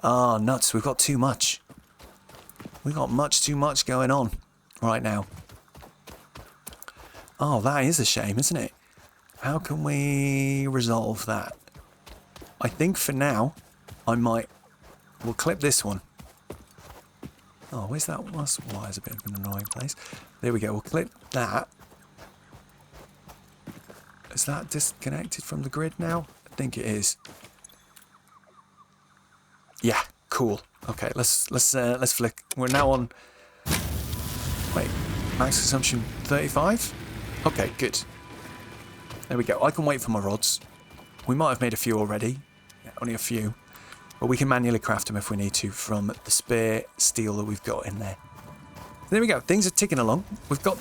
Ah, nuts. We've got too much. We've got much too much going on right now. Oh, that is a shame, isn't it? How can we resolve that? I think for now, we'll clip this one. Oh, where's that? Why is a bit of an annoying place? There we go. We'll clip that. Is that disconnected from the grid now? I think it is. Yeah, cool. Okay, let's flick. We're now on. Wait, max consumption 35. Okay, good. There we go. I can wait for my rods. We might have made a few already. Yeah, only a few. But we can manually craft them if we need to from the spare steel that we've got in there. There we go. Things are ticking along. We've got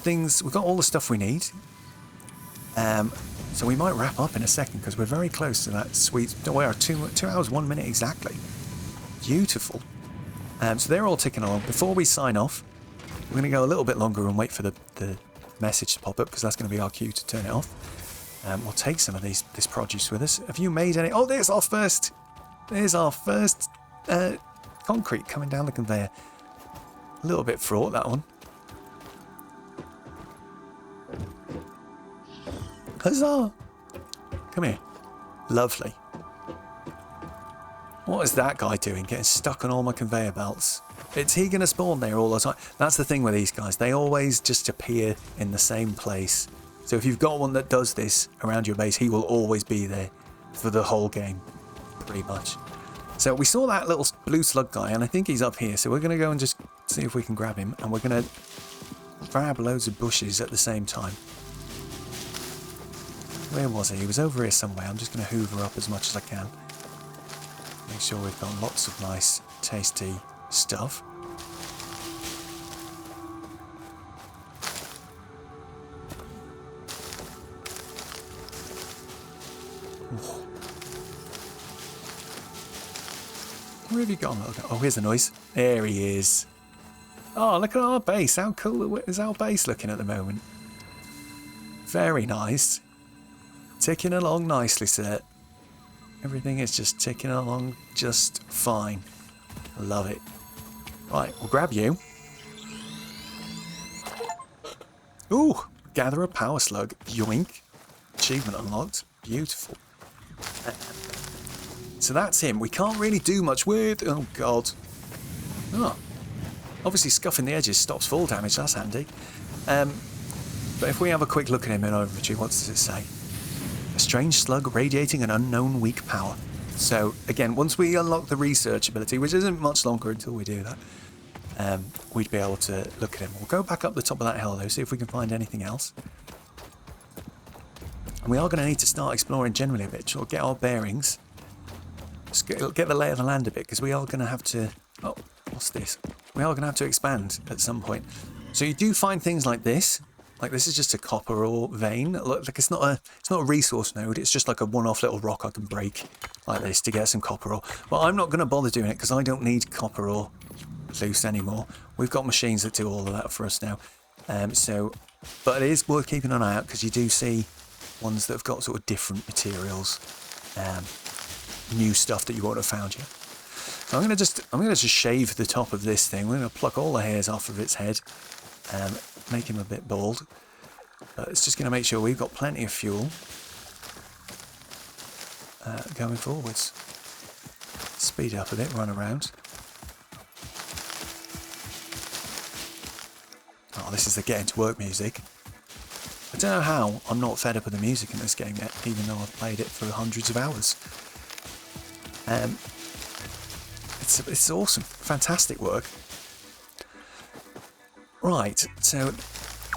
all the stuff we need. So we might wrap up in a second because we're very close to that sweet... Don't worry, 2 hours, 1 minute exactly. Beautiful. So they're all ticking along. Before we sign off, we're going to go a little bit longer and wait for the message to pop up because that's going to be our cue to turn it off. We'll take some of this produce with us. Have you made any... Oh, there's our first concrete coming down the conveyor. A little bit fraught, that one. Huzzah! Come here. Lovely. What is that guy doing? Getting stuck on all my conveyor belts. Is he going to spawn there all the time? That's the thing with these guys. They always just appear in the same place. So if you've got one that does this around your base, he will always be there for the whole game. Pretty much. So we saw that little blue slug guy, and I think he's up here. So we're going to go and just see if we can grab him. And we're going to grab loads of bushes at the same time. Where was he? He was over here somewhere. I'm just going to hoover up as much as I can. Make sure we've got lots of nice, tasty stuff. Whoa. Where have you gone? Oh, here's the noise. There he is. Oh, look at our base. How cool is our base looking at the moment? Very nice. Ticking along nicely, sir. Everything is just ticking along just fine. Love it. Right, we'll grab you. Ooh, gather a power slug. Yoink. Achievement unlocked. Beautiful. So that's him. We can't really do much with... Oh, God. Oh. Obviously, scuffing the edges stops fall damage. That's handy. But if we have a quick look at him in Overexplained, what does it say? A strange slug radiating an unknown weak power. So, again, once we unlock the research ability, which isn't much longer until we do that, we'd be able to look at him. We'll go back up the top of that hill, though, see if we can find anything else. And we are going to need to start exploring generally a bit, get our bearings. Get the lay of the land a bit, because we are going to have to... Oh, what's this? We are going to have to expand at some point. So you do find things like this. Like this is just a copper ore vein. Look, like it's not a resource node. It's just like a one-off little rock I can break like this to get some copper ore. But I'm not going to bother doing it because I don't need copper ore loose anymore. We've got machines that do all of that for us now. But it is worth keeping an eye out because you do see ones that have got sort of different materials, new stuff that you won't have found yet. So I'm going to just shave the top of this thing. We're going to pluck all the hairs off of its head. Make him a bit bald, but it's just going to make sure we've got plenty of fuel going forwards. Speed up a bit, run around. Oh, this is the getting to work music. I don't know how I'm not fed up with the music in this game yet, even though I've played it for hundreds of hours. It's awesome, fantastic work. Right, so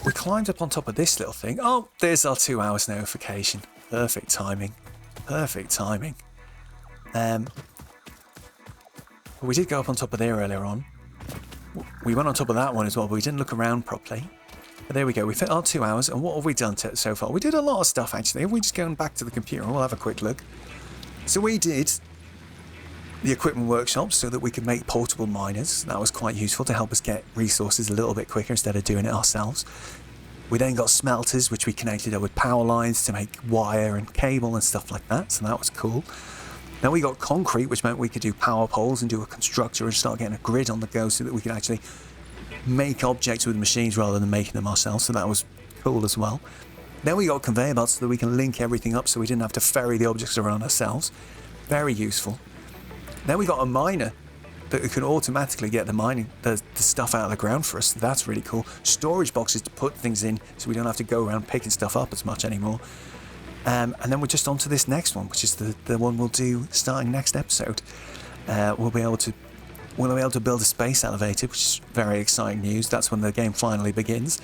we climbed up on top of this little thing. Oh, there's our 2 hours notification. Perfect timing. Perfect timing. We did go up on top of there earlier on. we went on top of that one as well, but we didn't look around properly. But there we go. We fit our 2 hours, and what have we done so far? We did a lot of stuff, actually. If we just go back to the computer, we'll have a quick look. So we did the equipment workshop so that we could make portable miners. That was quite useful to help us get resources a little bit quicker instead of doing it ourselves. We then got smelters, which we connected up with power lines to make wire and cable and stuff like that, so that was cool. Then we got concrete, which meant we could do power poles and do a constructor and start getting a grid on the go so that we could actually make objects with machines rather than making them ourselves, so that was cool as well. Then we got conveyor belts so that we can link everything up so we didn't have to ferry the objects around ourselves. Very useful. Then we got a miner that could automatically get the stuff out of the ground for us. That's really cool. Storage boxes to put things in so we don't have to go around picking stuff up as much anymore. And then we're just on to this next one, which is the one we'll do starting next episode. We'll be able to build a space elevator, which is very exciting news. That's when the game finally begins.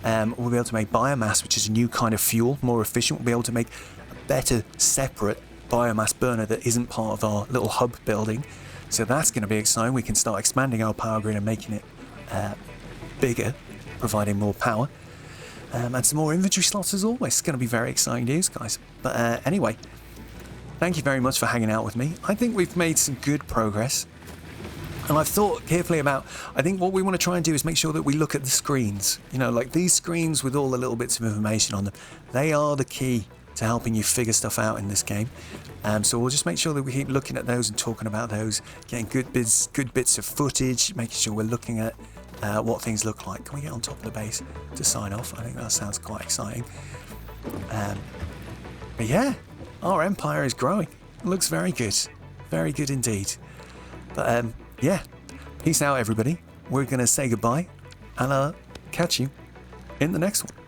We'll be able to make biomass, which is a new kind of fuel, more efficient. We'll be able to make a better, separate biomass burner that isn't part of our little hub building. So that's going to be exciting. We can start expanding our power grid and making it bigger, providing more power. And some more inventory slots as always. It's going to be very exciting news, guys. But anyway, thank you very much for hanging out with me. I think we've made some good progress. And I've thought carefully about, I think what we want to try and do is make sure that we look at the screens. You know, like these screens with all the little bits of information on them. They are the key to helping you figure stuff out in this game. So we'll just make sure that we keep looking at those and talking about those, getting good bits of footage, making sure we're looking at what things look like. Can we get on top of the base to sign off? I think that sounds quite exciting. But yeah, our empire is growing. It looks very good indeed. But yeah, peace out everybody. We're going to say goodbye, and I'll catch you in the next one.